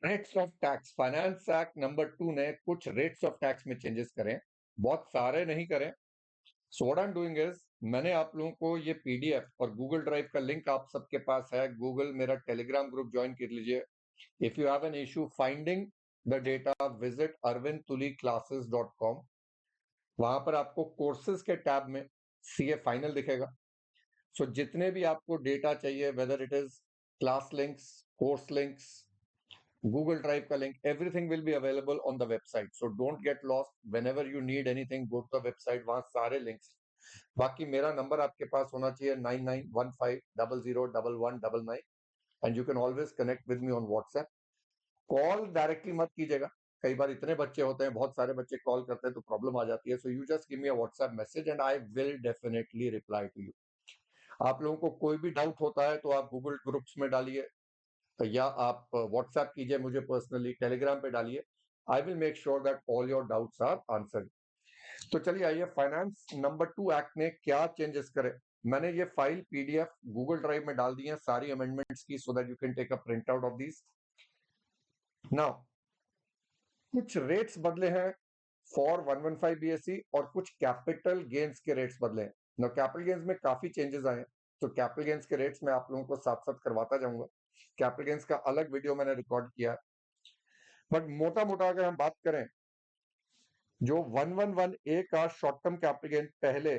Rates of tax, finance act number 2 ने कुछ rates of tax में चेंजेस करें, बहुत सारे नहीं करें। So what I am doing is, मैंने आप लोगों को ये पीडीएफ और गूगल ड्राइव का लिंक आप सबके पास है, गूगल मेरा टेलीग्राम ग्रुप ज्वाइन कर लीजिए। If you have an issue finding the data, visit arvindtuliclasses.com। वहां पर आपको कोर्सेज के टैब में सीए फाइनल दिखेगा। सो जितने भी आपको डेटा चाहिए, weather it is class links, course links, Google Drive का link, everything will be available on the website. So don't get lost. Whenever you need anything, go to the website. वहाँ सारे links। बाकी मेरा number आपके पास होना चाहिए 9915001199 and you can always connect with me on WhatsApp. Call directly मत कीजिएगा, कई बार इतने बच्चे होते हैं, बहुत सारे बच्चे कॉल करते हैं तो प्रॉब्लम आ जाती है। So you just give me a WhatsApp message and I will definitely reply to you. आप लोगों को कोई भी डाउट होता है तो आप गूगल ग्रुप्स में डालिए या आप व्हाट्सएप कीजिए मुझे पर्सनली, टेलीग्राम पे डालिए। I will make sure that all your doubts are answered. तो चलिए आइए, फाइनेंस नंबर 2 एक्ट ने क्या चेंजेस करे। मैंने ये फाइल पीडीएफ गूगल ड्राइव में डाल दी है सारी अमेंडमेंट्स की, so that you can take a print out of these. Now कुछ रेट्स बदले हैं फॉर 115 बीएससी और कुछ कैपिटल गेन्स के रेट्स बदले हैं। नाउ कैपिटल गेन्स में काफी चेंजेस आए हैं, तो कैपिटल गेन्स के रेट्स मैं आप लोगों को साथ साथ करवाता जाऊंगा। कैपिटल गेन्स का अलग वीडियो मैंने रिकॉर्ड किया है, बट मोटा मोटा अगर हम बात करें, जो 111 ए का शॉर्ट टर्म कैपिटल गेन पहले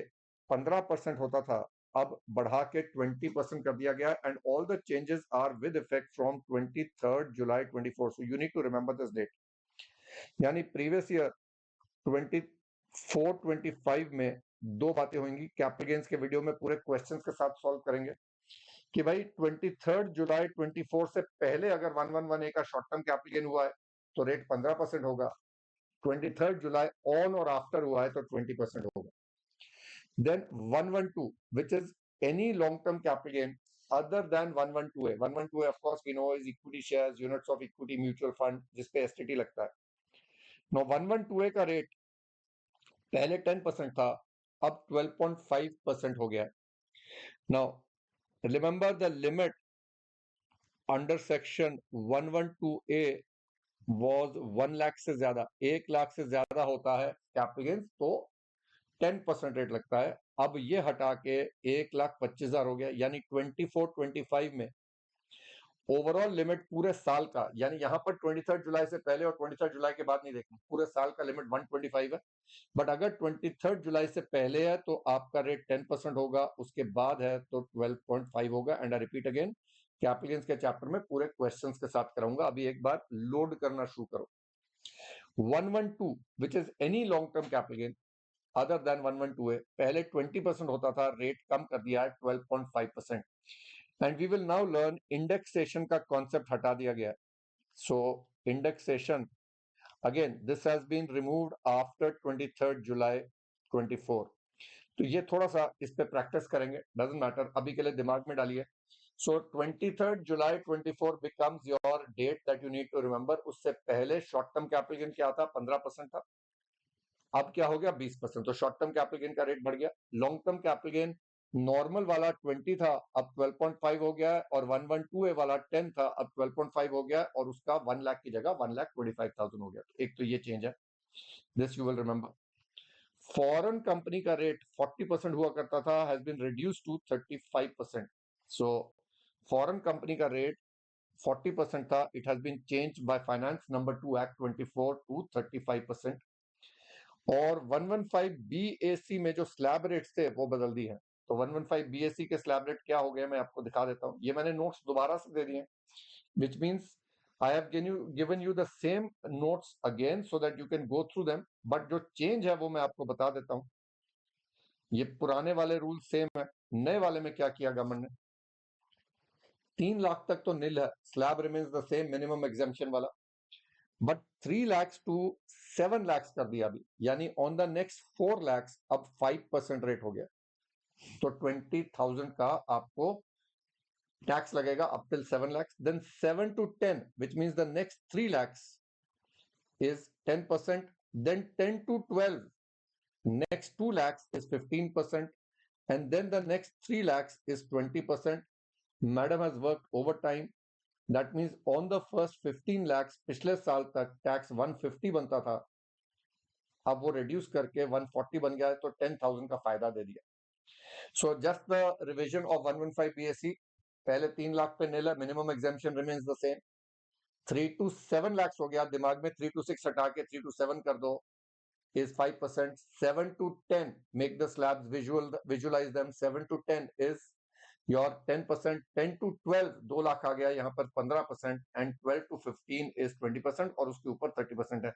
15% होता था, अब बढ़ा के 20% कर दिया गया। And all the changes are with effect from 23 July 24। So you need to remember this date. यानी प्रीवियस ईयर 24-25 में दो बातें होंगी, कैपिटल गेन्स के वीडियो में पूरे क्वेश्चंस के साथ सॉल्व करेंगे कि भाई 23 जुलाई 24 से पहले अगर 111 ए का शॉर्ट टर्म कैपिटल गेन हुआ है तो रेट 15% होगा। 23 जुलाई ऑन और आफ्टर हुआ है तो 20% होगा। Then 112 which is any long term capital gain other than 112A। 112A of course we know is equity shares, units of equity, mutual fund जिसपे STT लगता है। नो 112A का rate पहले 10% था, अब 12.5% हो गया। Now remember the limit under section 112A was 1 lakh से ज्यादा, 1 लाख से ज्यादा होता है कैपिटल गेन्स तो 10% रेट लगता है। अब ये हटा के 1,25,000 हो गया, यानी 24-25 में ओवरऑल लिमिट पूरे साल का, यानी यहां पर 23 जुलाई से पहले और 23 जुलाई के बाद नहीं देखना, पूरे साल का लिमिट 125 है। बट अगर 23 जुलाई से पहले है तो आपका रेट 10% होगा, उसके बाद है तो 12.5 होगा। And I repeat again, capital gains के चैप्टर में पूरे क्वेश्चंस के साथ कराऊंगा। अभी एक बार लोड करना शुरू करो। 112 which is any long term capital gain other than 112A, पहले 20% होता था, रेट कम कर दिया है 12.5%। And we will now learn indexation का कॉन्सेप्ट हटा दिया गया है। So indexation again this has been removed after 23 July 24। तो ये थोड़ा सा इस पे प्रैक्टिस करेंगे, डजंट मैटर, अभी के लिए दिमाग में डालिए। सो 23 July 24 becomes your date that you need to remember। उससे पहले शॉर्ट टर्म कैपिटल गेन क्या था, 15% था, अब क्या हो गया 20%। तो शॉर्ट टर्म कैपिटल गेन का रेट बढ़ गया। Long term capital gain normal वाला 20 था, अब 12.5 हो गया है, और 112A वाला 10 था, अब 12.5 हो गया है, और उसका 1 लाख की जगह 1,25,000 हो गया। एक तो ये चेंज है, this you will remember. Foreign company का रेट 40% हुआ करता था, has been reduce to 35%। So foreign company का रेट 40% था, it has been change by finance number 2 act 24 to 35%। और 115 बीएसी में जो स्लैब रेट्स थे वो बदल दी है। तो 115 बीएसी के स्लैब रेट क्या हो गए मैं आपको दिखा देता हूं। ये मैंने नोट्स दोबारा से दे दिए, which means I have given you the same notes again so that you can go through them, but जो चेंज है वो मैं आपको बता देता हूं। ये पुराने वाले रूल सेम है, नए वाले में क्या किया गवर्नमेंट ने, 3 लाख तक तो नील है, slab remains the same, minimum exemption वाला, बट 3 lakhs टू 7 lakhs कर दिया अभी, यानी ऑन द नेक्स्ट 4 lakhs अब 5% रेट हो गया। तो 20,000 का आपको टैक्स लगेगा up till 7 lakhs। Then 7 to 10 which means the next 3 lakhs is 10%। then 10 to 12 next 2 lakhs is 15%, and then the next 3 lakhs is 20%। madam has worked overtime, that means on the first 15 lakhs पिछले साल तक tax 150 बनता था, अब वो reduce करके 140 बन गया है, तो 10,000 का फायदा दे दिया. So just the revision of 115 BSE, पहले 3 लाख पे नील है, minimum exemption remains the same. 3 to 7 lakhs हो गया, दिमाग में 3 to 6 हटा के 3 to 7 कर दो, is 5%. 7 to 10, make the slabs visualize them. 7 to 10 is your 10%. 10 to 12, 2 lakh आ गया, यहाँ पर 15%, and 12 to 15 is 20%, और उसके ऊपर 30% है.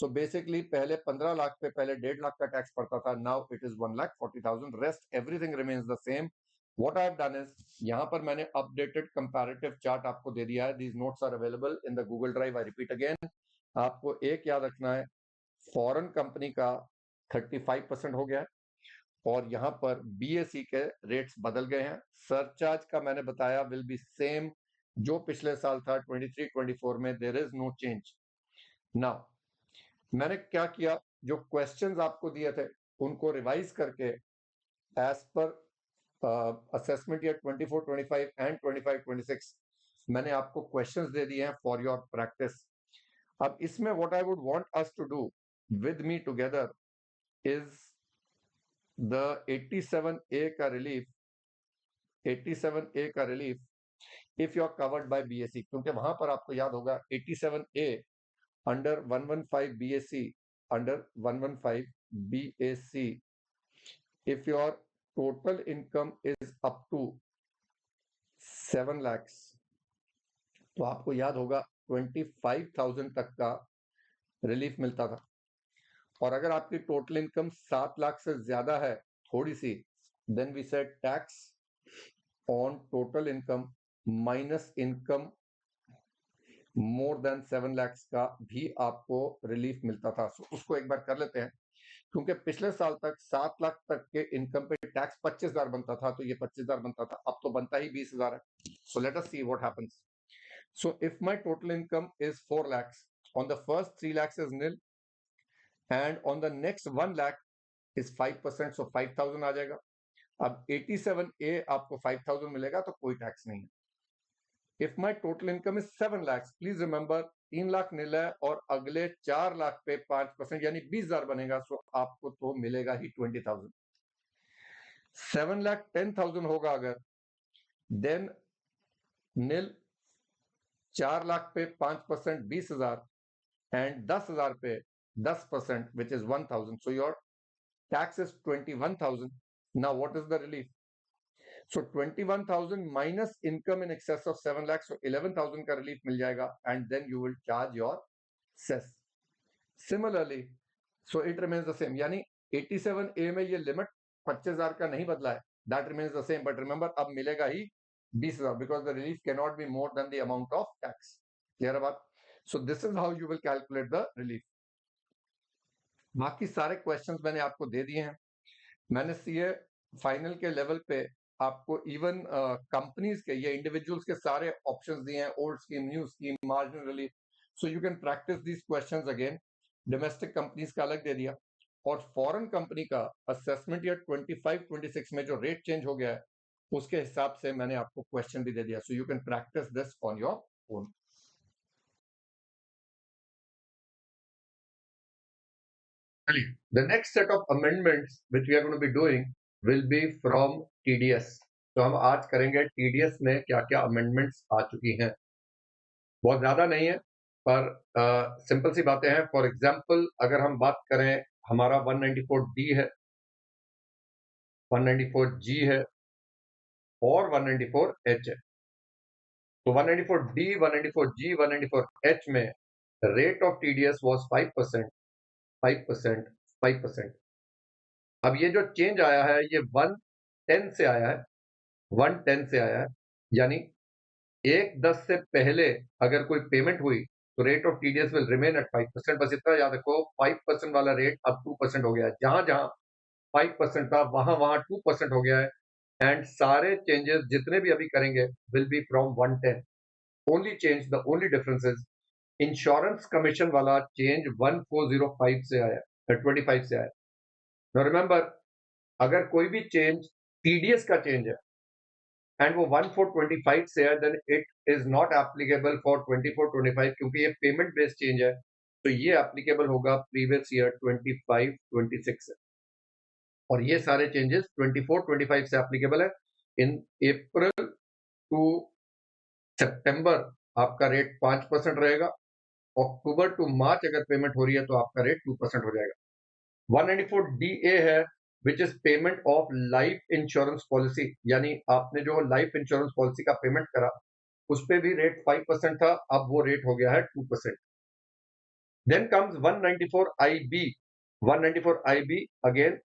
So basically पहले 15 लाख पे पहले 1.5 लाख का टैक्स पड़ता था, now it is 1,40,000. rest everything remains the same. What I have done is, यहाँ पर मैंने updated comparative chart आपको दे दिया है. These notes are available in the Google Drive. I repeat again, आपको एक याद रखना है, फॉरेन कंपनी का 35% हो गया है, और यहां पर बीएसई के रेट्स बदल गए हैं. सरचार्ज का मैंने बताया विल बी सेम जो पिछले साल था 23-24 में. There is no change. Now मैंने क्या किया, जो क्वेश्चंस आपको दिए थे उनको रिवाइज करके as per assessment year 24-25 and 25-26 मैंने आपको क्वेश्चंस दे दिए हैं फॉर योर प्रैक्टिस. अब इसमें what I would want us to do with me together is the 87A का रिलीफ. 87A का relief if you are covered by BSE, क्योंकि वहां पर आपको याद होगा 87A under 115 BSE, under 115 BAC, if your total income is up to 7 lakhs, तो आपको याद होगा 25,000 तक का रिलीफ मिलता था. और अगर आपकी टोटल इनकम 7 लाख से ज्यादा है थोड़ी सी, then we said tax on total income minus income more than 7 lakhs का भी आपको रिलीफ मिलता था. सो उसको एक बार कर लेते हैं, क्योंकि पिछले साल तक 7 लाख तक के इनकम पे टैक्स 25,000 बनता था, तो ये 25,000 बनता था, अब तो बनता ही 20,000 है. So let us see what happens. So if my total income is 4 lakhs, on the first 3 lakhs is nil, and on the next 1 lakh is 5%, सो 5,000 आ जाएगा. अब 87A आपको 5,000 मिलेगा, तो कोई टैक्स नहीं है. If my total income is 7 lakhs, please remember 3 lakh nil है, और अगले 4 लाख पे 5% यानी 20,000 बनेगा, सो आपको तो मिलेगा ही 20,000. 7 लाख 10,000 होगा अगर, देन नील, 4 लाख पे 5% 20,000, एंड 10,000 पे 10% which is 1,000, so your tax is 21,000. Now what is the relief? So 21,000 minus income in excess of 7 lakhs, so 11,000 का relief मिल जाएगा, and then you will charge your cess. Similarly, so it remains the same, यानी 87A में ये limit 25,000 का नहीं बदला है, that remains the same, but remember अब मिलेगा ही 20,000, because the relief cannot be more than the amount of tax. Clear है बात? So this is how you will calculate the relief. बाकी सारे क्वेश्चंस मैंने आपको दे दिए हैं. मैंने सीए फाइनल के लेवल पे आपको इवन कंपनीज के, ये इंडिविजुअल्स के सारे ऑप्शंस दिए हैं, old scheme, new scheme, marginal relief, so you can practice these questions again. Domestic companies का अलग दे दिया, और फॉरेन कंपनी का असेसमेंट ईयर 25-26 में जो रेट चेंज हो गया है उसके हिसाब से मैंने आपको क्वेश्चन भी दे दिया, so you can practice this on your own. The next set of amendments which we are going to be doing will be from TDS. तो हम आज करेंगे TDS में क्या क्या अमेंडमेंट्स आ चुकी हैं. बहुत ज्यादा नहीं है, पर सिंपल सी बातें हैं. फॉर एग्जांपल अगर हम बात करें, हमारा 194D है, 194G है, और 194H है. तो 194D, 194G, 194H में रेट ऑफ TDS was 5%, 5%, 5%. अब ये जो चेंज आया है ये 110 से आया है, 110 से आया है, यानी 1/10 से पहले अगर कोई पेमेंट हुई तो rate of TDS will remain at 5%. बस इतना याद रखो, 5% वाला रेट अब 2% हो गया है. जहां जहां 5% था वहां वहां 2% हो गया है, एंड सारे चेंजेस जितने भी अभी करेंगे will be from 110. Only change, the only difference is insurance commission वाला चेंज 1405 से आया, 25 से आया. नाउ रिमेंबर, अगर कोई भी चेंज टीडीएस का चेंज है एंड वो 1425 से है, then it is not applicable for 24-25 क्योंकि ये पेमेंट बेस्ड चेंज है, तो ये एप्लीकेबल होगा प्रीवियस ईयर 25-26 से। और ये सारे चेंजेस 24-25 से एप्लीकेबल है। इन अप्रैल टू सितंबर आपका रेट 5% रहेगा, अक्टूबर टू मार्च अगर पेमेंट हो रही है तो आपका रेट 2% हो जाएगा। 194DA है which is payment of life insurance policy, यानी आपने जो लाइफ इंश्योरेंस पॉलिसी का पेमेंट करा उस पे भी रेट 5% था, अब वो रेट हो गया है 2%। Then comes 194IB। 194IB again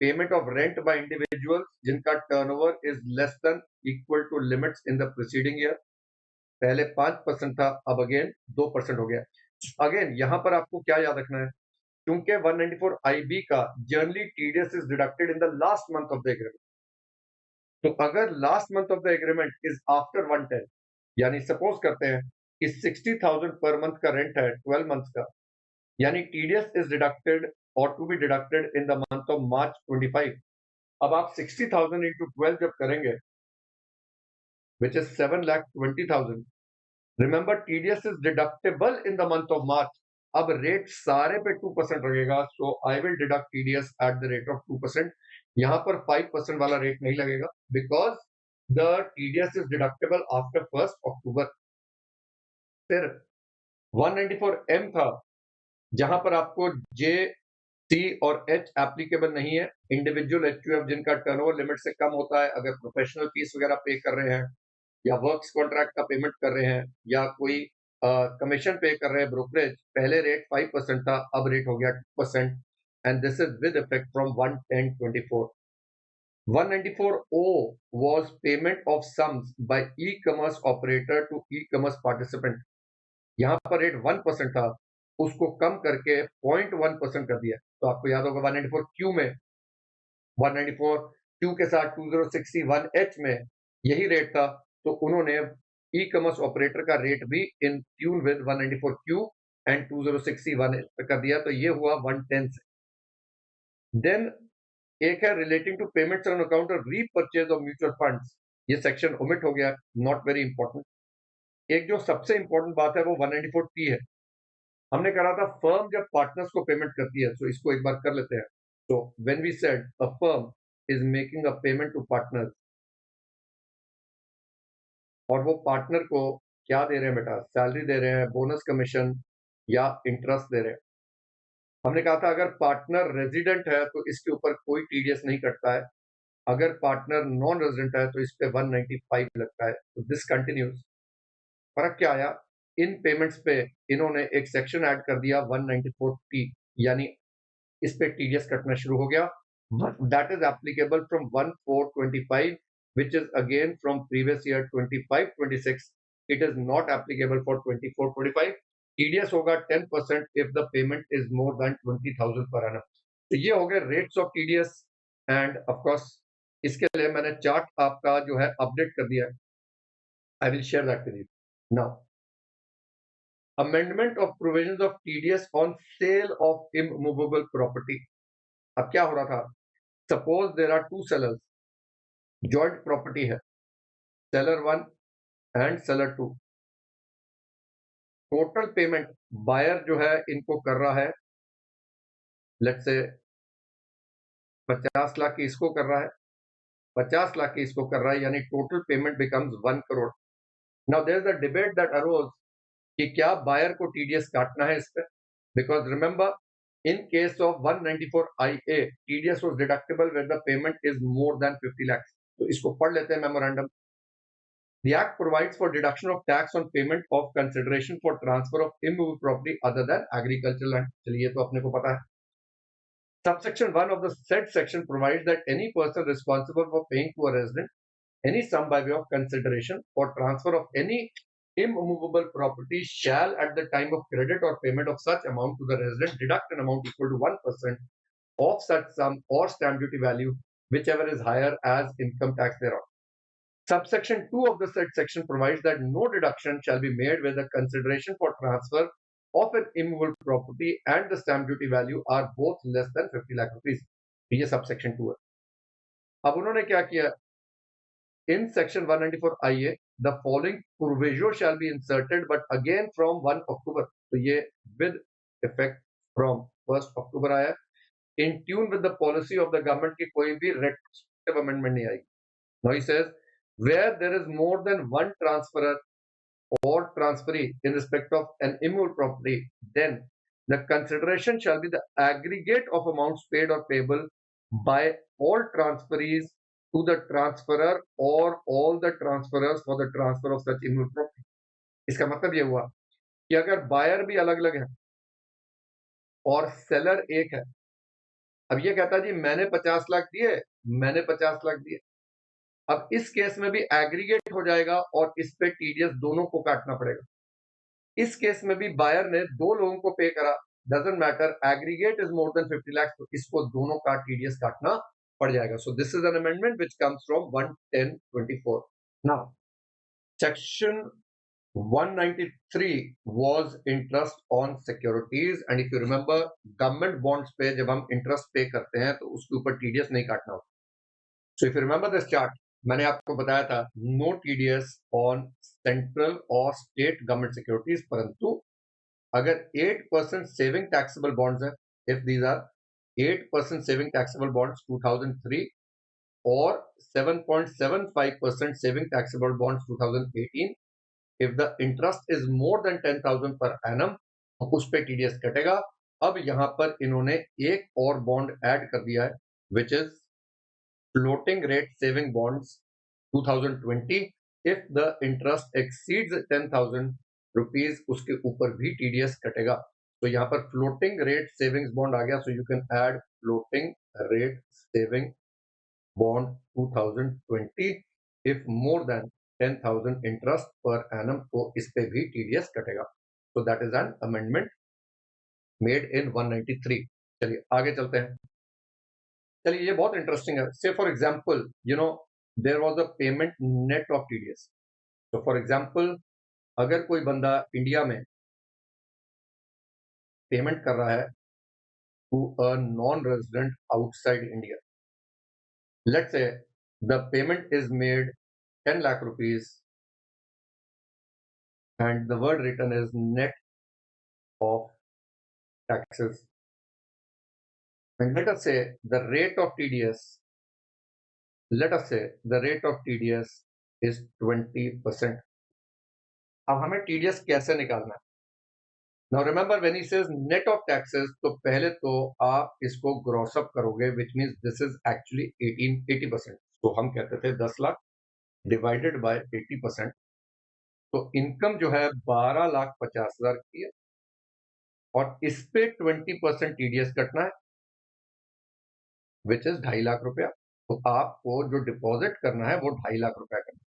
payment of rent by individuals जिनका turnover is less than equal to limits in the preceding year. पहले 5% था, अब अगेन 2% हो गया। अगेन यहां पर आपको क्या याद रखना है, क्योंकि 194IB का generally TDS is deducted in the last month of the agreement. तो अगर last month of the agreement is after 110, यानी सपोज करते हैं कि 60,000 पर मंथ का रेंट है 12 मंथ का, यानी टीडीएस इज डिडक्टेड और to be deducted in the month of March 25। अब आप 60,000 इंटू 12 जब करेंगे which is 7,20,000, remember TDS is deductible in the month of March. अब रेट सारे पे 2% लगेगा, so I will deduct TDS at the rate of 2%। यहां पर 5% वाला रेट नहीं लगेगा because the TDS is deductible after 1 October. फिर 194M था जहां पर आपको जे सी और एच एप्लीकेबल नहीं है। इंडिविजुअल एचयूएफ जिनका टर्नओवर लिमिट से कम होता है, अगर प्रोफेशनल फीस वगैरह पे कर रहे हैं या वर्क्स कॉन्ट्रैक्ट का पेमेंट कर रहे हैं या कोई कमीशन पे कर रहे हैं ब्रोकरेज, पहले रेट 5% था, अब रेट हो गया 2%, and this is with effect from 110/24। 194O was payment of sums by e-commerce operator to e-commerce participant। यहाँ पर रेट 1% था, उसको कम करके 0.1% कर दिया। तो आपको याद होगा 194Q में, 194Q के साथ 2061H में यही रेट था, तो उन्होंने ई कॉमर्स ऑपरेटर का रेट भी in tune with 194Q and 2061 कर दिया, तो ये हुआ 110 से। देन एक है relating to payments on account और रीपरचेज ऑफ म्यूचुअल फंड्स, ये सेक्शन ओमिट हो गया, नॉट वेरी इंपॉर्टेंट। एक जो सबसे इंपॉर्टेंट बात है वो 194T है। हमने कहा था फर्म जब पार्टनर्स को पेमेंट करती है, तो इसको एक बार कर लेते हैं। तो when we said a firm is making a payment to partners, और वो पार्टनर को क्या दे रहे हैं बेटा, सैलरी दे रहे हैं, बोनस कमीशन या इंटरेस्ट दे रहे हैं। हमने कहा था अगर पार्टनर रेजिडेंट है तो इसके ऊपर कोई टीडीएस नहीं कटता है, अगर पार्टनर नॉन रेजिडेंट है तो इस पे 195 लगता है। तो दिस कंटिन्यूज। फर्क क्या आया, इन पेमेंट्स पे इन्होंने एक सेक्शन ऐड कर दिया 194T, यानी इस पे टीडीएस कटना शुरू हो गया। That is applicable from 1/4/25 which is again from previous year 25-26. It is not applicable for 24-25. TDS होगा 10% if the payment is more than 20,000 per annum. तो ये हो गए rates of TDS and of course इसके लिए मैंने चार्ट आपका जो है अपडेट कर दिया है। I will share that with you now. Amendment of provisions of TDS on sale of immovable property. अब क्या हो रहा था, suppose there are two sellers, joint property है, seller 1 and seller 2। Total payment buyer जो है इनको कर रहा है, लेट्स से 50 लाख की इसको कर रहा है, 50 लाख की इसको कर रहा है, यानी total payment becomes 1 crore. Now there is the debate that arose कि क्या बायर को टीडीएस काटना है इस पे, because remember in case of 194IA TDS was deductible when the payment is more than 50 lakh. तो इसको पढ़ लेते हैं memorandum. The act provides for deduction of tax on payment of consideration for transfer of immovable property other than agricultural land. चलिए तो अपने को पता है। Subsection 1 of the said section provides that any person responsible for paying to a resident any sum by way of consideration for transfer of any immovable property shall at the time of credit or payment of such amount to the resident deduct an amount equal to 1% of such sum or stamp duty value, whichever is higher as income tax thereon. Subsection 2 of the said section provides that no deduction shall be made where the consideration for transfer of an immovable property and the stamp duty value are both less than 50 lakh rupees. ये subsection 2 है। अब उन्होंने क्या किया, in section 194IA the following proviso shall be inserted but again from 1 October. तो ये with effect from 1st October आया, in tune with the policy of the government की कोई भी retrospective amendment नहीं आएगी. Now he says where there is more than one transferor or transferee in respect of an immovable property, then the consideration shall be the aggregate of amounts paid or payable by all transferees to the transferor or all the transferors for the transfer of such immovable property. इसका मतलब ये हुआ कि अगर buyer भी अलग अलग है और सेलर एक है, अब ये कहता है जी मैंने 50 लाख दिए, मैंने 50 लाख दिए, अब इस केस में भी एग्रीगेट हो जाएगा और इस पे टीडीएस दोनों को काटना पड़ेगा. इस केस में भी बायर ने दो लोगों को पे करा, doesn't matter, aggregate is more than 50 lakh, तो इसको दोनों का टीडीएस काटना पड़ जाएगा. सो this is an amendment which comes from 11024. Now section 193 was interest on securities and if you remember government bonds पे जब हम interest पे करते हैं तो उसके ऊपर TDS नहीं काटना होता. So if you remember this chart, मैंने आपको बताया था no TDS on central or state government securities, परंतु अगर 8% saving taxable bonds है, if these are 8% saving taxable bonds 2003 or 7.75% saving taxable bonds 2018, if the interest is more than 10,000 per annum, तो उस पे TDS कटेगा. अब यहां पर इन्होंने एक और बॉन्ड ऐड कर दिया है which is floating rate saving bonds 2020. if the interest exceeds 10,000 rupees, उसके ऊपर भी TDS कटेगा. तो यहाँ पर floating rate savings bond आ गया, so you can add floating rate saving bond 2020 if more than 10,000 interest per annum, तो इस पे भी टीडीएस कटेगा. तो that is an amendment made in 193. चलिए आगे चलते हैं. चलिए ये बहुत इंटरेस्टिंग है. Say for example you know there was a payment net of TDS. तो फॉर एग्जांपल अगर कोई बंदा इंडिया में पेमेंट कर रहा है to a non resident outside India, let's say the payment is made 10 lakh rupees and the word written is net of taxes, and let us say the rate of TDS, let us say the rate of TDS is 20%. अब हमें TDS कैसे निकालना है? Now remember when he says net of taxes, तो पहले तो आप इसको gross up करोगे, which means this is actually 80%. तो हम कहते थे 10 लाख divided by 80%, तो इनकम जो है 12,50,000 की है और इस पे 20% TDS कटना है विच इज 2.5 लाख रुपया. तो आपको जो डिपॉजिट करना है वो 2.5 लाख रुपया करना है.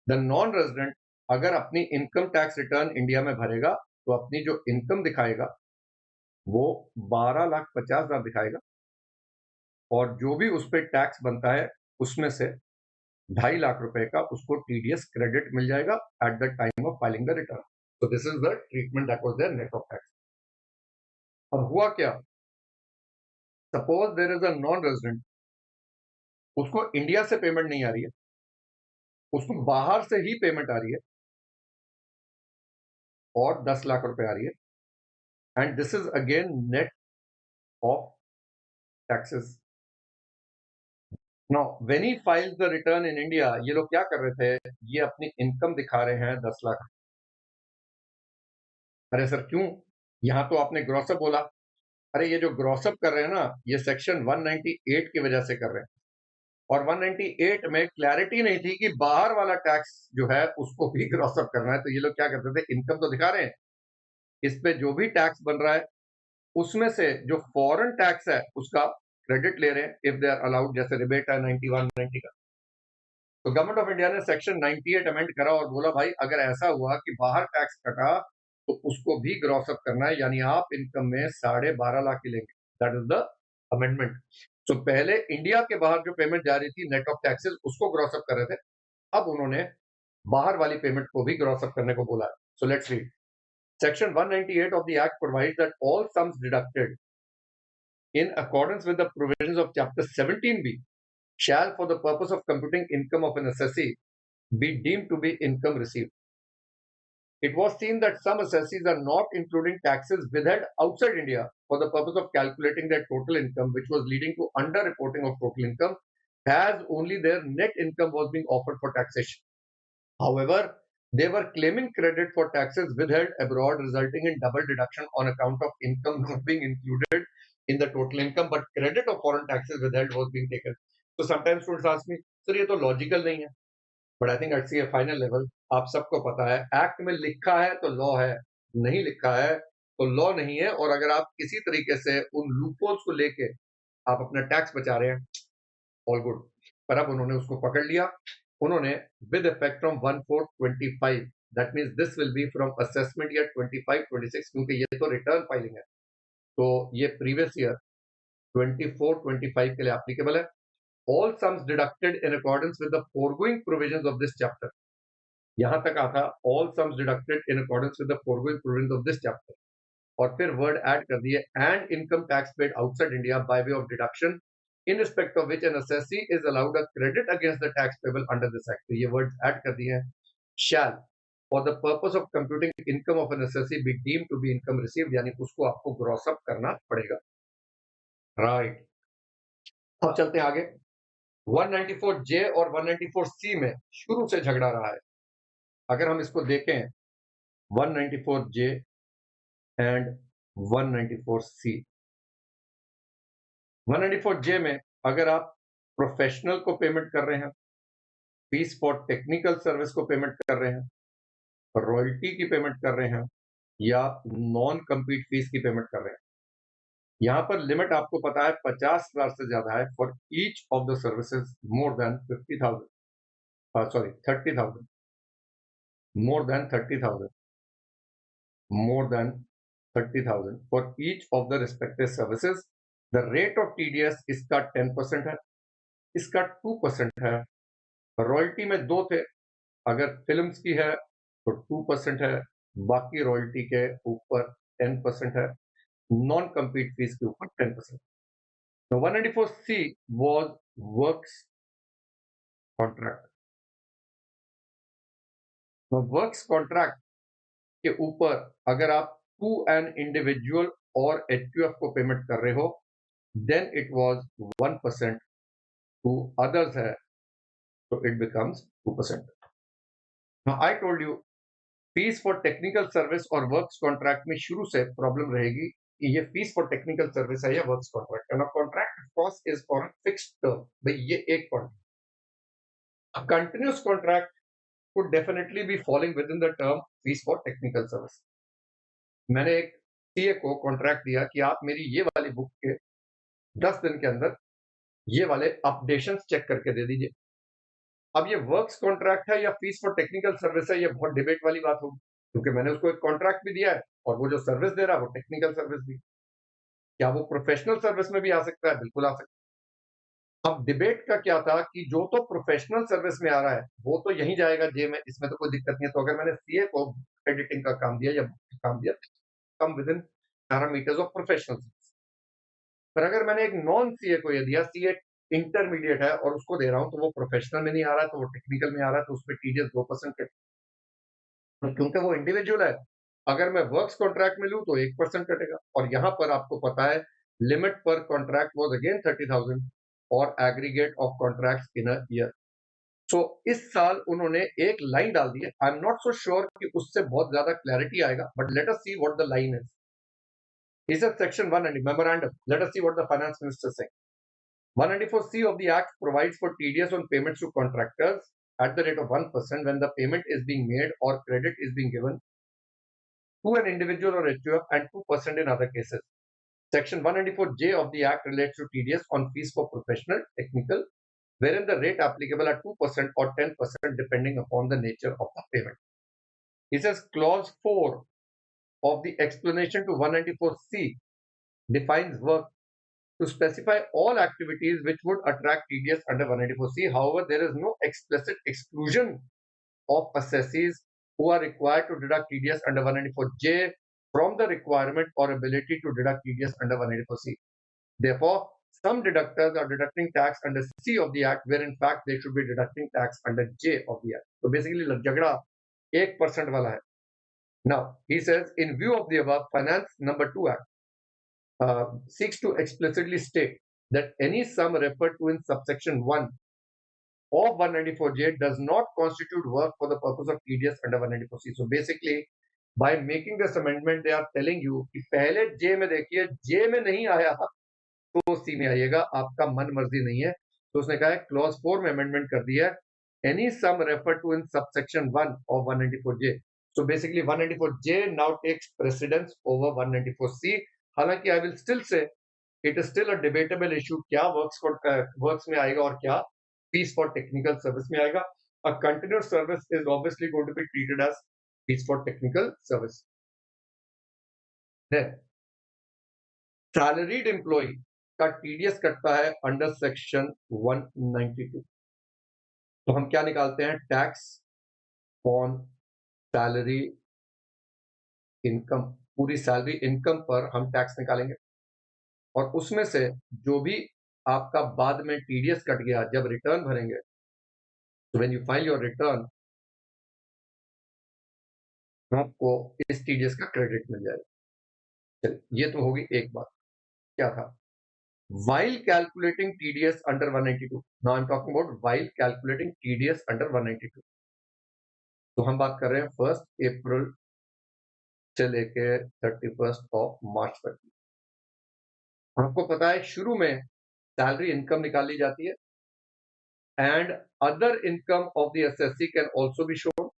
द नॉन रेजिडेंट अगर अपनी इनकम टैक्स रिटर्न इंडिया में भरेगा तो अपनी जो इनकम दिखाएगा वो 12,50,000 दिखाएगा और जो भी उस पर टैक्स बनता है उसमें से 2.5 लाख रुपए का उसको टीडीएस क्रेडिट मिल जाएगा at the time of filing the return. So this is the treatment that was there net of tax. अब हुआ क्या, suppose there is a non resident, उसको इंडिया से पेमेंट नहीं आ रही है, उसको बाहर से ही पेमेंट आ रही है और 10 लाख रुपए आ रही है, and this is again net of taxes. Now when he files the return in India, ये लोग क्या कर रहे थे, ये अपनी इनकम दिखा रहे हैं 10 लाख. अरे सर क्यों, यहां तो आपने ग्रॉसअप बोला. अरे ये जो ग्रॉसअप कर रहे हैं ना, ये सेक्शन 198 की वजह से कर रहे हैं और 198 में क्लैरिटी नहीं थी कि बाहर वाला टैक्स जो है उसको भी ग्रॉसअप करना है. तो ये लोग क्या करते थे, इनकम तो दिखा रहे हैं, इस पे जो भी टैक्स बन रहा है उसमें से जो फॉरेन टैक्स है उसका क्रेडिट ले रहे हैं इफ दे आर अलाउड, जैसे रिबेट है 91, 90 का. तो गवर्नमेंट ऑफ इंडिया ने सेक्शन 98 अमेंड करा और बोला भाई अगर ऐसा हुआ कि बाहर टैक्स कटा तो उसको भी ग्रॉसअप करना है, यानी आप इनकम में 12.5 लाख की लेंगे. That is the amendment. तो पहले इंडिया के बाहर जो पेमेंट जा रही थी नेट ऑफ टैक्सेस उसको ग्रॉसअप कर रहे थे, अब उन्होंने बाहर वाली पेमेंट को भी ग्रॉसअप करने को बोला है. So let's read. Section 198 of the Act provides that all sums deducted in accordance with the provisions of Chapter 17B shall, for the purpose of computing income of an assessee, be deemed to be income received. It was seen that some assessees are not including taxes withheld outside India for the purpose of calculating their total income, which was leading to under-reporting of total income, as only their net income was being offered for taxation. However, they were claiming credit for taxes withheld abroad, resulting in double deduction on account of income not being included in the total income, but credit of foreign taxes withheld was being taken. So sometimes students ask me, sir, ये तो logical नहीं है, but I think at C final level आप सबको पता है act में लिखा है तो लॉ है, नहीं लिखा है तो लॉ नहीं है। और अगर आप किसी तरीके से उन लूपहोल्स को लेके आप अपना टैक्स बचा रहे हैं, ऑल गुड। पर अब उन्होंने उसको पकड़ लिया, उन्होंने with effect from 1/4/25, that means this will be from assessment year 25-26, क्योंकि ये तो रिटर्न फाइलिंग है, तो ये प्रीवियस ईयर 24-25 के लिए एप्लीकेबल है। All sums deducted in accordance with the foregoing provisions of this chapter. यहां तक आता all sums deducted in accordance with the foregoing provisions of this chapter, और फिर वर्ड ऐड कर दिए and income tax paid outside India by way of deduction in respect of which an assessee is allowed a credit against the tax payable under this act. तो ये words add कर दिए हैं, shall for the purpose of computing income of an assessee be deemed to be income received, यानी उसको आपको gross up करना पड़ेगा, राइट। अब चलते हैं आगे। 194J और 194C में शुरू से झगड़ा रहा है। अगर हम इसको देखें 194J एंड 194C, 194J में अगर आप प्रोफेशनल को पेमेंट कर रहे हैं, फीस फॉर टेक्निकल सर्विस को पेमेंट कर रहे हैं, रॉयल्टी की पेमेंट कर रहे हैं, या नॉन कम्पीट फीस की पेमेंट कर रहे हैं, यहां पर लिमिट आपको पता है 50,000 से ज्यादा है for each of the services more than 50,000, sorry 30,000, more than 30,000 for each of the respective services. The rate of TDS इसका 10% है, इसका 2% है। रॉयल्टी में दो थे, अगर फिल्म्स की है तो 2% है, बाकी रॉयल्टी के ऊपर 10% है, नॉन कम्पीट फीस के ऊपर 10%। तो 194C was works contract। तो वर्क्स कॉन्ट्रैक्ट के ऊपर अगर आप टू एन इंडिविजुअल और HUF को पेमेंट कर रहे हो, then it was 1%, to others है तो it becomes 2%। Now I told you fees for technical service और वर्क्स कॉन्ट्रैक्ट में शुरू से प्रॉब्लम रहेगी कि ये फीस फॉर टेक्निकल सर्विस है या works contract, and contract cost is for fixed term. भाई ये एक contract, continuous contract would definitely be falling within the term fees for technical service। मैंने एक सीए को कॉन्ट्रैक्ट दिया कि आप मेरी ये वाली बुक के 10 दिन के अंदर ये वाले अपडेशंस चेक करके दे दीजिए। अब ये वर्क्स कॉन्ट्रैक्ट है या फीस फॉर टेक्निकल सर्विस है, ये बहुत डिबेट वाली बात होगी, क्योंकि मैंने उसको एक कॉन्ट्रैक्ट भी दिया है और वो जो सर्विस दे रहा है वो टेक्निकल सर्विस भी। क्या वो प्रोफेशनल सर्विस में भी आ सकता है? बिल्कुल आ सकता है। अब डिबेट का क्या था कि जो तो प्रोफेशनल सर्विस में आ रहा है वो तो यहीं जाएगा जे में, इसमें तो कोई दिक्कत नहीं है। तो अगर मैंने सीए को एडिटिंग का काम दिया या काम दिया, come with in parameters of professional service. पर अगर मैंने एक नॉन सीए को ये दिया, सीए इंटरमीडिएट है और उसको दे रहा हूं, तो वो प्रोफेशनल में नहीं आ रहा है तो वो टेक्निकल में आ रहा है, तो उसमें टीडीएस 2% कटेगा, क्योंकि वो इंडिविजुअल है। अगर मैं वर्क्स कॉन्ट्रैक्ट में लूं तो 1% कटेगा। और यहां पर आपको पता है लिमिट पर कॉन्ट्रैक्ट वॉज अगेन 30,000 और aggregate of contracts in a year. So इस साल उन्होंने एक लाइन डाल दी है, I am not so sure कि उससे बहुत ज्यादा क्लैरिटी आएगा, but let us see what the line is. He says section 190 memorandum. Let us see what the finance minister is saying. 194C of the act provides for TDS on payments to contractors at the rate of 1% when the payment is being made or credit is being given to an individual or HUF, and 2% in other cases. Section 194J of the act relates to TDS on fees for professional, technical, wherein the rate applicable are 2% or 10% depending upon the nature of the payment. He says clause 4 of the explanation to 194C defines work to specify all activities which would attract TDS under 194C. However, there is no explicit exclusion of assessees who are required to deduct TDS under 194J from the requirement or ability to deduct TDS under 194C. Therefore, some deductors are deducting tax under C of the act, where in fact they should be deducting tax under J of the act. So basically झगड़ा 1% वाला है. Now he says, in view of the above, Finance Number 2 Act seeks to explicitly state that any sum referred to in subsection 1 of 194J does not constitute work for the purpose of TDS under 194C. So basically, by making this amendment, they are telling you कि पहले J में देखिए, J में नहीं आया तो सी में आइएगा, आपका मन मर्जी नहीं है. तो उसने कहा है क्लॉज 4 में अमेंडमेंट कर दिया है, any sum refer to in subsection 1 of 194J. So basically 194J now takes precedence over 194C. हालांकि I will still say it is still a debatable issue, क्या वर्क्स में आएगा और क्या फीस फॉर टेक्निकल सर्विस में आएगा. A continuous service is obviously going to be treated as fees for technical service. Then salaried employee का TDS कटता है अंडर सेक्शन 192. तो हम क्या निकालते हैं, टैक्स ऑन सैलरी इनकम. पूरी सैलरी इनकम पर हम टैक्स निकालेंगे और उसमें से जो भी आपका बाद में टीडीएस कट गया जब रिटर्न भरेंगे, तो when you file your return आपको इस टीडीएस का क्रेडिट मिल जाएगा. चलिए, ये तो होगी एक बात. क्या था, while calculating TDS under 192. Now I'm talking about while calculating TDS under 192. तो हम बात कर रहे हैं 1 अप्रैल से लेके 31 मार्च तक. आपको पता है शुरू में सैलरी इनकम निकाली जाती है and other income of the assessee can also be shown.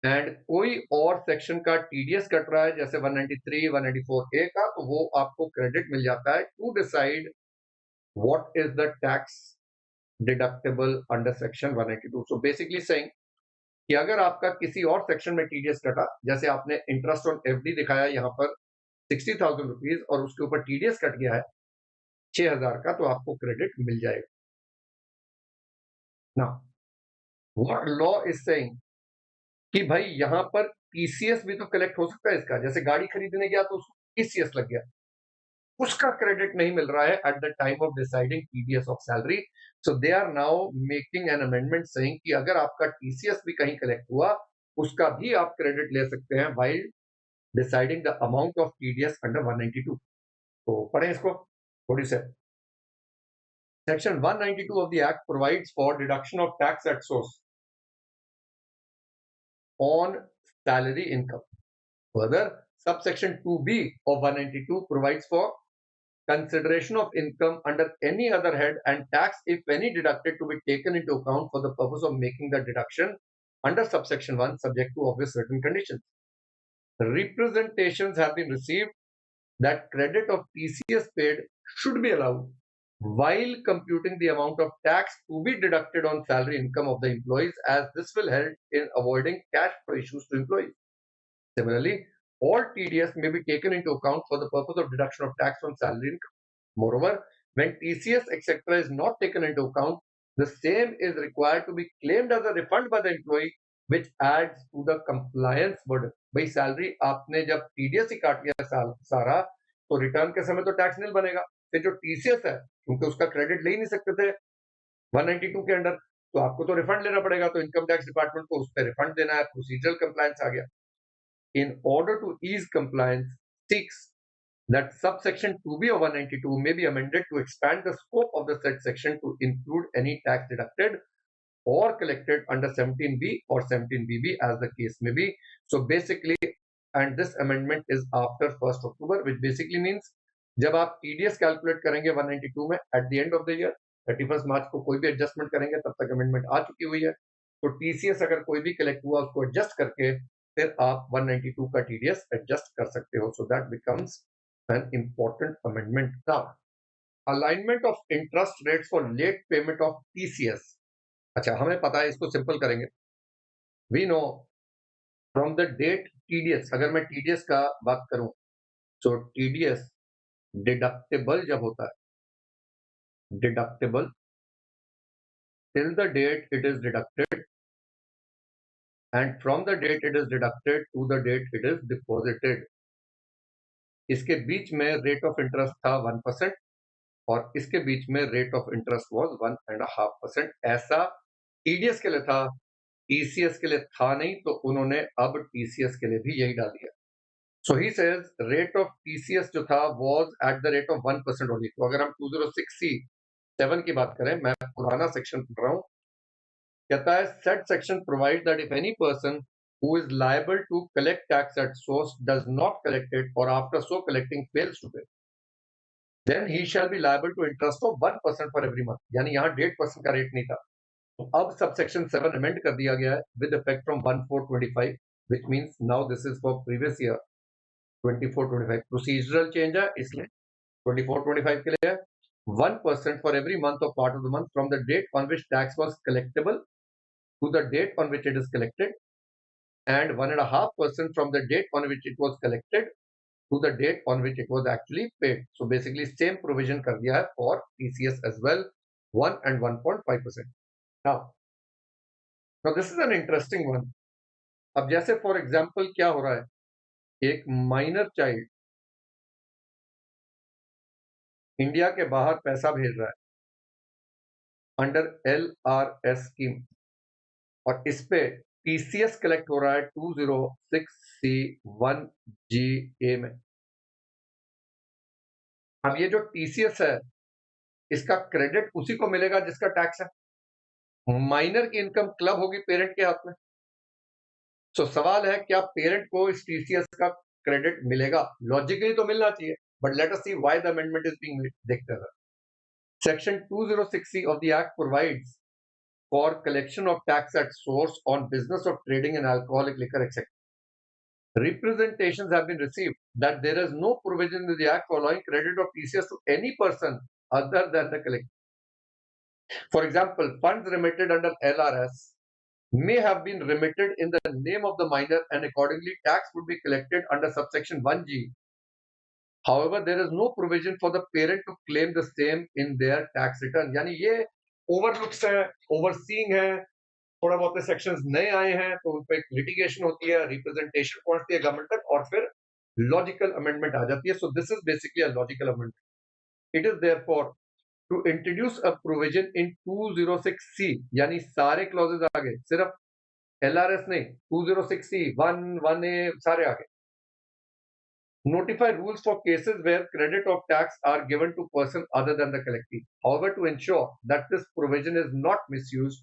And कोई और सेक्शन का टीडीएस कट रहा है जैसे 193, 194A का, तो वो आपको क्रेडिट मिल जाता है to decide what is the tax deductible under section 192. So basically saying कि अगर आपका किसी और सेक्शन में टीडीएस कटा, जैसे आपने इंटरेस्ट ऑन एफडी दिखाया यहाँ पर 60,000 रुपीज और उसके ऊपर टीडीएस कट गया है 6,000 का, तो आपको क्रेडिट मिल जाएगा. ना व्हाट लॉ इज सेइंग कि भाई यहां पर टीसीएस भी तो कलेक्ट हो सकता है इसका. जैसे गाड़ी खरीदने गया तो उसको टीसीएस लग गया, उसका क्रेडिट नहीं मिल रहा है at the time of deciding TDS of salary. So they are now making an amendment saying कि अगर आपका टीसीएस भी कहीं कलेक्ट हुआ, उसका भी आप क्रेडिट ले सकते हैं while deciding the amount of TDS under 192. तो पढ़ें इसको थोड़ी से. Section 192 of the act provides for deduction of tax at source on salary income. Further, subsection 2B of 192 provides for consideration of income under any other head and tax, if any, deducted to be taken into account for the purpose of making the deduction under subsection 1, subject to obvious certain conditions. Representations have been received that credit of TCS paid should be allowed while computing the amount of tax to be deducted on salary income of the employees, as this will help in avoiding cash flow issues to employees. Similarly, all TDS may be taken into account for the purpose of deduction of tax on salary income. Moreover, when TCS etc. is not taken into account, the same is required to be claimed as a refund by the employee, which adds to the compliance burden. भाई salary आपने जब TDS ही काट लिया सारा, तो return के समय तो टैक्स नहीं बनेगा. फिर जो टीसीएस है, क्योंकि उसका क्रेडिट ले ही नहीं सकते थे 192 के अंडर, तो आपको तो रिफंड लेना पड़ेगा. तो इनकम टैक्स डिपार्टमेंट को उस पर रिफंड देना है. प्रोसीजरल कंप्लायंस आ गया. In order to ease compliance, seeks that subsection 2B of 192 may be amended to expand the scope of the said section to include any tax deducted or collected under 17B or 17BB as the case may be. So basically, and this amendment is after 1st October, which basically means जब आप TDS calculate करेंगे 192 में at the end of the year 31 मार्च को कोई भी adjustment करेंगे, तब तक अमेंडमेंट आ चुकी हुई है. तो टीसीएस अगर कोई भी कलेक्ट हुआ उसको एडजस्ट करके फिर आप 192 का टीडीएस एडजस्ट कर सकते हो. So that becomes an important amendment. Now alignment of interest rates for late payment of TCS. अच्छा, हमें पता है, इसको सिंपल करेंगे. We know from the date TDS, अगर मैं टीडीएस का बात करूं, तो टीडीएस डिडक्टेबल जब होता है, deductible till the date it is deducted and from the date it is deducted to the date it is deposited. इसके बीच में रेट ऑफ इंटरेस्ट था 1%. और इसके बीच में रेट ऑफ इंटरेस्ट वाज 1.5%। ऐसा टीडीएस के लिए था, टीसीएस के लिए था नहीं, तो उन्होंने अब टीसीएस के लिए भी यही डाल दिया। So he says rate of TCS जो था was at the rate of 1% only. तो अगर हम 2067 की बात करें, मैं पुराना सेक्शन पढ़ रहा हूं, कहता है set section provide that if any person who is liable to collect tax at source does not collect it or after so collecting fails to pay, then he shall be liable to interest of 1% for every month। यानी यहाँ 1.5% का rate नहीं था। तो अब subsection 7 amend कर दिया गया है with effect from 1/4/25, which means now this is for previous year 24/25। Procedural change है, इसलिए 24/25 के लिए 1% for every month or part of the month from the date on which tax was collectible to the date on which it is collected, and 1.5% from the date on which it was collected to the date on which it was actually paid. So basically same provision कर दिया है for TCS as well, 1 and 1.5%. Now this is an interesting one. अब जैसे for example क्या हो रहा है, एक माइनर चाइल्ड इंडिया के बाहर पैसा भेज रहा है अंडर LRS स्कीम, और इस पे टीसीएस कलेक्ट हो रहा है 206C1GA में। अब ये जो टीसीएस है, इसका क्रेडिट उसी को मिलेगा जिसका टैक्स है। माइनर की इनकम क्लब होगी पेरेंट के हाथ में। सो सवाल है क्या पेरेंट को इस टीसीएस का क्रेडिट मिलेगा? लॉजिकली तो मिलना चाहिए, but let us see why the amendment is being made. देखते हैं। Section 206C of the act provides for collection of tax at source on business of trading in alcoholic liquor, etc. Representations have been received that there is no provision in the act for allowing credit of TCS to any person other than the collector. For example, funds remitted under LRS may have been remitted in the name of the minor, and accordingly tax would be collected under subsection 1G. However, there is no provision for the parent to claim the same in their tax return. यानी ये overlooks है, overseeing है, थोड़ा बहुत sections नए आए हैं तो उन पे लिटिगेशन होती है, रिप्रेजेंटेशन पहुंचती है गवर्नमेंट तक, और फिर लॉजिकल अमेंडमेंट आ जाती है। So this is basically a logical amendment. It is therefore to introduce a provision in 206C, यानी सारे क्लॉजेस आ गए, सिर्फ LRS नहीं, 206C 1, 1A सारे आ गए। Notify rules for cases where credit of tax are given to person other than the collectee. However, to ensure that this provision is not misused,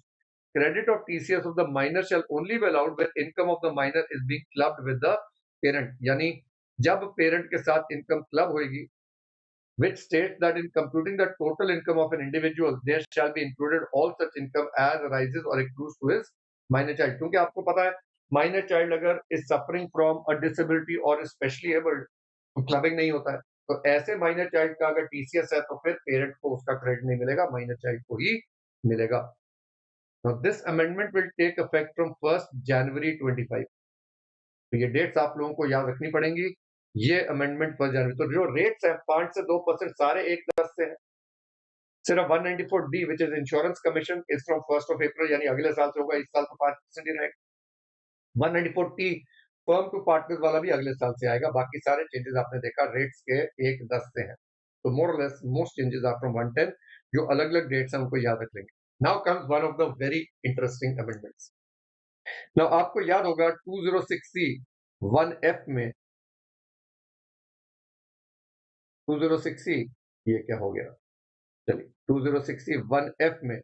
credit of TCS of the minor shall only be allowed when income of the minor is being clubbed with the parent. यानी जब parent के साथ income club होगी, which states that in computing the total income of an individual, there shall be included all such income as arises or accrues to his minor child. क्योंकि आपको पता है minor child अगर is suffering from a disability और specially abled, तो clubbing नहीं होता है। तो ऐसे माइनर चाइल्ड का अगर टीसीएस है तो फिर पेरेंट को उसका क्रेडिट नहीं मिलेगा, माइनर चाइल्ड को ही मिलेगा। Now this amendment will take effect from 1st January 25। तो ये डेट्स आप लोगों को याद रखनी पड़ेंगी। ये अमेंडमेंट 1 जनवरी। तो जो रेट्स हैं 5 से 2% सारे 1-10 से हैं। सिर्फ 194D which is insurance commission is from 1st of April, यानी अगले साल से होगा, इस साल तो 5% ही रहेगा। 194T फर्म टू पार्टनर वाला भी अगले साल से आएगा। बाकी सारे चेंजेस आपने देखा रेट्स के 1-10 से हैं। तो more or less most changes are from 110। जो अलग अलग डेट्स हैं उनको याद रख लेंगे। Now comes one of the very interesting amendments. Now आपको याद होगा 206C 1F में 206C ये क्या हो गया, चलिए 206C 1F में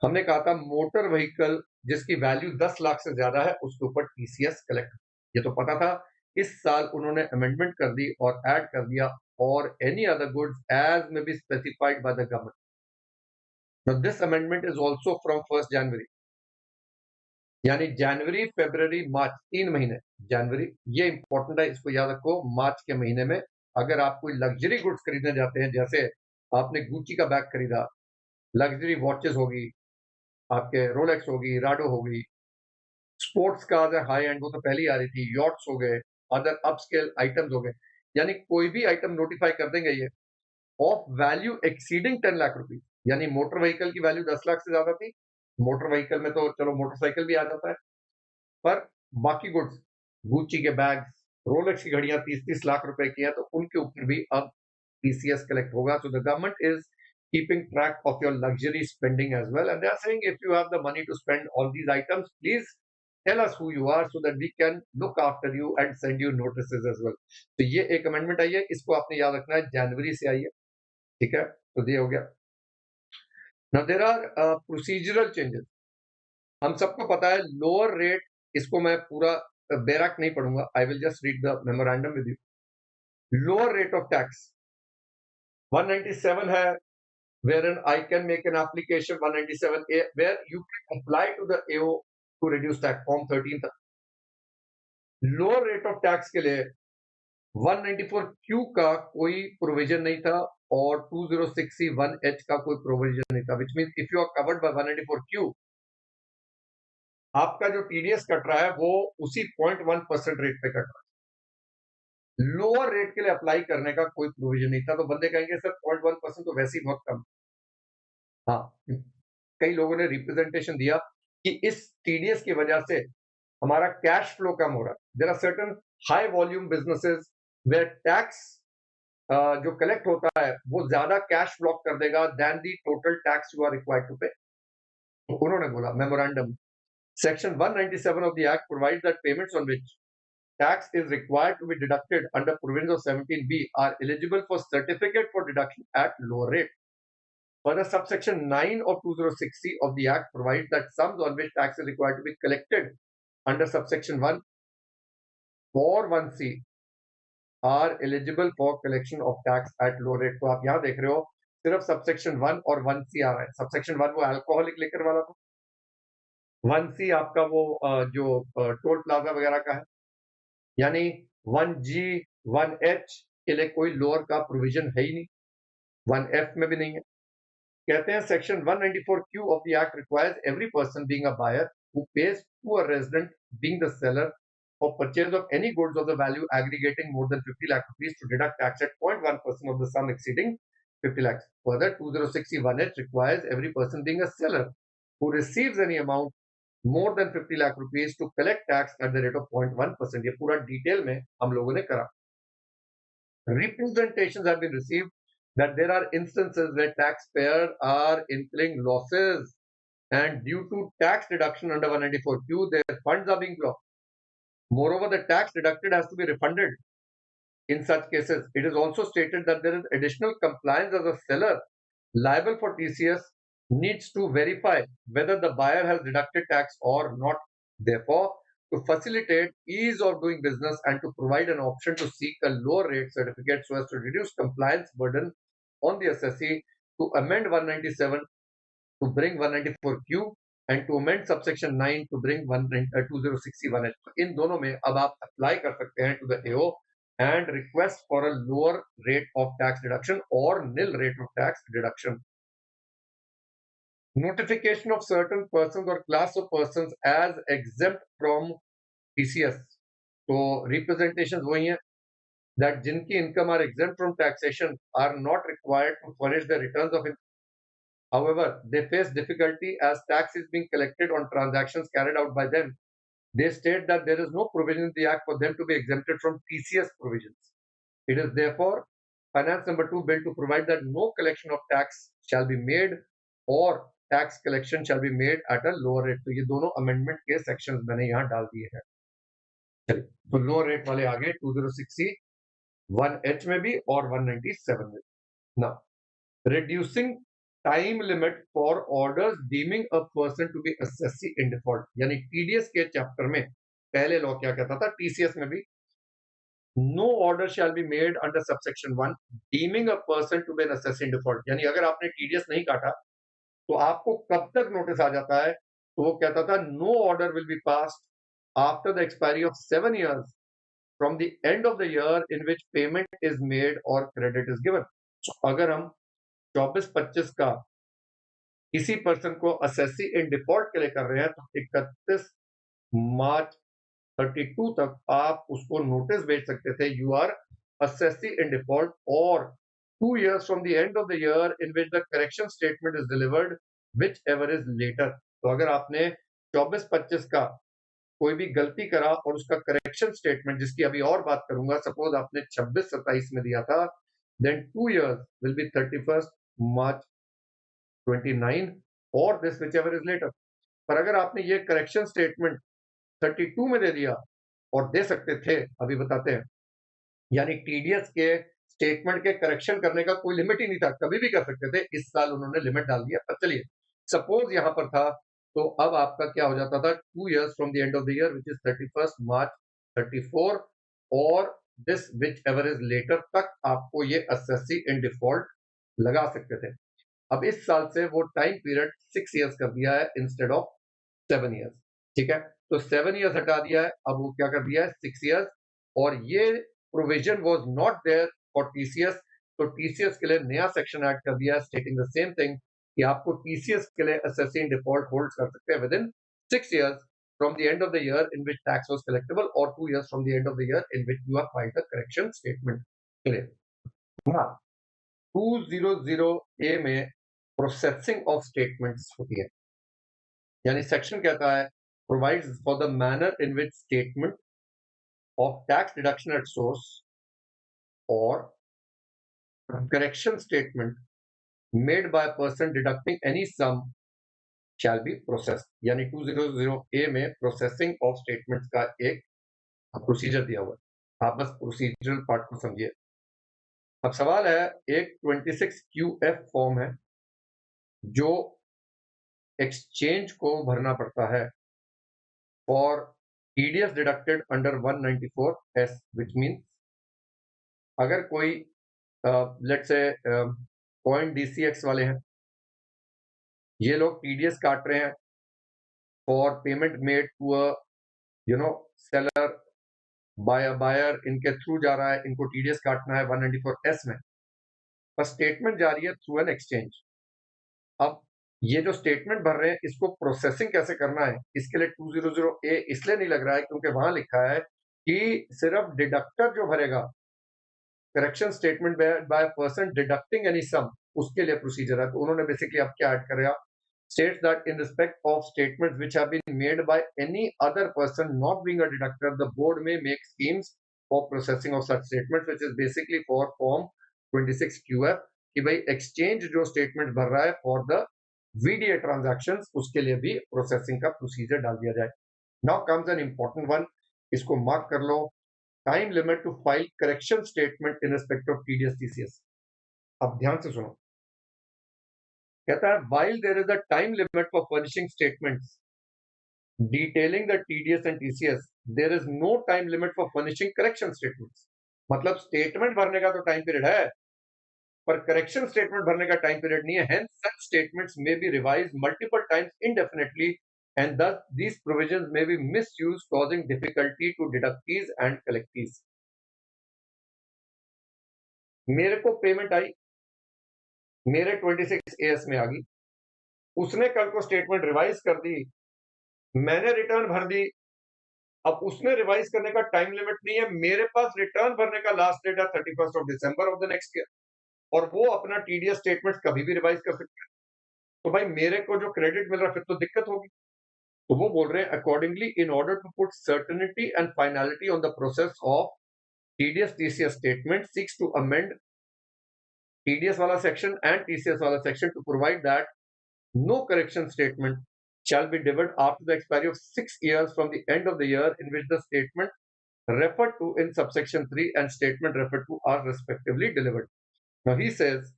हमने कहा था मोटर व्हीकल जिसकी वैल्यू 10 लाख से ज्यादा है उसके ऊपर टीसीएस कलेक्ट। ये तो पता था। इस साल उन्होंने अमेंडमेंट कर दी और ऐड कर दिया और एनी अदर गुड्स एज में be specified by the government. This amendment is also from 1st जनवरी, यानी जनवरी फरवरी मार्च 3 महीने। जनवरी ये इंपॉर्टेंट है, इसको याद रखो। मार्च के महीने में अगर आप कोई लग्जरी गुड्स खरीदने जाते हैं, जैसे आपने गुची का बैग खरीदा, लग्जरी वॉचेस होगी, आपके रोलेक्स होगी, राडो होगी, स्पोर्ट्स कार्स है हाई एंड, वो तो पहले ही आ रही थी, यॉट्स हो गए, अदर अपस्केल आइटम्स हो गए, यानी कोई भी आइटम नोटिफाई कर देंगे ये of value exceeding 10 lakh rupees. यानी मोटर व्हीकल की वैल्यू 10 लाख से ज्यादा थी, मोटर व्हीकल में तो चलो मोटरसाइकिल भी आ जाता है, पर बाकी गुड्स गुची के बैग्स, रोलेक्स की घड़ियां 30-30 लाख रुपए की है, तो उनके ऊपर भी अब TCS collect hoga. So the government is keeping track of your luxury spending as well, and they are saying if you have the money to spend on these items, please tell us who you are so that we can look after you and send you notices as well. तो ये एक amendment आई है, इसको आपने याद रखना है, जनवरी से आई है, ठीक है, तो ये हो गया. Now there are procedural changes. हम सबको पता है लोअर रेट, इसको मैं पूरा बैरक नहीं पढ़ूंगा, I will just read the memorandum with you. Lower rate of tax 197 है, wherein I can make an application 197A where you can apply to the AO to reduce tax, form 13 था. Lower rate of tax के लिए 194Q का कोई provision नहीं था और 2061H का कोई प्रोविजन नहीं था, which means if you are covered by 194Q, आपका जो TDS कट रहा है वो उसी 0.1% रेट पे कट रहा है. लोअर रेट के लिए अप्लाई करने का कोई प्रोविजन नहीं था, तो बंदे कहेंगे सर 0.1% तो वैसे ही बहुत कम. हाँ, कई लोगों ने रिप्रेजेंटेशन दिया कि इस TDS की वजह से हमारा कैश फ्लो कम हो रहा है. There are certain high volume businesses where tax जो कलेक्ट होता है वो ज्यादा कैश ब्लॉक कर देगा then the total tax you are required to pay. उन्होंने बोला memorandum, section 197 of the act provides that payments on which tax is required to be deducted under provisions of 17B are eligible for certificate for deduction at lower rate. Further, subsection 9 of 206C of the Act provides that sums on which tax is required to be collected under subsection 1 or 1C are eligible for collection of tax at low rate. तो आप यहाँ देख रहे हो सिर्फ subsection 1 और 1C आ रहा है. subsection 1 वो अल्कोहलिक लिकर वाला था, 1C आपका वो जो टोल प्लाजा वगैरह का है, यानी 1G 1H के लिए कोई लोअर का प्रोविजन है ही नहीं, 1F में भी नहीं है. कहते हैं section 194Q of the act requires every person being a buyer who pays to a resident being the seller for purchase of any goods of the value aggregating more than 50 lakh rupees to deduct tax at 0.1% of the sum exceeding 50 lakhs. Further, 206C1H requires every person being a seller who receives any amount more than 50 lakh rupees to collect tax at the rate of 0.1%. ये पूरा detail में हम लोगों ने करा. Representations have been received that there are instances where taxpayers are incurring losses and due to tax deduction under 194Q, their funds are being blocked. Moreover, the tax deducted has to be refunded. In such cases, it is also stated that there is additional compliance as a seller liable for TCS needs to verify whether the buyer has deducted tax or not. Therefore, to facilitate ease of doing business and to provide an option to seek a lower rate certificate so as to reduce compliance burden on the assessee, to amend 197 to bring 194Q and to amend subsection 9 to bring 2061H. इन दोनों में अब आप apply कर सकते हैं to the AO and request for a lower rate of tax deduction or nil rate of tax deduction. Notification of certain persons or class of persons as exempt from TCS. So representations वही हैं that जिनकी income are exempt from taxation are not required to furnish the returns of income. However, they face difficulty as tax is being collected on transactions carried out by them. They state that there is no provision in the Act for them to be exempted from TCS provisions. It is therefore Finance number 2 bill to provide that no collection of tax shall be made or tax collection shall be made at a lower rate. तो ये दोनों amendment के sections मैंने यहाँ डाल दिए हैं. चलिए, तो lower rate वाले आ गए 206C 1H में भी और 197 में. Now, reducing time limit for orders deeming a person to be assessee in default. यानी TDS के चैप्टर में पहले लॉ क्या कहता था, TCS में भी no order shall be made under subsection 1 deeming a person to be an assessee in default. यानी अगर आपने TDS नहीं काटा तो आपको कब तक नोटिस आ जाता है, तो वो कहता था no order will be passed after the expiry of 7 years from the end of the year in which payment is made or credit is given. So, अगर हम 24-25 का किसी पर्सन को असेसी इन डिफॉल्ट के लिए कर रहे हैं तो 31 मार्च 32 तक आप उसको नोटिस भेज सकते थे you are assessee in default, और 2 years from the end of the year in which the correction statement is delivered whichever is later. तो अगर आपने 24-25 का कोई भी गलती करा और उसका करेक्शन स्टेटमेंट, जिसकी अभी और बात करूंगा, सपोज आपने 26-27 में दिया था, then 2 years will be 31st March 29 or this whichever is later. पर अगर आपने ये करेक्शन स्टेटमेंट 32 में दे दिया और दे सकते थे, अभी बताते हैं, यानी टीडीएस के स्टेटमेंट के करेक्शन करने का कोई लिमिट ही नहीं था, कभी भी कर सकते थे। इस साल उन्होंने लिमिट डाल दिया। पर चलिए, सपोज यहां पर था, तो अब आपका क्या हो जाता था, 2 years from the end of the year which is 31st March 34 और this whichever is later तक आपको ये एसएससी इन डिफॉल्ट लगा सकते थे। अब इस साल से वो टाइम पीरियड 6 years कर दिया है इंस्टेड ऑफ 7 years। ठीक है, तो 7 years हटा दिया है, अब वो क्या कर दिया है 6 years, और ये provision was not there for TCS, तो टीसीएस के लिए नया सेक्शन ऐड कर दिया स्टेटिंग द सेम थिंग कि आपको टीसीएस के लिए एसएससी इन डिफॉल्ट होल्ड कर सकते हैं with in 6 years from the end of the year in which tax was collectible or 2 years from the end of the year in which you have filed the correction statement. Clear? हाँ, 200A में processing of statements होती है, यानी section कहता है provides for the manner in which statement of tax deduction at source or correction statement made by a person deducting any sum shall be processed। यानी 200A में processing of statements का एक procedure दिया हुआ है, आप बस प्रोसीजरल पार्ट को समझिए। अब सवाल है, एक 26QF फॉर्म है जो एक्सचेंज को भरना पड़ता है for TDS deducted under 194S, which means अगर कोई लेट्स से पॉइंट डीसीएक्स वाले हैं, ये लोग टीडीएस काट रहे हैं for payment made to a seller by a buyer, इनके थ्रू जा रहा है, इनको टीडीएस काटना है 194S में, पर स्टेटमेंट जा रही है थ्रू एन एक्सचेंज। अब ये जो स्टेटमेंट भर रहे हैं इसको प्रोसेसिंग कैसे करना है, इसके लिए 200A इसलिए नहीं लग रहा है क्योंकि वहां लिखा है कि सिर्फ डिडक्टर जो भरेगा correction statement by person deducting any sum, उसके लिए प्रोसीजर है। तो उन्होंने बेसिकली अब क्या ऐड करेगा, states that in respect of statements which have been made by any other person not being a deductor, the board may make schemes for processing of such statements, which is basically for form 26QF कि भाई exchange जो statement भर रहा है for the VDA transactions, उसके लिए भी processing का प्रोसीजर डाल दिया जाए। Now comes an important one, इसको मार्क कर लो, time limit to file correction statement in respect of TDS TCS. अब ध्यान से सुनो, कहता है while there is a time limit for furnishing statements detailing the TDS and TCS, there is no time limit for furnishing correction statements। मतलब statement भरने का तो टाइम पीरियड है, पर करेक्शन स्टेटमेंट भरने का टाइम पीरियड नहीं है। Hence such statements may be revised multiple times indefinitely and thus these provisions may be misused, causing difficulty to deductees and collectees। मेरे को पेमेंट आई, मेरे 26AS में आ गई, उसने कल को स्टेटमेंट रिवाइज कर दी, मैंने रिटर्न भर दी। अब उसने रिवाइज करने का टाइम लिमिट नहीं है, मेरे पास रिटर्न भरने का लास्ट डेट है 31st December of the next year, और वो अपना टीडीएस स्टेटमेंट कभी भी रिवाइज कर सकते हैं। तो भाई मेरे को जो क्रेडिट मिल रहा है फिर तो दिक्कत होगी। तो वो बोल रहे हैं accordingly in order to put certainty and finality on the process of TDS TCS statement seeks to amend TDS वाला सेक्शन एंड टीसीएस वाला section to provide that no correction statement shall be delivered after the expiry of 6 years from the end of the year in which the statement referred to in subsection 3 and statement referred to are respectively delivered। Now he says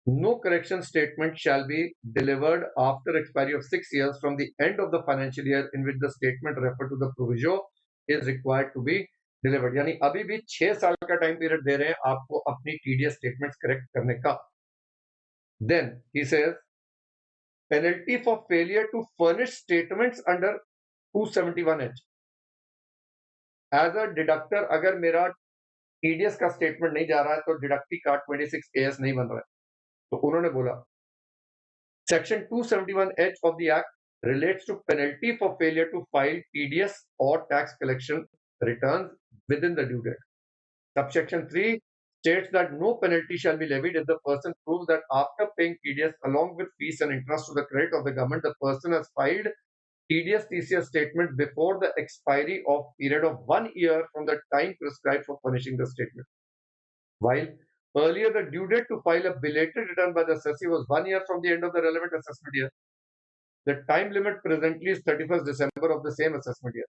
no correction statement shall be delivered after expiry of 6 years from the end of the financial year in which the statement referred to the proviso is required to be delivered। यानी अभी भी 6 साल का time period दे रहे हैं आपको अपनी TDS statements correct करने का। Then he says penalty for failure to furnish statements under 271H। As a deductor अगर मेरा टीडीएस का स्टेटमेंट नहीं जा रहा है तो डिडक्टी का 26AS नहीं बन रहा है, तो उन्होंने बोला section 271H of the act relates to penalty for failure to file TDS or tax collection returns within the due date। Subsection 3 states that no penalty shall be levied if the person proves that after paying TDS along with fees and interest to the credit of the government, the person has filed TDS TCS statement before the expiry of period of 1 year from the time prescribed for furnishing the statement। While earlier the due date to file a belated return by the assessee was 1 year from the end of the relevant assessment year, the time limit presently is 31st December of the same assessment year.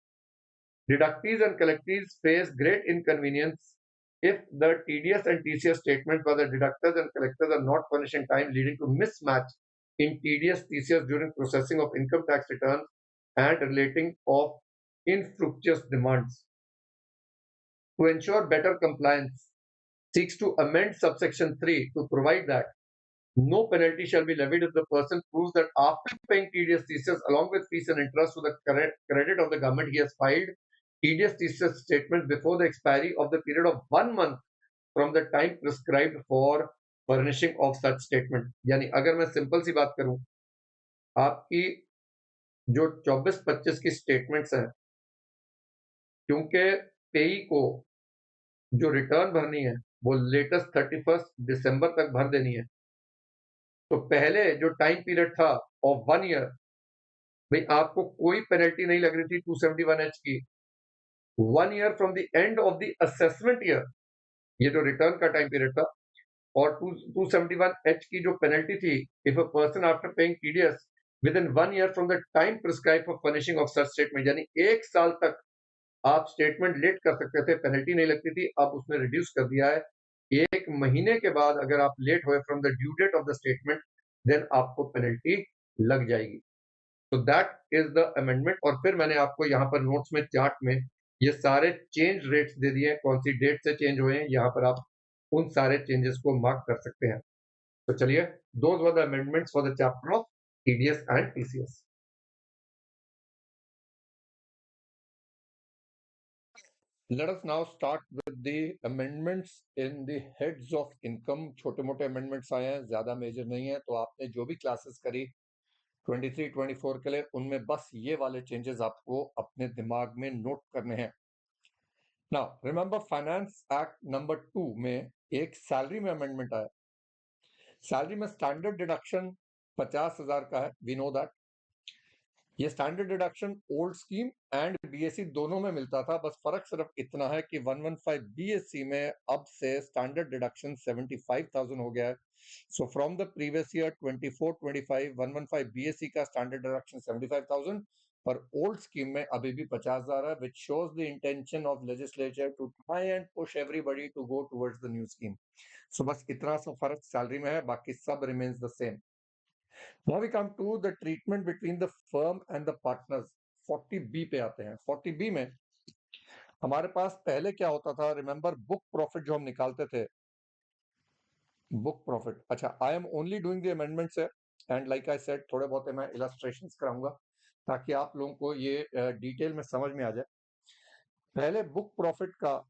Deductees and collectees face great inconvenience if the TDS and TCS statements by the deductors and collectors are not furnished in time, leading to mismatch in TDS TCS during processing of income tax returns and relating of infructuous demands. To ensure better compliance, seeks to amend subsection 3 to provide that no penalty shall be levied if the person proves that after paying TDS TCS along with fees and interest to the credit of the government, he has filed TDS TCS statement before the expiry of the period of 1 month from the time prescribed for furnishing of such statement. यानी अगर मैं simple सी बात करूं, आपकी जो 24-25 की statements हैं, क्योंकि पेई को जो रिटर्न भरनी है वो लेटेस्ट 31 दिसंबर तक भर देनी है, तो पहले जो टाइम पीरियड था ऑफ 1 ईयर, भाई आपको कोई पेनल्टी नहीं लग रही थी 271H की। 1 year from the end of the assessment year, ये जो रिटर्न का टाइम पीरियड था, और 271H की जो पेनल्टी थी, if a person after paying TDS with in 1 year from the time prescribe for furnishing of such statement, यानी 1 साल तक आप स्टेटमेंट लेट कर सकते थे, पेनल्टी नहीं लगती थी। अब उसने रिड्यूस कर दिया है, 1 महीने के बाद अगर आप लेट हुए from the due date of the statement, then आपको पेनल्टी लग जाएगी। तो दैट इज द अमेंडमेंट। और फिर मैंने आपको यहाँ पर नोट्स में चार्ट में ये सारे चेंज रेट्स दे दिए हैं, कौन सी डेट से चेंज हुए हैं, यहाँ पर आप उन सारे चेंजेस को मार्क कर सकते हैं। तो चलिए, those were the amendments for the chapter of TDS and TCS. Let us now start with the amendments in the heads of income. छोटे मोटे amendments आए हैं, ज्यादा मेजर नहीं है। तो आपने जो भी क्लासेस करी 23-24 के लिए, उनमें बस ये वाले चेंजेस आपको अपने दिमाग में नोट करने हैं। Now remember, finance act number 2 में एक सैलरी में अमेंडमेंट आया। सैलरी में स्टैंडर्ड डिडक्शन 50,000 का है, वी नो दैट। ये standard deduction old scheme and BSc दोनों में मिलता था, बस फर्क सिर्फ इतना है कि 115 बीएससी में अब से स्टैंडर्ड डिडक्शन 75,000 हो गया है। So from the previous year 24-25 115 BSC का स्टैंडर्ड डिडक्शन 75,000, पर ओल्ड स्कीम में अभी भी 50,000 है, which shows the intention of legislature to try and push everybody to go towards the new scheme. So बस इतना सा फर्क सैलरी में है, बाकी सब remains the same. Now we come to the treatment between the firm and the partners. 40B पे आते हैं। 40B में हमारे पास पहले क्या होता था, रिमेंबर बुक प्रॉफिट जो हम निकालते थे, बुक प्रॉफिट। अच्छा, I am only doing the amendments है, एंड लाइक आई सेड थोड़े बहुत मैं इलस्ट्रेशंस कराऊंगा ताकि आप लोगों को ये डिटेल में समझ में आ जाए। पहले बुक प्रॉफिट का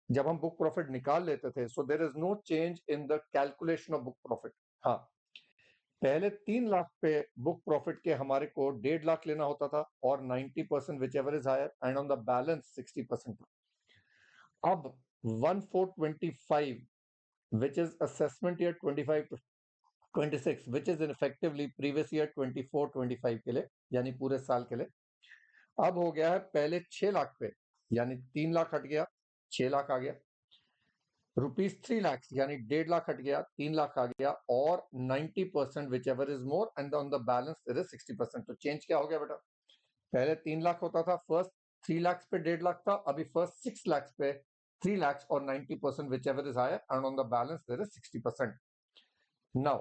जब हम बुक प्रॉफिट निकाल लेते थे, so there is no change in the calculation of book profit. हाँ, पहले 3 लाख पे बुक प्रॉफिट के हमारे को 1.5 लाख लेना होता था, और 90% whichever is higher, and on the balance 60%। अब 1425 which is assessment year 25-26 which is effectively previous year 24-25 के लिए, यानी पूरे साल के लिए, अब हो गया है पहले 6 लाख पे, यानी 3 लाख हट गया, 6 लाख आ गया, ₹3 लाख यानी 1.5 लाख हट गया, 3 लाख आ गया, और 90% whichever is more, and on the balance there is 60%। तो चेंज क्या हो गया बेटा, पहले 3 लाख होता था, फर्स्ट 3 लाख पे 1.5 लाख था, अभी फर्स्ट 6 लाख पे 3 लाख और 90% whichever is higher, and on the balance there is 60%। Now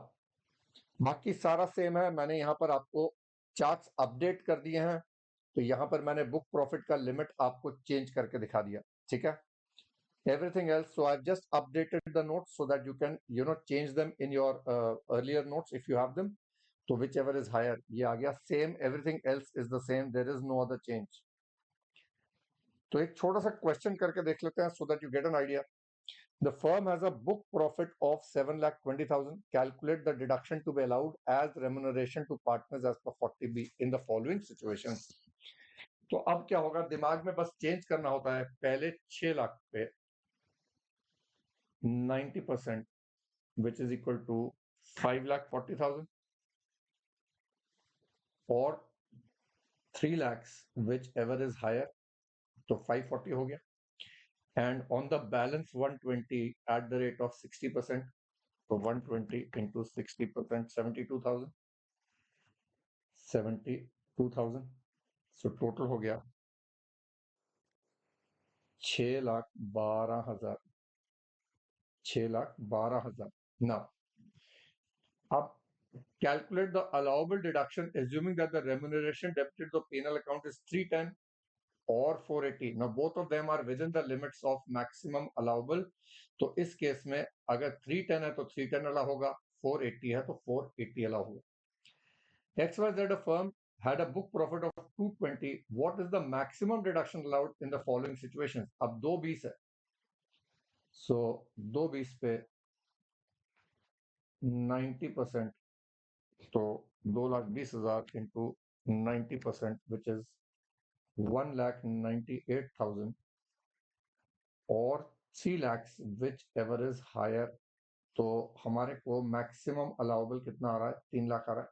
बाकी सारा सेम है, मैंने यहाँ पर आपको चार्ट्स अपडेट कर दिए हैं, तो यहाँ पर मैंने बुक प्रॉफिट का लिमिट आपको चेंज करके दिखा दिया, ठीक है। Everything else, so I've just updated the notes so that you can change them in your earlier notes if you have them. So whichever is higher, ये आ गया same, everything else is the same, there is no other change. तो एक छोटा सा question करके देख लेते हैं so that you get an idea. The firm has a book profit of 7,20,000. Calculate the deduction to be allowed as remuneration to partners as per 40B in the following situations. तो अब क्या होगा, दिमाग में बस चेंज करना होता है, पहले 6 लाख पे 90%, which is equal to 5,40,000, or 3 lakhs whichever is higher, तो 540 हो गया। and on the balance 120 at the rate of 60%. So 120 into 60%, 72,000. 72,000. So total हो गया 6,12,000. 6,12,000. Now, अब calculate the allowable deduction assuming that the remuneration debited to the P&L account is 310 or 480. Now both of them are within the limits of maximum allowable. तो इस case में अगर 310 है तो 310 allow होगा, 480 है तो 480 अलाउ होगा. XYZ a firm had a book profit of 220. What is the maximum deduction allowed in the following situations? अब 220 है, so 220 पे 90%, तो 2,20,000 into 90%, which is 1,98,000, और 3 lakhs, whichever is higher. तो हमारे को मैक्सिमम अलाउबल कितना आ रहा है? 3 लाख आ रहा है.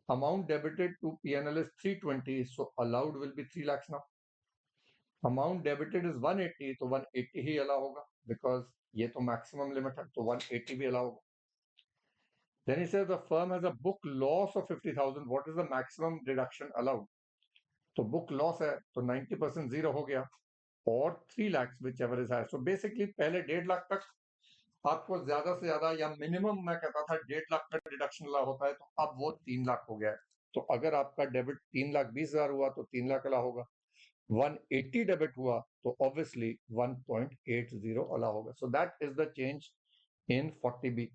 Amount debited to P&L is 320, so allowed will be 3 lakhs now. Amount debited is 180, तो 180 ही अलाउ होगा, बिकॉज ये तो मैक्सिमम लिमिट है, तो 180 भी अलाउ होगा. Then he says the firm has a book loss of 50,000. What is the maximum deduction allowed? तो book loss है तो 90% जीरो हो गया, और 3 lakhs whichever is higher. So basically पहले 1.5 लाख तक आपको ज्यादा से ज्यादा या मिनिमम मैं कहता था 1.5 लाख का डिडक्शन अलाउ होता है, तो अब वो 3 लाख हो गया है. तो अगर आपका डेबिट 3,20,000 हुआ तो 3 लाख अलाउ होगा. 180 डेबिट हुआ तो ऑब्वियसली 1.80 अलाउ होगा. So that is the change in 40B.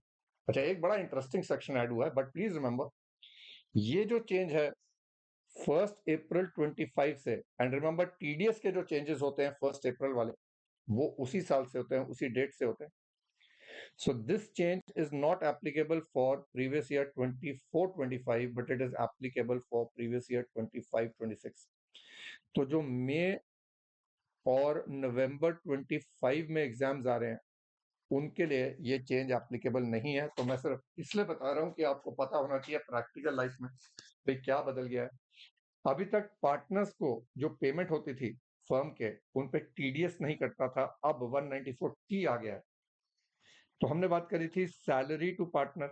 अच्छा, एक बड़ा इंटरेस्टिंग सेक्शन ऐड हुआ है, बट प्लीज रिमेंबर ये जो चेंज है 1 अप्रैल 25 से, एंड रिमेंबर टीडीएस के जो चेंजेस होते हैं 1 अप्रैल वाले, वो उसी साल से होते हैं, उसी डेट से होते हैं. So this change is not applicable for previous year 24-25, but it is applicable for previous year 25-26. तो जो मई और नवंबर 25 में एग्जाम्स आ रहे हैं उनके लिए ये चेंज एप्लीकेबल नहीं है. तो मैं सिर्फ इसलिए बता रहा हूं कि आपको पता होना चाहिए प्रैक्टिकल लाइफ में भाई क्या बदल गया है. अभी तक पार्टनर्स को जो पेमेंट होती थी फर्म के, उन पे टीडीएस नहीं कटता था, अब 194T आ गया है. तो हमने बात करी थी सैलरी टू पार्टनर,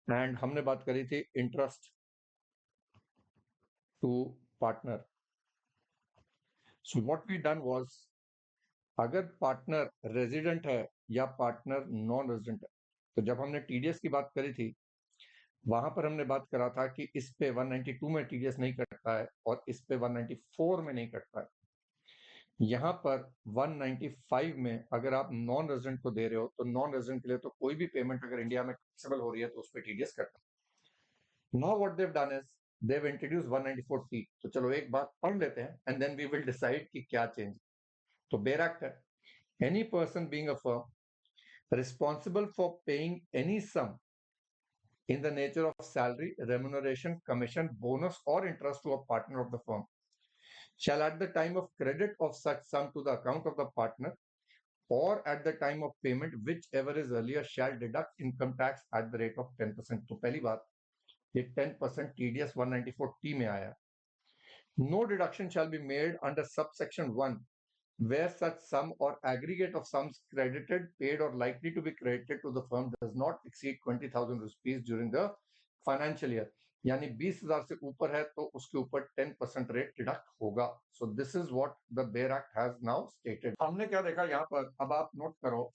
एंड हमने बात करी थी interest to partner. So what we done was, अगर पार्टनर रेजिडेंट है या पार्टनर नॉन रेजिडेंट है, तो जब हमने टीडीएस की बात करी थी वहां पर हमने बात करा था कि इस पे 192 में टीडीएस नहीं कटता है और इस पे 194 में नहीं कटता है. यहाँ पर 195 में अगर आप नॉन रेजिडेंट को दे रहे हो तो नॉन रेजिडेंट के लिए तो कोई भी पेमेंट अगर इंडिया में टैक्सेबल हो रही है तो उस पर टीडीएस कटता है. Now what they have done is they have introduced 194T. तो चलो एक बात पढ़ लेते हैं and then we will decide कि क्या चेंज. तो बेयर एक्ट है, any person being a firm responsible for paying any sum in the nature of salary, remuneration, commission, bonus, or interest to a partner of the firm shall at the time of credit of such sum to the account of the partner or at the time of payment, whichever is earlier, shall deduct income tax at the rate of 10%. तो पहली बात, ये 10% TDS 194T में आया. No deduction shall be made under subsection 1 where such sum or aggregate of sums credited, paid, or likely to be credited to the firm does not exceed 20,000 rupees during the financial year. यानी 20,000 से ऊपर है तो उसके ऊपर 10% rate deduct होगा. सो this is what the bare act has now stated. हमने क्या देखा यहाँ पर, अब आप नोट करो,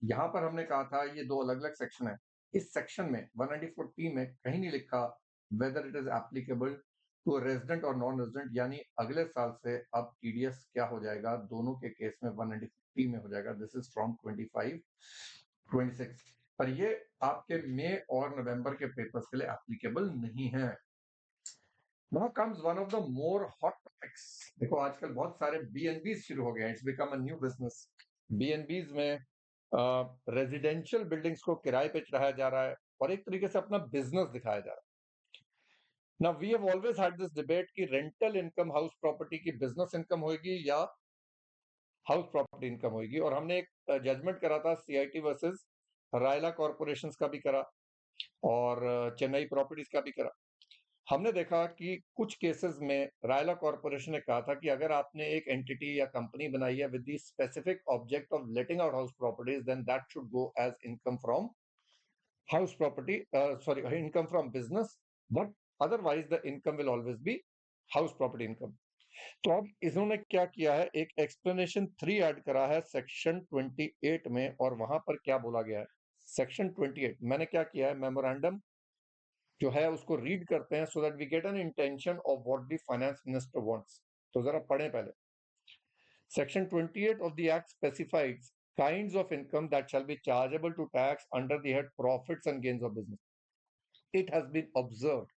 यहाँ पर हमने कहा था ये दो अलग अलग सेक्शन है. इस सेक्शन में 194T में कहीं नहीं लिखा whether it is applicable to resident और नॉन रेजिडेंट, यानी अगले साल से अब टीडीएस क्या हो जाएगा, दोनों के केस में 194T में हो जाएगा. This is from 25-26. पर ये आपके मई और नवंबर के पेपर्स के लिए एप्लीकेबल नहीं है. Now comes one of the more hot topics. देखो आजकल बहुत सारे BNBs शुरू हो गए हैं. It's become a new business. BNBs में रेजिडेंशियल बिल्डिंग्स को किराए पे चढ़ाया जा रहा है और एक तरीके से अपना बिजनेस दिखाया जा रहा है. Now we have always had this debate कि रेंटल इनकम हाउस प्रॉपर्टी की बिजनेस इनकम होगी या हाउस प्रॉपर्टी इनकम होगी, और हमने एक जजमेंट करा था CIT वर्सेस रायला कॉर्पोरेशंस का भी करा और चेन्नई प्रॉपर्टीज का भी करा. हमने देखा कि कुछ केसेस में रायला कॉर्पोरेशन ने कहा था कि अगर आपने एक एंटिटी या कंपनी बनाई है with the specific object of letting out house properties, then that should go as income from house property, sorry, income from business, but otherwise the income will always be house property income. तो अब इन्होंने क्या किया है, एक explanation 3 add करा है section 28 में, और वहां पर क्या बोला गया है। सेक्शन 28 मैंने क्या किया है, मेमोरेंडम जो है उसको रीड करते हैं so that we get an intention of what the finance minister wants. तो जरा पढ़ें पहले। Section 28 of the act specifies kinds of income that shall be chargeable to tax under the head profits and gains of business. It has been observed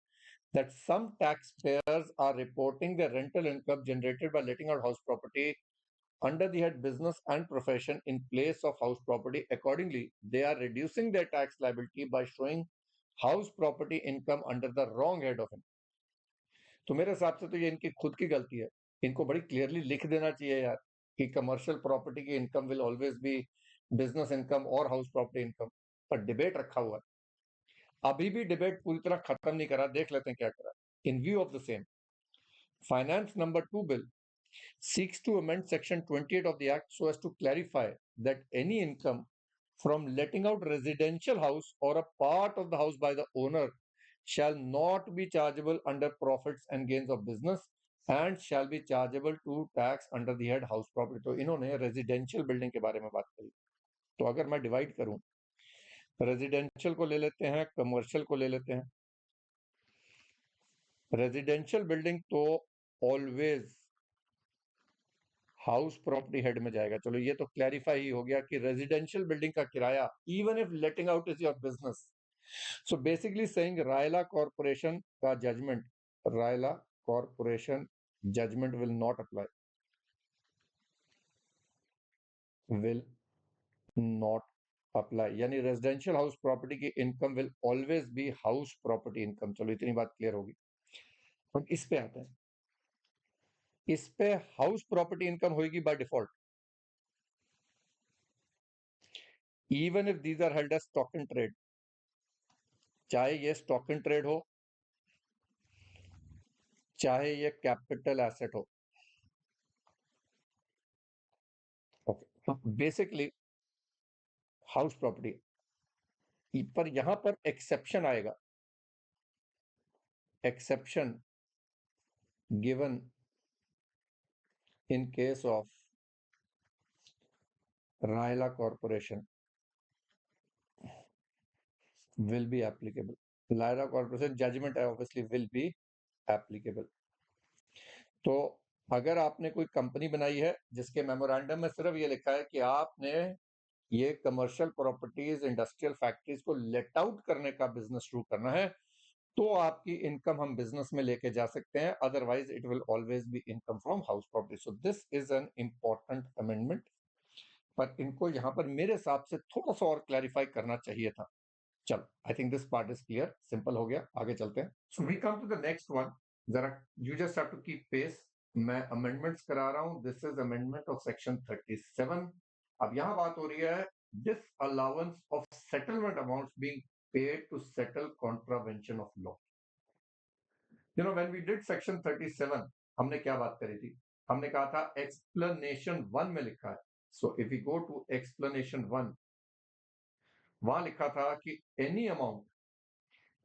that some taxpayers are reporting their rental income generated by letting out house property under the head business and profession in place of house property. Accordingly, they are reducing their tax liability by showing house property income under the wrong head of income. तो मेरे हिसाब से तो ये इनकी खुद की गलती है। इनको बड़ी क्लियरली लिख देना चाहिए यार कि कमर्शियल प्रॉपर्टी की income will always B business income और हाउस प्रॉपर्टी इनकम, पर डिबेट रखा हुआ है। अभी भी डिबेट पूरी तरह खत्म नहीं करा, देख लेते हैं क्या करा। इन view of the same, finance number 2 bill seeks to amend section 28 of the act so as to clarify that any income from letting out residential house or a part of the house by the owner shall not be chargeable under profits and gains of business and shall be chargeable to tax under the head house property। तो इन्होंने residential building के बारे में बात करी। तो अगर मैं डिवाइड करूं, रेजिडेंशियल को ले लेते हैं, कमर्शियल को ले लेते हैं। रेजिडेंशियल बिल्डिंग तो ऑलवेज हाउस प्रॉपर्टी हेड में जाएगा। चलो ये तो क्लैरिफाई ही हो गया कि रेजिडेंशियल बिल्डिंग का किराया even if letting out is your business. So basically saying Rayala corporation का judgment, Rayala corporation judgment will not apply, will not apply, यानी रेजिडेंशियल हाउस प्रॉपर्टी की income will always be house property income. चलो इतनी बात clear होगी। अब इस पे आते हैं। इस पे हाउस प्रॉपर्टी इनकम होगी by default even if these are held as stock in trade, चाहे ये स्टॉक इन ट्रेड हो चाहे ये कैपिटल एसेट हो। ओके, तो बेसिकली हाउस प्रॉपर्टी, पर यहां पर एक्सेप्शन आएगा, exception given in case of Rayala Corporation will be applicable. Rayala corporation judgment obviously will be applicable. तो अगर आपने कोई कंपनी बनाई है जिसके मेमोरेंडम में सिर्फ ये लिखा है कि आपने ये कमर्शियल प्रॉपर्टीज, इंडस्ट्रियल फैक्ट्रीज को लेट आउट करने का बिजनेस शुरू करना है, तो आपकी इनकम हम बिजनेस में लेके जा सकते हैं, otherwise it will always be income from house property. So this is an important amendment, पर इनको यहां पर मेरे हिसाब से थोड़ा सा और क्लैरिफाई करना चाहिए था। चलो, I think this part is clear, simple हो गया, आगे चलते हैं। So we come to the next one, जरा you just have to keep pace. मैं अमेंडमेंट्स करा रहा हूं। This is amendment of section 37। अब यहां बात हो रही है this allowance of settlement amounts being paid to settle contravention of law. You know when we did section 37, हमने क्या बात करी थी? हमने कहा था एक्सप्लेनेशन 1 में लिखा है। So if you go to explanation 1, वहां लिखा था कि any amount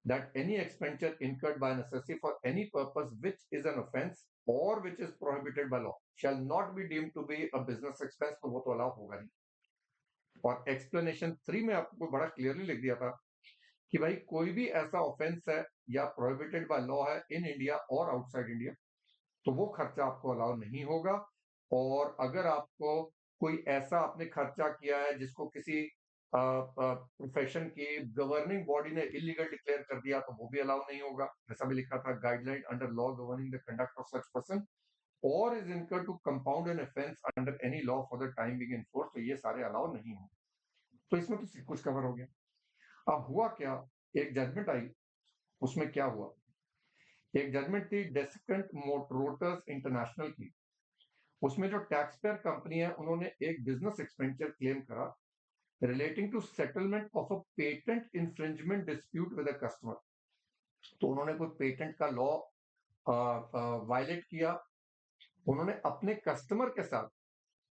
that any expenditure incurred by an assessee for any purpose which is an offense or which is prohibited by law shall not be deemed to be a business expense। तो वो तो allow होगा नहीं। और explanation 3 में आपको बड़ा clearly लिख दिया था कि भाई कोई भी ऐसा ऑफेंस है या प्रोहिबिटेड बाय लॉ है इन इंडिया और आउटसाइड इंडिया, तो वो खर्चा आपको अलाउ नहीं होगा। और अगर आपको कोई ऐसा आपने खर्चा किया है जिसको किसी प्रोफेशन की गवर्निंग बॉडी ने इलीगल डिक्लेयर कर दिया, तो वो भी अलाउ नहीं होगा। ऐसा भी लिखा था, guideline under law governing the conduct of such person or is incur to compound an offence under any law for the time being enforce. तो ये सारे अलाउ नहीं होंगे। तो इसमें तो सब कुछ कवर हो गया। अब हुआ क्या, एक जजमेंट आई, उसमें क्या हुआ, एक जजमेंट थी डेस्केंट मोटरोटर्स इंटरनेशनल की। उसमें जो टैक्स पेयर कंपनी है उन्होंने एक बिजनेस एक्सपेंडिचर क्लेम करा relating to settlement of a patent infringement dispute with a customer। तो उन्होंने कोई पेटेंट का लॉ वायलेट किया, उन्होंने अपने कस्टमर के साथ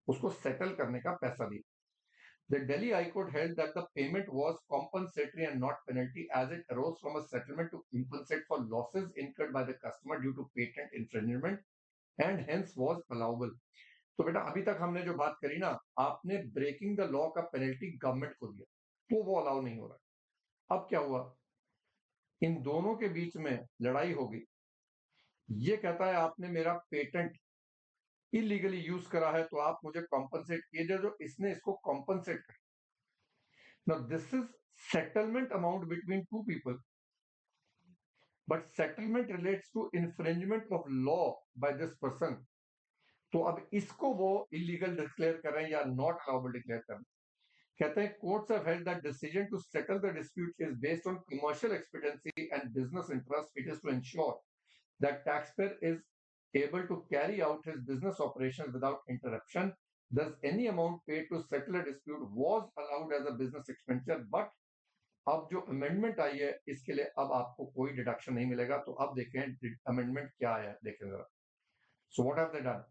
उसको सेटल करने का पैसा दिया. The Delhi High Court held that the payment was compensatory and not penalty as it arose from a settlement to compensate for losses incurred by the customer due to patent infringement and hence was allowable. तो बेटा अभी तक हमने जो बात करी ना, आपने ब्रेकिंग द लॉ का पेनल्टी गवर्नमेंट को दिया, तो वो अलाउ नहीं हो रहा. अब क्या हुआ, इन दोनों के बीच में लड़ाई हो गई. ये कहता है आपने मेरा पेटेंट इलीगली यूज करा है तो आप मुझे कॉम्पनसेट कीजिए, जो इसने इसको कॉम्पनसेट कर. Now this is settlement amount between two people, but settlement relates to infringement of law by this person. तो अब इसको वो इलीगल डिक्लेयर कर रहे हैं या नॉट अलाउबल डिक्लेयर कर रहे हैं. कहते हैं courts have held that decision to settle the dispute is based on commercial expediency and business interest. It is to ensure that taxpayer is able to carry out his business operations without interruption. Thus, any amount paid to settle a dispute was allowed as a business expenditure, but अब जो amendment आई है इसके लिए अब आपको कोई deduction नहीं मिलेगा. तो अब देखें अमेंडमेंट क्या है, देखें जरा. So what have they done.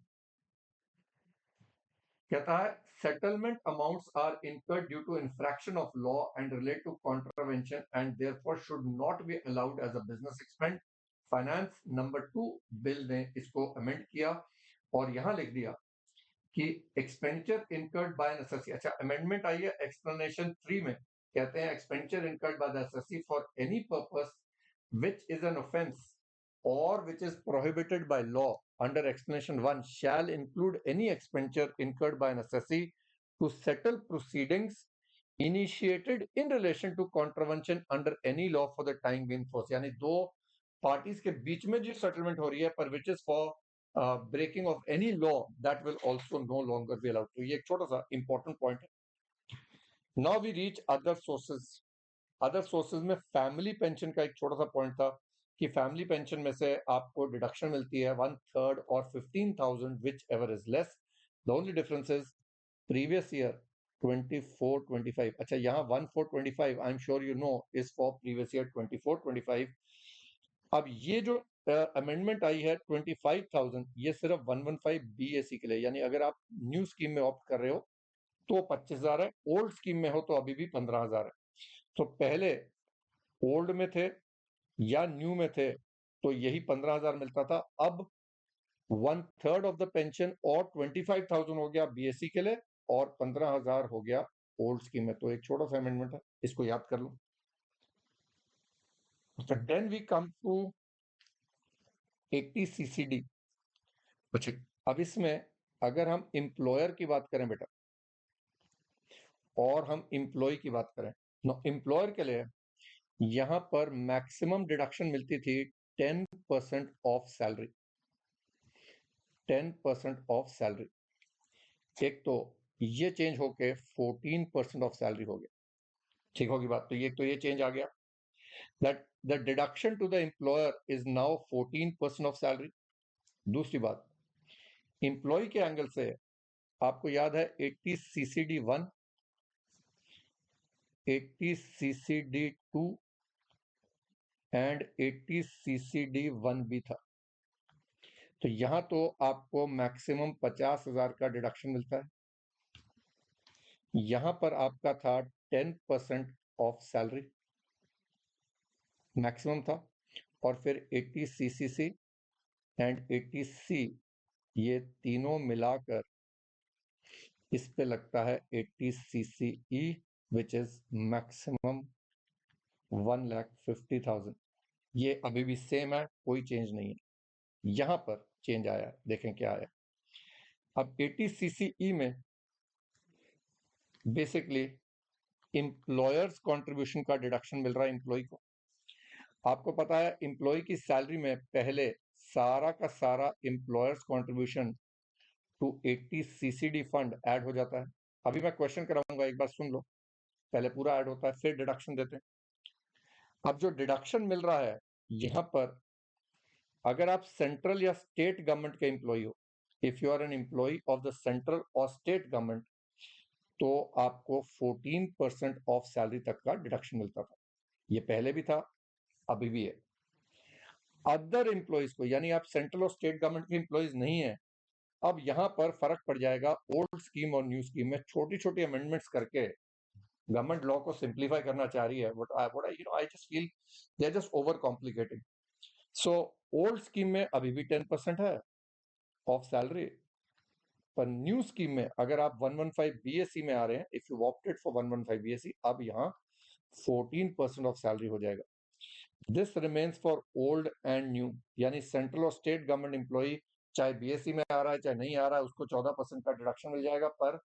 कहता है settlement amounts are incurred due to infraction of law and relate to contravention and therefore should not be allowed as a business expense. Finance number 2 bill ने इसको amend किया और यहां लिख दिया कि एक्सपेंडिचर इनकर्ड बाय नेसेसिटी. अच्छा, amendment आई है एक्सप्लेनेशन 3 में. कहते हैं expenditure incurred by necessity for any purpose which is an offense or which is prohibited by law under explanation 1 shall include any expenditure incurred by necessity to settle proceedings initiated in relation to contravention under any law for the time being force. यानी दो parties के बीच में जो settlement हो रही है पर which is for breaking of any law that will also no longer be allowed. तो ये एक छोटा सा important point है. Now we reach other sources. Other sources में फैमिली पेंशन का एक छोटा सा पॉइंट था कि फैमिली पेंशन में से आपको डिडक्शन मिलती है 1/3 और 15,000 which ever is less. The only difference is previous year 24-25. अच्छा, यहाँ 1425 I am sure you know is for previous year 24-25. अब ये जो अमेंडमेंट आई है 25,000 ये सिर्फ 115 BAC के लिए, यानी अगर आप न्यू स्कीम में ऑप्ट कर रहे हो तो 25,000 है, ओल्ड स्कीम में हो तो अभी भी 15,000 है. तो पहले ओल्ड में थे या न्यू में थे तो यही 15,000 मिलता था. अब 1/3 ऑफ द पेंशन और 25,000 हो गया BAC के लिए और 15,000 हो गया ओल्ड स्कीम में. तो एक छोटा सा अमेंडमेंट है, इसको याद कर लो. Then we come to 80 CCD. अब इसमें अगर हम एम्प्लॉयर की बात करें बेटा और हम एम्प्लॉय की बात करें, एम्प्लॉयर के लिए यहां पर मैक्सिमम डिडक्शन मिलती थी 10% ऑफ सैलरी. 10% of salary. एक तो ये चेंज होके 14% ऑफ सैलरी हो गया. ठीक होगी बात. तो ये चेंज आ गया that the deduction to the employer is now 14% of salary. दूसरी बात, एम्प्लॉय के एंगल से आपको याद है 80 CCD 1, 80 CCD 2 एंड 80 CCD 1 भी था. तो यहां तो आपको मैक्सिमम 50,000 का डिडक्शन मिलता है. यहां पर आपका था 10% ऑफ सैलरी मैक्सिमम था. और फिर 80 CCC एंड 80 C ये तीनों मिलाकर इस पे लगता है 80 CCE विच इज मैक्सिमम 1,50,000. ये अभी भी सेम है, कोई चेंज नहीं है. यहां पर चेंज आया, देखें क्या आया. अब 80 CCE में बेसिकली एम्प्लॉयर्स कंट्रीब्यूशन का डिडक्शन मिल रहा है एम्प्लॉय को. आपको पता है एम्प्लॉय की सैलरी में पहले सारा का सारा employer's contribution to 80 CCD fund add हो जाता है. अभी मैं क्वेश्चन कराऊंगा, एक बार सुन लो. पहले पूरा ऐड होता है फिर डिडक्शन देते हैं. अब जो डिडक्शन मिल रहा है यहां पर अगर आप सेंट्रल या स्टेट गवर्नमेंट के एम्प्लॉय हो, if you are an employee of the central और स्टेट गवर्नमेंट, तो आपको 14% ऑफ सैलरी तक का डिडक्शन मिलता था. ये पहले भी था, अभी भी है. अदर एम्प्लॉइज को, यानी आप सेंट्रल और स्टेट गवर्नमेंट के एम्प्लॉइज नहीं है, अब यहाँ पर फर्क पड़ जाएगा ओल्ड स्कीम और न्यू स्कीम में। छोटी छोटी अमेंडमेंट्स करके गवर्नमेंट लॉ को सिंप्लीफाई करना चाह रही है, but I just feel they are just over complicated. So old scheme में अभी भी 10% है ऑफ सैलरी, पर न्यू स्कीम में अगर आप 115 बीएससी में आ रहे हैं, if you opted for 115 BSC, अब यहाँ 14% ऑफ सैलरी हो जाएगा। This remains for old and new, यानी सेंट्रल और स्टेट गवर्नमेंट एम्प्लॉई चाहे बीएससी में आ रहा है चाहे नहीं आ रहा है, उसको 14% का डिडक्शन मिल जाएगा, पर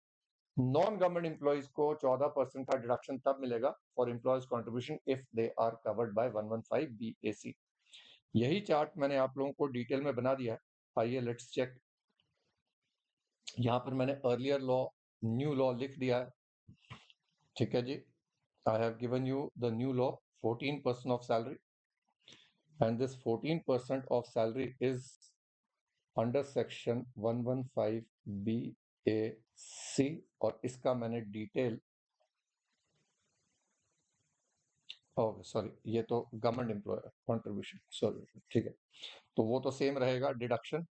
नॉन गवर्नमेंट एम्प्लॉइज को 14% का डिडक्शन तब मिलेगा for employee's contribution if they are covered by 115 BAC. यही चार्ट मैंने आप लोगों को डिटेल में बना दिया है, आइए लेट्स चेक। यहाँ पर मैंने अर्लियर लॉ न्यू लॉ लिख दिया है, ठीक है जी। I have given you the new law 14% of salary, and this 14% of salary is under section 115 B A C, और इसका मैंने डिटेल, ओके सॉरी, ये तो गवर्नमेंट एम्प्लॉयर कंट्रीब्यूशन, सॉरी, ठीक है, तो वो तो सेम रहेगा डिडक्शन।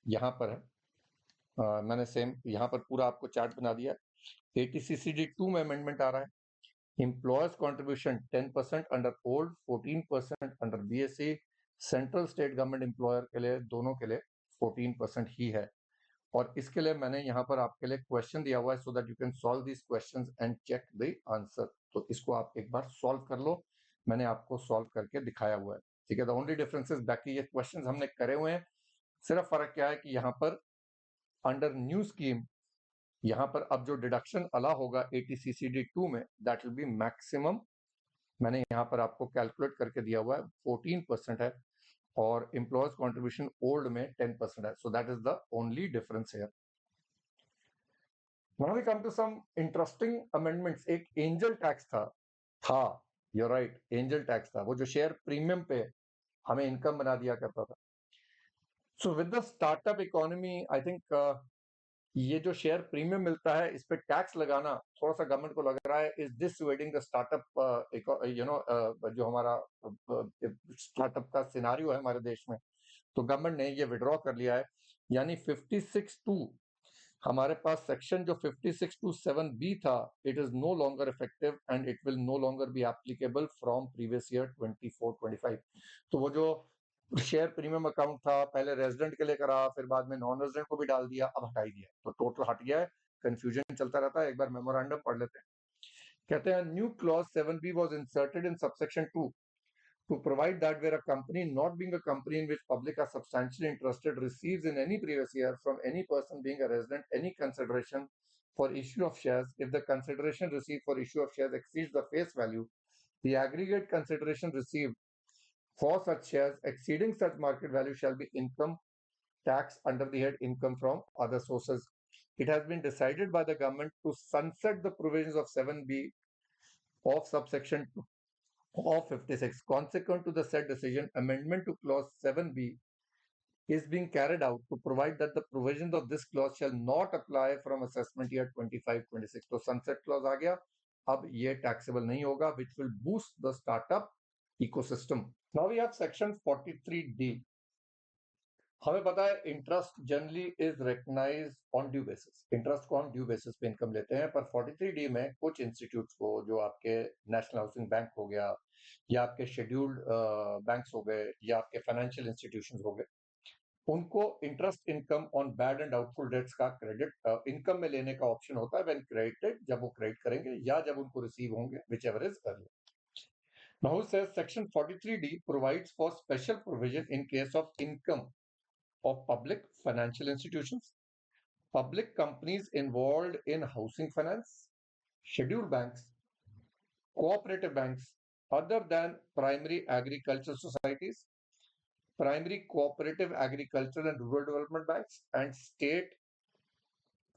यहाँ पर है, मैंने सेम यहाँ पर पूरा आपको चार्ट बना दिया है। एटीसीसीडी 2 में अमेंडमेंट आ रहा है, employers contribution 10% under old, 14% under BSc, central state government employer के लिए दोनों के लिए 14% ही है। और इसके लिए मैंने यहाँ पर आपके लिए क्वेश्चन दिया हुआ है, so that you can solve this questions and check the answer. तो इसको आप एक बार सॉल्व कर लो, मैंने आपको सॉल्व करके दिखाया हुआ है, ठीक है। द ओनली डिफरेंस इज, बाकी ये क्वेश्चंस हमने करे हुए हैं, सिर्फ फर्क क्या है कि यहाँ पर अंडर न्यू स्कीम, यहाँ पर अब जो डिडक्शन अलाउ होगा एटीसीसीडी 2 में, दैट विल बी मैक्सिमम, मैंने यहाँ पर आपको कैलकुलेट करके दिया हुआ है, 14% है, और एम्प्लॉयर्स कंट्रीब्यूशन ओल्ड में 10% है। So that is the only difference here. Now we come to some interesting amendments. एक एंजल टैक्स था, you're right, एंजल टैक्स था, वो जो शेयर प्रीमियम पे हमें इनकम बना दिया करता था। So with the startup economy, I think ये जो शेयर प्रीमियम मिलता है, इस पे टैक्स लगाना थोड़ा सा गवर्नमेंट को लग रहा है, is this wedding the startup, जो हमारा स्टार्टअप का सिनारियो है हमारे देश में, तो गवर्नमेंट ने ये विड्रॉ कर लिया है, यानी 56(2) हमारे पास सेक्शन जो 56(2)(7)(b) था, it is no longer effective and it will no longer be applicable from previous year 24-25। तो वो जो शेयर प्रीमियम अकाउंट था, पहले रेजिडेंट के लिए करा, फिर बाद में नॉन रेजिडेंट को भी डाल दिया, अब हटाई दिया, तो टोटल हट गया है, कंफ्यूजन चलता रहता है। एक बार मेमोरेंडम पढ़ लेते हैं। कहते हैं new clause 7B was inserted in subsection 2 to provide that where a company not being a company in which public are substantially interested receives in any previous year from any person being a resident any consideration for issue of shares, if the consideration received for issue of shares exceeds the face value, the aggregate consideration received for such shares exceeding such market value shall be income tax under the head income from other sources. It has been decided by the government to sunset the provisions of 7B of subsection 2 of 56. Consequent to the said decision, amendment to clause 7B is being carried out to provide that the provisions of this clause shall not apply from assessment year 25-26. तो sunset clause आ गया, अब ये taxable नहीं होगा, which will boost the startup ecosystem. Now we have section 43D. हमें पता है interest generally is recognised on due basis, interest को हम ड्यू बेसिस पे इनकम लेते हैं, पर 43D में कुछ इंस्टीट्यूट्स को, जो आपके नेशनल हाउसिंग बैंक हो गया, या आपके शेड्यूल्ड बैंक्स हो गए, या आपके फाइनेंशियल इंस्टीट्यूशंस हो गए, उनको interest income on bad and doubtful debts का क्रेडिट इनकम में लेने का ऑप्शन होता है व्हेन क्रेडिटेड, जब वो क्रेडिट करेंगे या जब उनको रिसीव होंगे, which ever is earlier. Now it says section 43D provides for special provision in case of income of public financial institutions, public companies involved in housing finance, scheduled banks, cooperative banks other than primary agricultural societies, primary cooperative agricultural and rural development banks, and state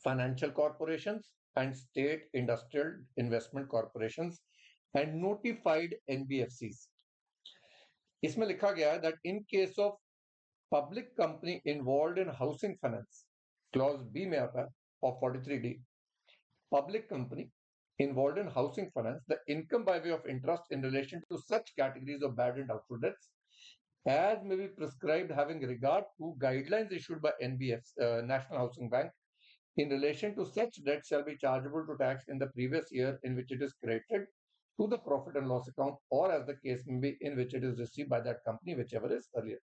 financial corporations and state industrial investment corporations and notified NBFCs. इसमें लिखा गया है that in case of public company involved in housing finance, clause B में आता है of 43D, public company involved in housing finance, the income by way of interest in relation to such categories of bad and doubtful debts as may be prescribed having regard to guidelines issued by NBF, National Housing Bank, in relation to such debt shall be chargeable to tax in the previous year in which it is credited to the profit and loss account, or as the case may be in which it is received by that company, whichever is earlier.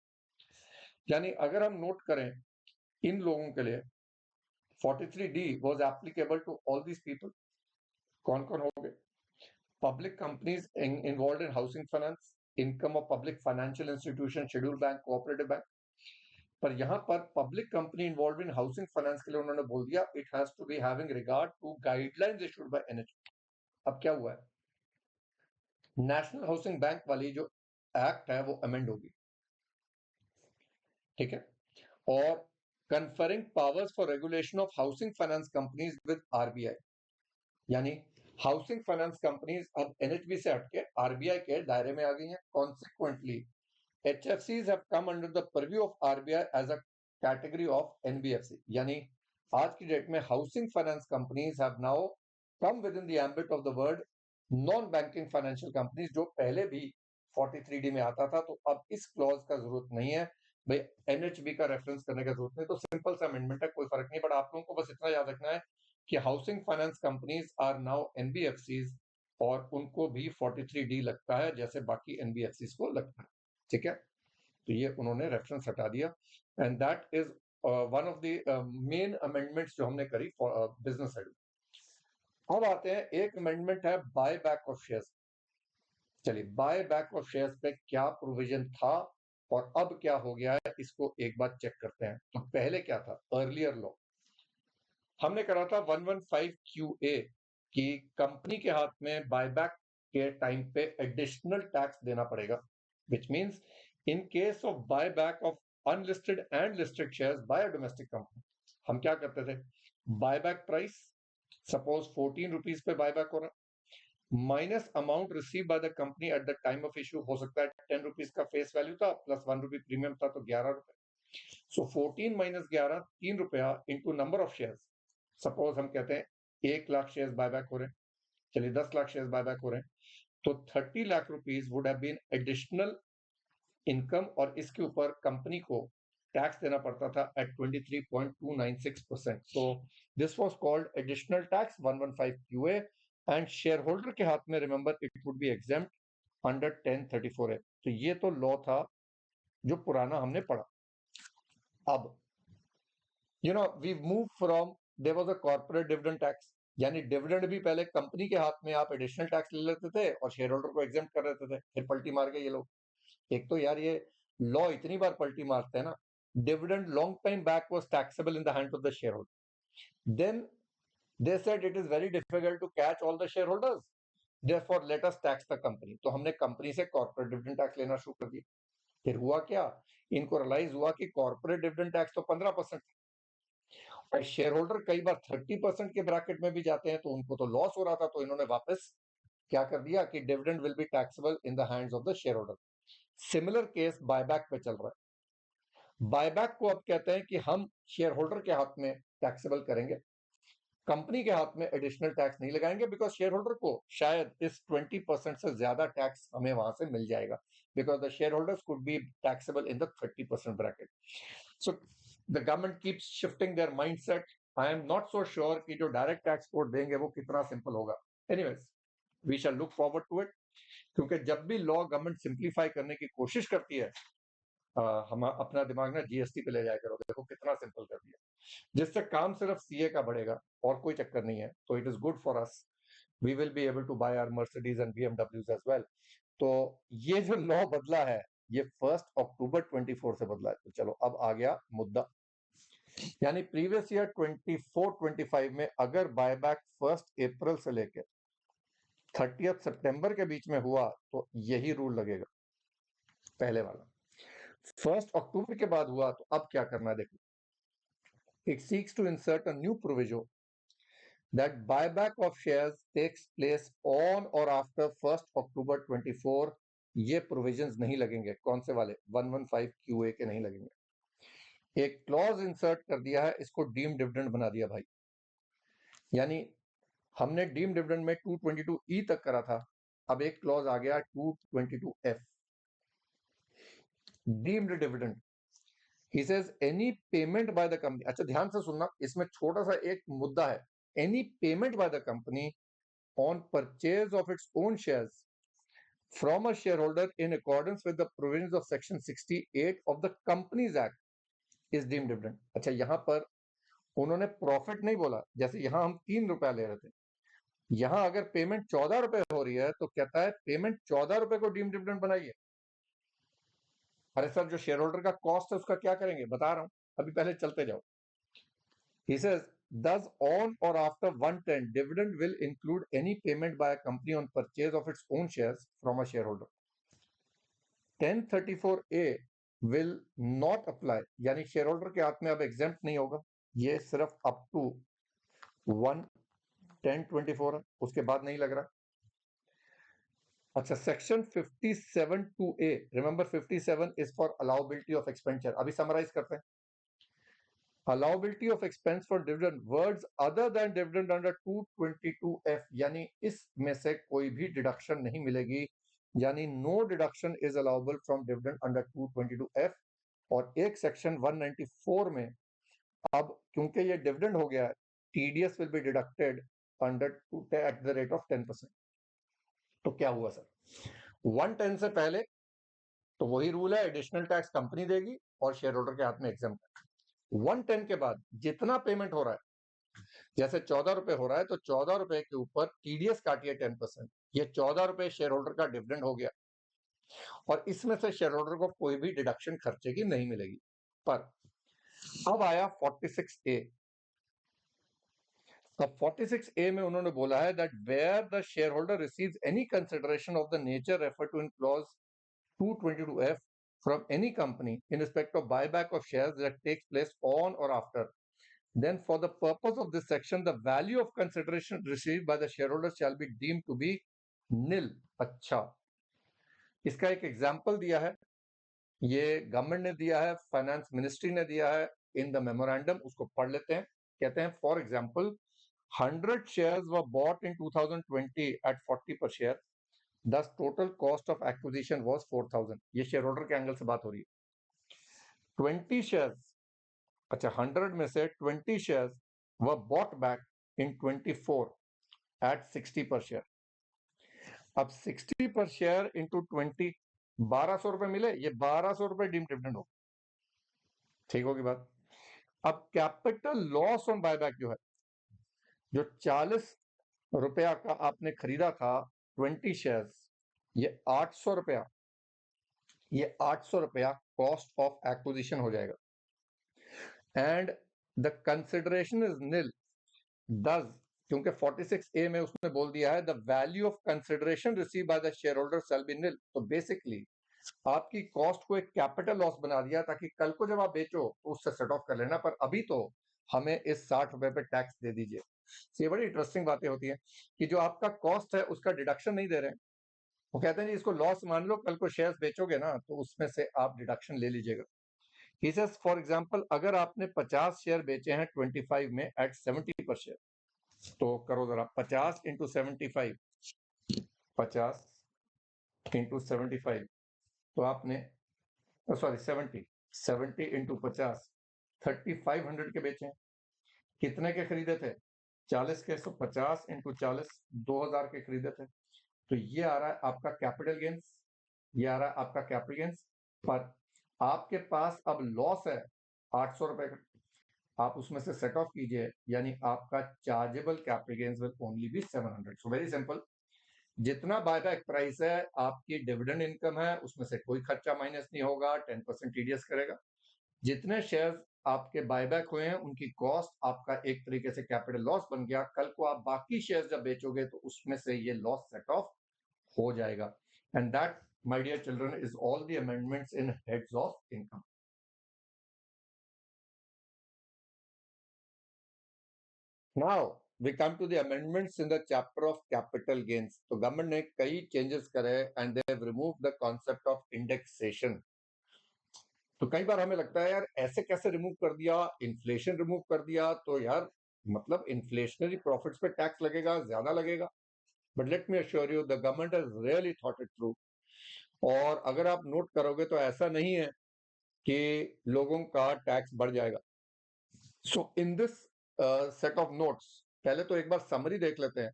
यानी अगर हम note करें इन लोगों के लिए 43D was applicable to all these people. कौन कौन हो गए? Public companies involved in housing finance, income of public financial institution, scheduled bank, cooperative bank. पर यहाँ पर public company involve in housing finance के लिए उन्होंने बोल दिया it has to be having regard to guidelines issued by NHB. अब क्या हुआ है? नेशनल हाउसिंग बैंक वाली जो एक्ट है वो अमेंड होगी, ठीक है, और conferring powers for regulation of housing finance companies with RBI, यानी हाउसिंग फाइनेंस कंपनीज अब एनएचबी से हटके आरबीआई के दायरे में आ गई हैं. Consequently HFCs have come under the purview of RBI as a category of NBFC. यानी आज की डेट में housing finance companies have now come with in the ambit of the word non banking financial companies, जो पहले भी 43D में आता था. तो अब इस क्लॉज का जरूरत नहीं है भाई, एनएचबी का रेफरेंस करने का जरूरत नहीं. तो सिंपल सा अमेंडमेंट है, कोई फर्क नहीं. बट आप लोगों को बस इतना याद रखना है कि housing finance companies are now NBFCs, और उनको भी 43D लगता है जैसे बाकी एनबीएफसीज को लगता है, ठीक है. तो ये उन्होंने रेफरेंस हटा दिया, and that is one of the main amendments जो हमने करी फॉर बिजनेस साइड. अब आते हैं, एक अमेंडमेंट है बाय बैक ऑफ शेयर्स. चलिए, बाय बैक ऑफ शेयर्स पे क्या प्रोविजन था और अब क्या हो गया है, इसको एक बार चेक करते हैं. तो पहले क्या था? अर्लियर लॉ हमने करा था 115QA कि कंपनी के हाथ में बायबैक के टाइम पे एडिशनल टैक्स देना पड़ेगा, which means in case of buyback of unlisted and listed shares by a domestic company, हम क्या करते थे? बायबैक प्राइस सपोज 14 रुपीज पे बायबैक हो रहा, minus amount receive by the company at the time of issue. हो सकता है 10 रुपीज का फेस वैल्यू था प्लस 1 रुपी प्रीमियम था, तो 11 रुपए. सो 14 माइनस 11, 3 रुपया into number of shares. Suppose हम कहते हैं 1 लाख शेयर्स बायबैक हो रहे हैं, चलिए 10 लाख शेयर्स बायबैक हो रहे हैं, तो 30 lakh rupees would have been additional income, और इसके ऊपर कंपनी को टैक्स देना पड़ता था at 23.296%. So this was called additional tax 115QA, and share holder के हाथ में remember it would be exempt under 1034A. तो ये तो लॉ था जो पुराना हमने पढ़ा. अब we move from, there was a corporate dividend tax, यानी डिविडेंड भी पहले कंपनी के हाथ में आप एडिशनल टैक्स ले लेते थे और शेयर होल्डर को एग्जेम्प्ट कर देते थे. फिर पलटी मार गए ये लोग. एक तो यार ये लॉ इतनी बार पलटी मारते हैं ना. Dividend long time back was taxable in the hand of the share holder. Then they said it is very difficult to catch all the share holders, therefore let us tax the company. तो हमने company से corporate dividend tax लेना शुरू कर दिया. फिर हुआ क्या? इनको रियलाइज हुआ कि कॉर्पोरेट डिविडेंड टैक्स तो 15%, और शेयर होल्डर कई बार 30% के ब्रैकेट में भी जाते हैं, तो उनको तो लॉस हो रहा था. तो इन्होंने वापस क्या कर दिया कि dividend will be taxable in the hands of the share holder. Similar case buyback पे चल रहा है. बायबैक को अब कहते हैं कि हम शेयर होल्डर के हाथ में टैक्सेबल करेंगे, कंपनी के हाथ में एडिशनल टैक्स नहीं लगाएंगे, बिकॉज शेयर होल्डर को शायद इस 20% से ज्यादा टैक्स हमें वहां से मिल जाएगा, because the share holders could be taxable in the 30% bracket. So the government keeps shifting their mindset. I am not so sure कि जो डायरेक्ट टैक्स कोड देंगे वो कितना सिंपल होगा. Anyways, we shall look forward to it, क्योंकि जब भी law government simplify करने की कोशिश करती है, हम अपना दिमाग ना जीएसटी पे ले जाया करो, देखो कितना सिंपल कर दिया, जिससे काम सिर्फ सीए का बढ़ेगा और कोई चक्कर नहीं है. तो it is good for us, we will be able to buy our Mercedes and BMWs as well. तो ये जो लॉ बदला है ये 1 अक्टूबर 24 से बदला है. तो चलो अब आ गया मुद्दा, यानी प्रीवियस ईयर 24-25 में अगर बायबैक 1 अप्रैल से लेकर 30 सितंबर के बीच में हुआ तो यही रूल लगेगा, पहले वाला. 1 अक्टूबर के बाद हुआ तो अब क्या करना है देखो. It seeks to insert a new provision that buyback of shares takes place on or after 1 October 24. ये प्रोविजंस नहीं लगेंगे. कौन से वाले? 115QA के नहीं लगेंगे. एक क्लॉज इंसर्ट कर दिया है, इसको डीम डिविडेंड बना दिया भाई. यानी हमने डीम डिविडेंड में 222E तक करा था, अब एक क्लॉज आ गया 222F. Deemed dividend, he says any payment by the company, अच्छा ध्यान से सुनना, इसमें छोटा सा एक मुद्दा है, any payment by the company on purchase of its own shares from a shareholder in accordance with the provisions of section 68 of the Companies Act is deemed dividend। अच्छा यहां पर उन्होंने प्रॉफिट नहीं बोला, जैसे यहां हम 3 रुपया ले रहे थे, यहां अगर पेमेंट 14 रुपए हो रही है तो कहता है पेमेंट 14 रुपए को डीम डिविडेंड बनाइए। अरे सर जो शेयर होल्डर का कॉस्ट है उसका क्या करेंगे, बता रहा हूं, अभी पहले चलते जाओ। He says, thus on or after 110, dividend will include any payment by a company on purchase of its own shares from a shareholder। 1034A will not apply, यानी शेयर होल्डर के हाथ में अब एग्जेम्प्ट नहीं होगा, ये सिर्फ अप टू 1/10/24 है, उसके बाद नहीं लग रहा। अच्छा section 57(2)A, remember 57 is for allowability of expenditure. अभी समराइज करते हैं। allowability of expense for dividend, words other than dividend under 222F, यानी इसमें से कोई भी डिडक्शन नहीं मिलेगी, यानी no deduction is allowable from dividend under 222F। और एक सेक्शन 194 में अब क्योंकि ये डिविडेंड हो गया है, TDS will be deducted under eight the rate of 10%। तो क्या हुआ सर, 110 से पहले तो वही रूल है, एडिशनल टैक्स कंपनी देगी और शेयर होल्डर के हाथ में एग्जाम। 110 के बाद जितना पेमेंट हो रहा है, जैसे 14 रुपए हो रहा है तो 14 रुपए के ऊपर टीडीएस काटिए 10%, ये 14 रुपए शेयर होल्डर का डिविडेंड हो गया और इसमें से शेयर होल्डर को कोई भी डिडक्शन खर्चे की नहीं मिलेगी। पर अब आया 46A। अब 46A में उन्होंने बोला है that where the share holder receives any consideration of the nature refer to in clause 222F from any company in respect of buyback of shares that takes place on or after, then for the purpose of this section the value of consideration received by the shareholders shall be deemed to be nil। अच्छा इसका एक example दिया है, ये government ने दिया है, finance ministry ने दिया है इन द मेमोरेंडम, उसको पढ़ लेते हैं। कहते हैं for example 100 shares were bought in 2020 at 40 per share, thus total cost of acquisition was 4000। ये शेयर होल्डर के एंगल से बात हो रही है। 20 shares, अच्छा 100 में से 20 shares were bought back in 24 at 60 per share। अब 60 पर शेयर इंटू 20, 1200 रुपए मिले, ये 1200 रुपए डीम डिविडेंड हो, ठीक होगी बात। अब कैपिटल लॉस ऑन बायबैक जो है, जो 40 रुपया का आपने खरीदा था 20 शेयर्स, ये 800 रुपया, ये 800 रुपया कॉस्ट ऑफ एक्विजिशन हो जाएगा and the consideration is nil. Does, क्योंकि 46A में उसने बोल दिया है the value of consideration receive by the share holder shall be nil. तो बेसिकली आपकी कॉस्ट को एक कैपिटल लॉस बना दिया ताकि कल को जब आप बेचो तो उससे सेट ऑफ कर लेना, पर अभी तो हमें इस 60 रुपए पे टैक्स दे दीजिए। ये बड़ी इंटरेस्टिंग बातें होती हैं कि जो आपका कॉस्ट है उसका डिडक्शन नहीं दे रहे हैं, वो कहते हैं जी इसको लॉस मान लो, कल को शेयर्स बेचोगे ना तो उसमें से आप डिडक्शन ले लीजिएगा। ही सेज फॉर एग्जांपल अगर आपने 50 शेयर बेचे हैं 25 में एट 70 पर शेयर, तो करो जरा 50 इंटू 75, 50 इंटू 75, तो आपने सॉरी 70 इंटू 50, 3500 के बेचे। कितने के खरीदे थे, 40 के, तो 50 इंटू 40, 2000 के खरीदे थे। तो ये आ रहा है आपका कैपिटल गेन्स, ये आ रहा है आपका कैपिटल गेन्स। पर आपके पास अब लॉस है 800 रुपए का, आप उसमें से सेट ऑफ कीजिए, यानी आपका chargeable capital gains will only be 700। So very simple, जितना बायबैक प्राइस है आपकी डिविडेंड इनकम है उसमें से कोई खर्चा माइनस नहीं होगा, 10% टीडीएस करेगा। जितने शेयर्स आपके बायबैक हुए हैं उनकी कॉस्ट आपका एक तरीके से कैपिटल लॉस बन गया, कल को आप बाकी शेयर्स जब बेचोगे तो उसमें से ये लॉस सेट ऑफ हो जाएगा। And that my dear children is all the amendments in heads of income. Now we come to the amendments in the chapter of capital gains। तो गवर्नमेंट ने कई चेंजेस करे and they have removed the concept of indexation. तो कई बार हमें लगता है यार ऐसे कैसे रिमूव कर दिया, इन्फ्लेशन रिमूव कर दिया तो यार मतलब इन्फ्लेशनरी प्रॉफिट्स पे टैक्स लगेगा, ज्यादा लगेगा। But let me assure you the government has really thought it through और अगर आप नोट करोगे तो ऐसा नहीं है कि लोगों का टैक्स बढ़ जाएगा। So in this set of notes पहले तो एक बार समरी देख लेते हैं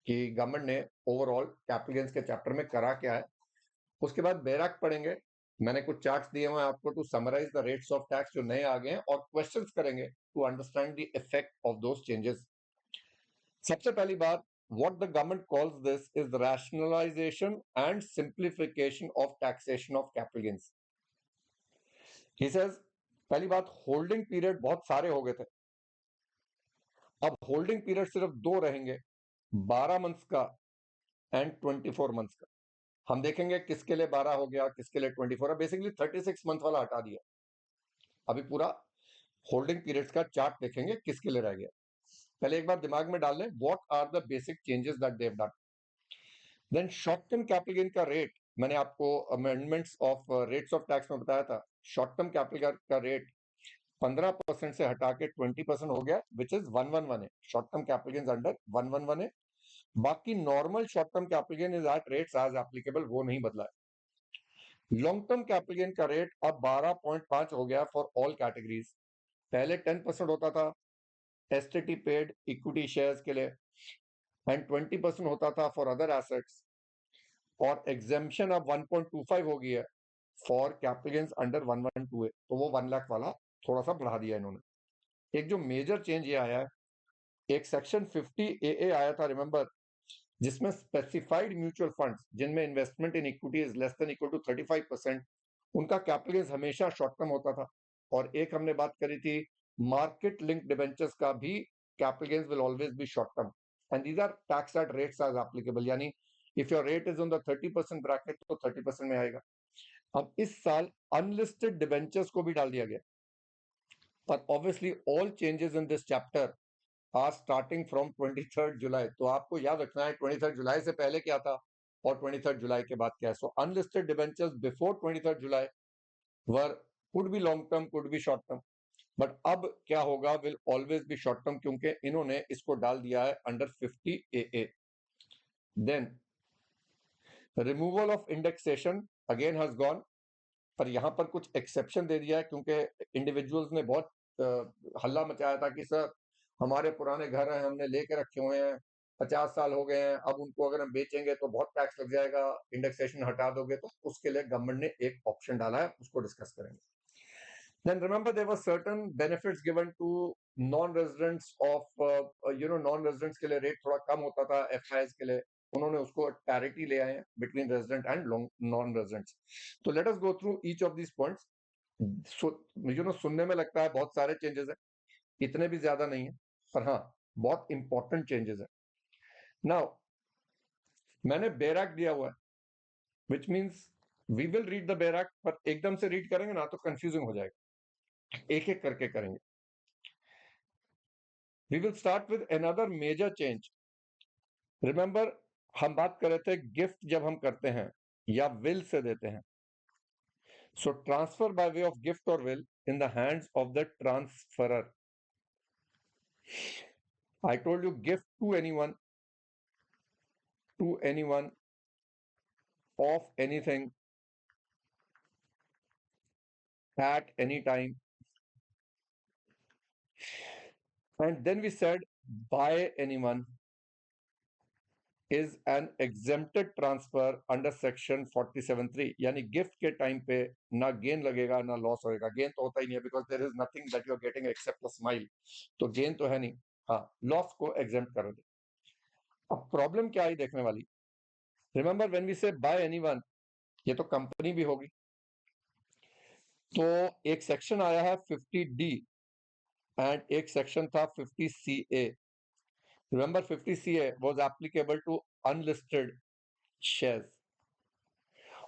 कि गवर्नमेंट ने ओवरऑल कैपिटल गेन्स के चैप्टर में करा क्या है। उसके बाद बैराक पढ़ेंगे। मैंने कुछ चार्ट्स दिए हुए हैं आपको to summarise the rates of tax जो नए आ गए हैं, और क्वेश्चंस करेंगे to understand the effect of those changes. सबसे पहली बात, what the government calls this is the rationalization and simplification of taxation of capital gains. He says, पहली बात, होल्डिंग पीरियड बहुत सारे हो गए थे, अब होल्डिंग पीरियड सिर्फ दो रहेंगे, 12 मंथ्स का एंड 24 मंथ्स का। हम देखेंगे किसके लिए 12 हो गया, किसके लिए 24, बेसिकली 36 मंथ वाला हटा दिया। अभी पूरा होल्डिंग पीरियड्स का चार्ट देखेंगे किसके लिए रह गया। पहले एक बार दिमाग में डाल लें, what are the basic changes that they have done. Then short term capital gain का रेट, मैंने आपको amendments of rates of tax में बताया था, शॉर्ट टर्म कैपिटल का रेट 15% से हटा के 20% हो गया, विच इज 111 है। Short term capital gain under 111 है। बाकी normal short term capital gain is at rates as applicable, वो नहीं बदला है। लॉन्ग टर्म कैपिटल गेन का रेट अब 12.5 हो गया फॉर ऑल कैटेगरीज। पहले 10% होता था एसटीटी पेड इक्विटी शेयर्स के लिए, एंड 20% होता था फॉर अदर एसेट्स, और एग्जेम्पशन अब 1.25 हो गई है फॉर कैपिटल गेन्स अंडर 112 है, तो वो 1 लाख वाला थोड़ा सा बढ़ा दिया इन्होंने। एक जो मेजर चेंज ये आया है, एक सेक्शन 50AA आया था, रिमेंबर, जिसमें स्पेसिफाइड म्यूचुअल फंड्स जिनमें investment in equity is less than equal to 35%, उनका कैपिटल गेन्स हमेशा शॉर्ट टर्म होता था। और एक हमने बात करी थी मार्केट लिंक डिबेंचर्स का भी capital gains will always be short term, and these are tax at rates as applicable, यानी if your rate is on the 30% bracket तो 30% में आएगा। अब इस साल अनलिस्टेड डिबेंचर्स को भी डाल दिया गया, पर obviously all changes in this chapter are starting from 23 July. तो आपको याद रखना है 23 जुलाई से पहले क्या था और 23 जुलाई के बाद क्या है। So unlisted debentures before 23 July were could be long term, could be short term, but अब क्या होगा, will always be short term, क्योंकि इन्होंने इसको डाल दिया है under 50AA। Then removal of indexation again has gone, पर यहां पर कुछ एक्सेप्शन दे दिया है, क्योंकि इंडिविजुअल्स ने बहुत हल्ला मचाया था कि सर हमारे पुराने घर हैं, हमने लेके रखे हुए हैं, 50 साल हो गए हैं, अब उनको अगर हम बेचेंगे तो बहुत टैक्स लग जाएगा, इंडेक्सेशन हटा दोगे तो। उसके लिए गवर्नमेंट ने एक ऑप्शन डाला है, उसको डिस्कस करेंगे। Then remember there were certain benefits given to non-residents of non-residents के लिए रेट थोड़ा कम होता था, FIs के लिए उन्होंने उसको पैरिटी ले आए हैं between resident and non residents. तो let us go through each of these points. सुनने में लगता है बहुत सारे चेंजेस है, इतने भी ज्यादा नहीं है, पर हाँ बहुत इंपॉर्टेंट चेंजेस है। नाउ मैंने बेराक दिया हुआ है, which means we will read the बेराक, पर एकदम से रीड करेंगे ना तो कंफ्यूजिंग हो जाएगा, एक एक करके करेंगे। We will start with another major change. Remember, हम बात कर रहे थे गिफ्ट जब हम करते हैं या विल से देते हैं, so transfer by way of gift or will in the hands of the transferor. I told you gift to anyone of anything at any time, and then we said by anyone is an exempted transfer under section 47(3), यानी gift के time पे ना gain लगेगा ना loss होएगा। Gain तो होता ही नहीं है, because there is nothing that you are getting except a smile, तो गेन तो है नहीं। हाँ, लॉस को एग्जेम्प्ट कर दे। अब प्रॉब्लम क्या आई देखने वाली, रिमेंबर व्हेन वी से बाय एनीवन, ये तो कंपनी भी होगी, तो एक सेक्शन आया है 50D एंड एक सेक्शन था 50CA। Remember 50CA was applicable to unlisted shares,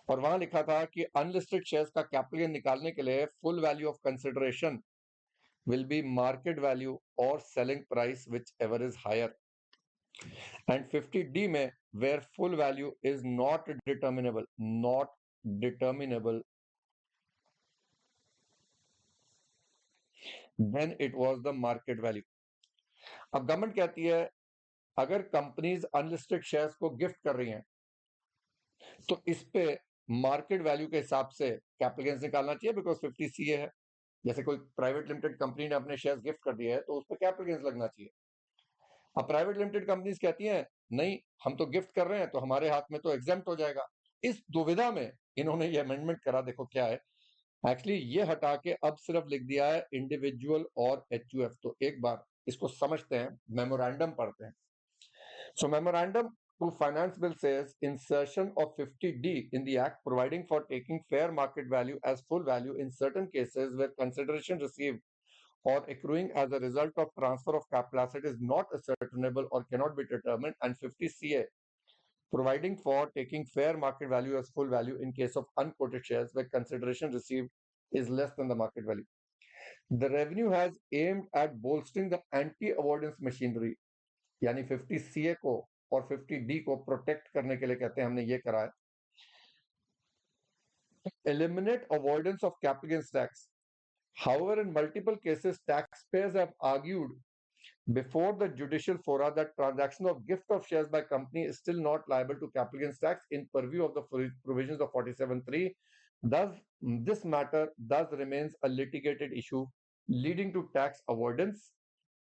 और वहां लिखा था कि अनलिस्टेड शेयर्स का कैपिटल गेन निकालने के लिए full value of consideration will be market value और selling price whichever is higher, and 50D में where full value is not determinable then it was the market value. अब government कहती है अगर companies unlisted shares को gift कर रही हैं तो इस पे मार्केट वैल्यू के हिसाब से कैपिटल गेन्स निकालना चाहिए, बिकॉज 50 सीए है। जैसे कोई प्राइवेट लिमिटेड कंपनी ने अपने शेयर्स गिफ्ट कर दिए है तो उस पर कैपिटल गेन्स लगना चाहिए। अब प्राइवेट लिमिटेड कंपनीज कहती हैं नहीं, हम तो गिफ्ट कर रहे हैं तो हमारे हाथ में तो एग्जेम्प्ट हो जाएगा। इस दुविधा में इन्होंने ये अमेंडमेंट करा, देखो क्या है एक्चुअली, ये हटा के अब सिर्फ लिख दिया है इंडिविजुअल और एचयूएफ। तो एक बार इसको समझते हैं, मेमोरेंडम पढ़ते हैं। So memorandum to finance bill says insertion of 50D in the act providing for taking fair market value as full value in certain cases where consideration received or accruing as a result of transfer of capital asset is not ascertainable or cannot be determined, and 50CA providing for taking fair market value as full value in case of unquoted shares where consideration received is less than the market value. The revenue has aimed at bolstering the anti-avoidance machinery, यानी 50CA को और 50D को protect करने के लिए कहते हैं हमने ये करा है। Eliminate avoidance of capital gains tax. However, in multiple cases, taxpayers have argued before the judicial fora that transaction of gift of shares by company is still not liable to capital gains tax in purview of the provisions of 47(3). Thus, this matter thus remains a litigated issue, leading to tax avoidance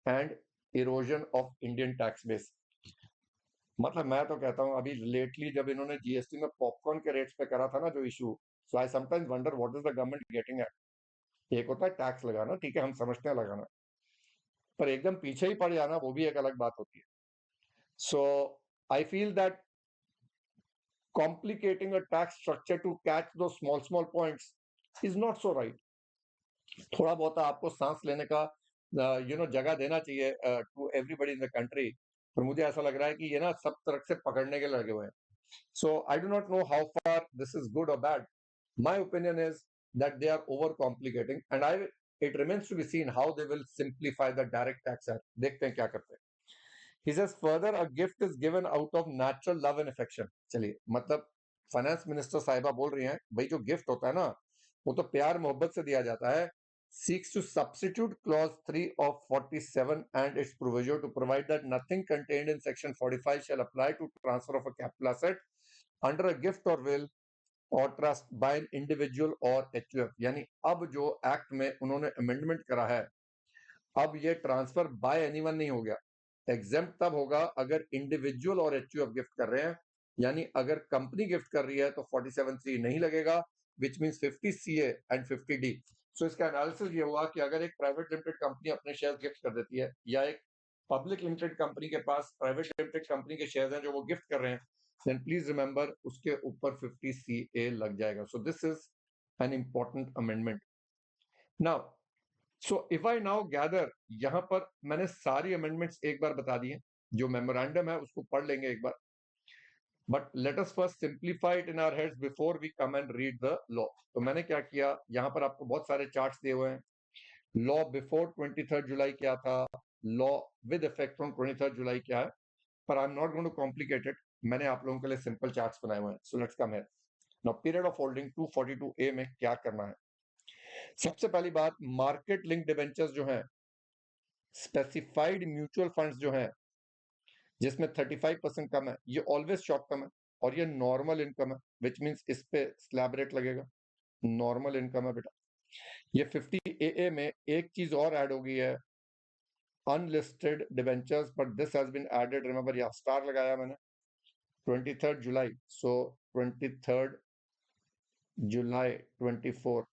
and erosion of Indian tax base. मतलब मैं तो कहता हूं अभी lately जब इन्होंने GST में popcorn के रेट्स पे करा था ना जो issue, so I sometimes wonder what is the government getting eight. एक होता है टैक्स लगाना, ठीक है हम समझते हैं लगाना, पर एकदम पीछे ही पड़ जाना वो भी एक अलग बात होती है। So I feel that complicating a tax structure to catch those small points is not so right. थोड़ा बहुत आपको सांस लेने का जगह देना चाहिए to everybody in the country, पर मुझे ऐसा लग रहा है कि ये ना सब तरफ से पकड़ने के लगे हुए हैं। So I do not know how far this is good or bad. My opinion is that they are overcomplicating, and it remains to be seen how they will simplify the direct tax act. देखते हैं क्या करते हैं। He says further, a gift is given out of natural love and affection. चलिए, मतलब finance minister साहिबा बोल रही हैं भाई जो गिफ्ट होता है ना वो तो प्यार मोहब्बत से दिया जाता है। Seeks to substitute clause 3 of 47 and its provision to provide that nothing contained in section 45 shall apply to transfer of a capital asset under a gift or will or trust by an individual or HUF। यानी अब जो act में उन्होंने amendment करा है, अब ये transfer by anyone नहीं हो गया। एग्जेम्प्ट तब होगा अगर इंडिविजुअल और HUF गिफ्ट कर रहे हैं, यानी अगर कंपनी गिफ्ट कर रही है तो 47(3) नहीं लगेगा, which means 50CA and 50D। सो इसका एनालिसिस ये हुआ कि अगर एक प्राइवेट लिमिटेड कंपनी अपने शेयर गिफ्ट कर देती है या एक पब्लिक लिमिटेड कंपनी के पास प्राइवेट लिमिटेड कंपनी के शेयर हैं जो वो गिफ्ट कर रहे हैं, then please remember उसके ऊपर 50CA लग जाएगा। So this is an important amendment. Now, so if I now gather, यहां पर मैंने सारी amendments एक बार बता दी हैं, जो मेमोरेंडम है उसको पढ़ लेंगे एक बार, but let us first simplify it in our heads before we come and read the law. तो मैंने क्या किया, यहां पर आपको बहुत सारे चार्ट्स दिए हुए हैं। लॉ बिफोर 23 जुलाई क्या था, लॉ विद इफेक्ट फ्रॉम 23 जुलाई क्या है, पर I am not going to complicate it, मैंने आप लोगों के लिए सिंपल चार्ट्स बनाए हुए हैं। So let's come here. Now period of holding 242A में क्या करना है। सबसे पहली बात, मार्केट लिंक डिबेंचर्स जो हैं, स्पेसिफाइड म्यूचुअल फंड्स जो हैं जिसमें 35% कम है, ये ऑलवेज शॉर्ट टर्म है और ये नॉर्मल इनकम है, विच मींस इस पे स्लैब रेट लगेगा, नॉर्मल इनकम है बेटा। ये 50AA में एक चीज और ऐड हो गई है, unlisted debentures, but this has been added, remember यहां स्टार लगाया मैंने, 23 जुलाई। सो 23 जुलाई 24,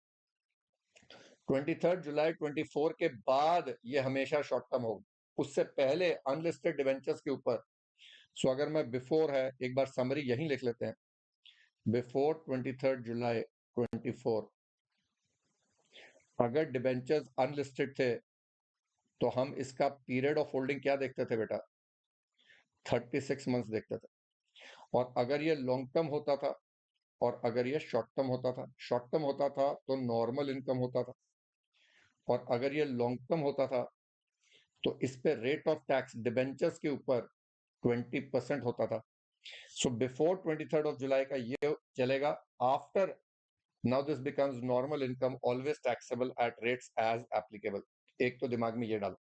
23 जुलाई 24 के बाद ये हमेशा शॉर्ट टर्म होगा, उससे पहले अनलिस्टेड डिवेंचर्स के ऊपर। सो अगर मैं बिफोर है, एक बार समरी यहीं लिख लेते हैं, बिफोर 23 जुलाई 24 अगर डिवेंचर्स अनलिस्टेड थे तो हम इसका पीरियड ऑफ होल्डिंग क्या देखते थे बेटा, 36 मंथ्स देखते थे। और अगर ये लॉन्ग टर्म होता था और अगर ये शॉर्ट टर्म होता था, शॉर्ट टर्म होता था तो नॉर्मल इनकम होता था, और अगर ये लॉन्ग टर्म होता था तो इस पे रेट ऑफ टैक्स डिबेंचर्स के ऊपर 20% होता था। सो बिफोर 23 ऑफ जुलाई का ये चलेगा, after now this becomes normal income always taxable at rates as applicable. एक तो दिमाग में ये डालो।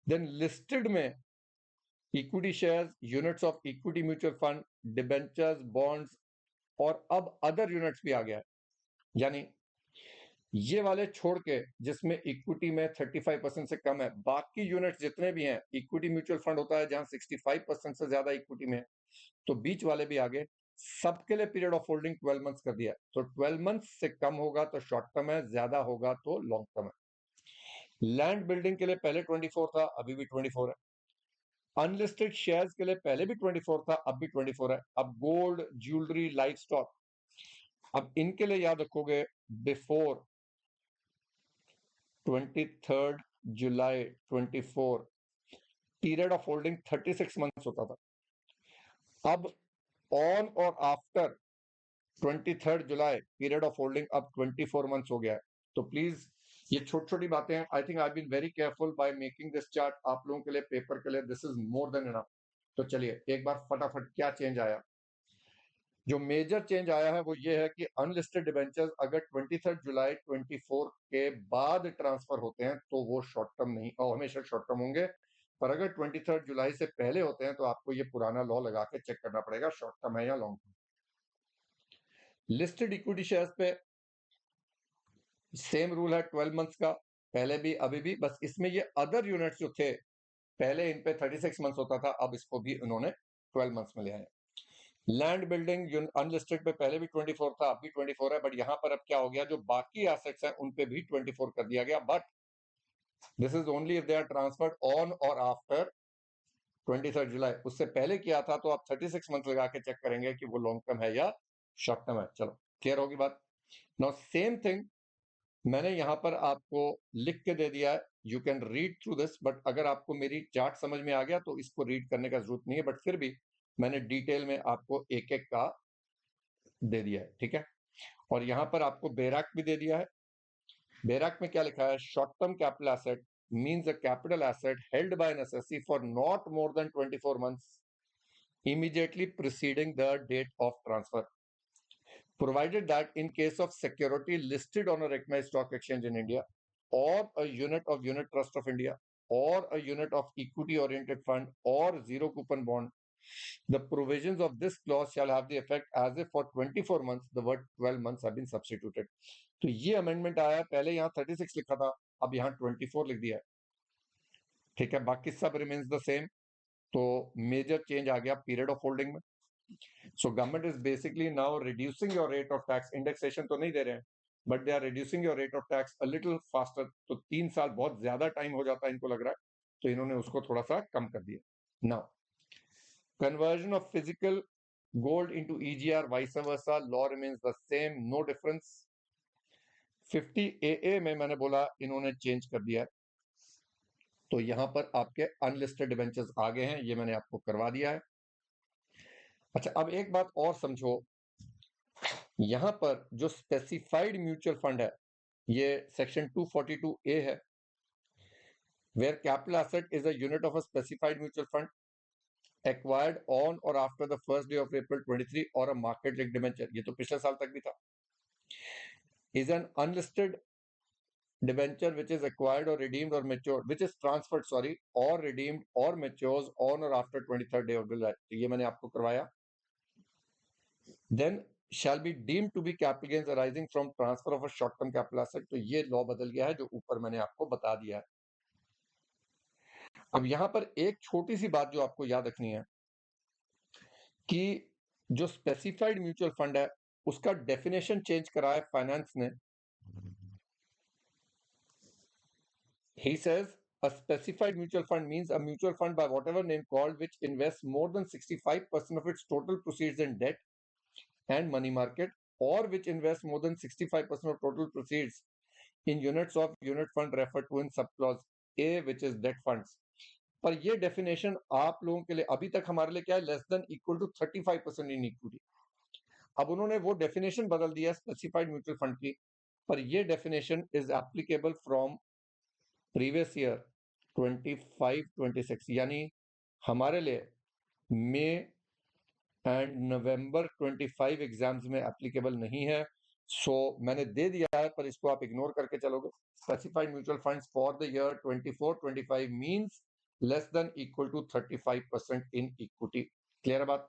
देन लिस्टेड में equity shares, units of equity mutual fund, debentures, bonds और अब अदर यूनिट्स भी आ गया है, यानी ये वाले छोड़ के जिसमें इक्विटी में 35% से कम है, बाकी यूनिट्स जितने भी हैं, इक्विटी म्यूचुअल फंड होता है जहां 65% से ज्यादा इक्विटी में है, तो बीच वाले भी आगे, सबके लिए पीरियड ऑफ होल्डिंग 12 मंथ्स कर दिया। तो 12 मंथ्स से कम होगा तो शॉर्ट टर्म है, ज्यादा होगा तो लॉन्ग टर्म है। लैंड बिल्डिंग के लिए पहले 24 था, अभी भी 24 है। अनलिस्टेड शेयर्स के लिए पहले भी 24 था, अब भी 24 है। अब गोल्ड, ज्वेलरी, लाइफ स्टॉक, अब इनके लिए याद रखोगे before 23 July 24 period of holding 36 months होता था। अब on or after 23 July period of holding अब 24 मंथ्स हो गया है। तो प्लीज ये छोटी छोटी बातें हैं, I think I been very careful by making this chart, आप लोगों के लिए, पेपर के लिए, this is more than enough. तो चलिए एक बार फटाफट क्या चेंज आया। जो मेजर चेंज आया है वो ये है कि अनलिस्टेड डिबेंचर्स अगर 23 जुलाई 24 के बाद ट्रांसफर होते हैं तो वो शॉर्ट टर्म नहीं, और हमेशा शॉर्ट टर्म होंगे। पर अगर 23 जुलाई से पहले होते हैं तो आपको ये पुराना लॉ लगा के चेक करना पड़ेगा शॉर्ट टर्म है या long term. Listed equity shares पे सेम रूल है 12 मंथ्स का, पहले भी अभी भी, बस इसमें ये अदर यूनिट्स जो थे पहले इन पे 36 मंथ्स होता था, अब इसको भी उन्होंने 12 मंथ्स में ले आए। लैंड बिल्डिंग अनलिस्टेड पे पहले भी 24 था, अब भी 24 है, बट यहां पर अब क्या हो गया, जो बाकी एसेट्स हैं उन पे भी 24 कर दिया गया, but this is only if they are transferred on or after 23 July. उससे पहले किया था तो आप 36 मंथ लगा के चेक करेंगे कि वो लॉन्ग टर्म है या शॉर्ट टर्म है। चलो क्लियर होगी बात। नाउ सेम थिंग मैंने यहां पर आपको लिख के दे दिया है, you can read through this, but अगर आपको मेरी चार्ट समझ में आ गया तो इसको रीड करने का जरूरत नहीं है, बट फिर भी मैंने डिटेल में आपको एक एक का दे दिया है, ठीक है। और यहां पर आपको बेराक भी दे दिया है। बेराक में क्या लिखा है, short term capital asset means a capital asset held by an assessee for not more than 24 months immediately preceding the date of transfer, provided that in case of security listed on a recognized stock exchange in India or a unit of unit trust of India or a unit of equity oriented fund or zero coupon bond, the provisions of this clause shall have the effect as if for 24 months the word 12 months have been substituted. तो ये amendment आया, पहले यहाँ 36 लिखा था, अब यहाँ 24 लिख दिया है, ठीक है। बाकी सब रिमेन्स द सेम। तो मेजर चेंज आ गया पीरियड ऑफ होल्डिंग में। So government is basically now reducing your rate of tax, indexation तो नहीं दे रहे हैं, but they are reducing your rate of tax a little faster. तो 3 साल बहुत ज्यादा टाइम हो जाता है इनको लग रहा है, तो इन्होंने उसको थोड़ा सा कम कर दिया। Now conversion of physical gold into EGR, vice versa, law remains the same, no difference। 50AA में मैंने बोला इन्होंने चेंज कर दिया है, तो यहां पर आपके अनलिस्टेड डिबेंचर्स आ गए हैं, ये मैंने आपको करवा दिया है। अच्छा अब एक बात और समझो, यहां पर जो स्पेसिफाइड म्यूचुअल फंड है ये सेक्शन 242A है, where capital asset is a unit of a specified mutual fund acquired on or after the first day of April 23 or a market linked debenture, ये तो पिछले साल तक भी था, is an unlisted debenture which is acquired or redeemed or matured, which is transferred, sorry, or redeemed or matures on or after 23rd day of July, तो ये मैंने आपको करवाया। Then shall be deemed to be capital gains arising from transfer of a short term capital asset, तो ये law बदल गया है जो ऊपर मैंने आपको बता दिया है। अब यहां पर एक छोटी सी बात जो आपको याद रखनी है कि जो स्पेसिफाइड म्यूचुअल फंड है उसका डेफिनेशन चेंज करा है फाइनेंस ने। He says a specified mutual fund means a mutual fund by whatever name called which invests more than 65% of its total proceeds in debt and money market, or which invests more than 65% of total proceeds in units of unit fund referred to in subclause A, which is debt funds। पर ये definition आप लोगों के लिए अभी तक हमारे लिए क्या है, less than equal to 35% in equity. अब उन्होंने वो डेफिनेशन बदल दिया स्पेसिफाइड म्यूचुअल फंड की, पर ये definition is applicable from previous year 25-26, यानी हमारे लिए मई एंड नवंबर 25 एग्जाम्स में एप्लीकेबल नहीं है। सो मैंने दे दिया है पर इसको आप इग्नोर करके चलोगे। Specified mutual funds for the year 24-25 means less than equal to 35% in equity. Clear बात।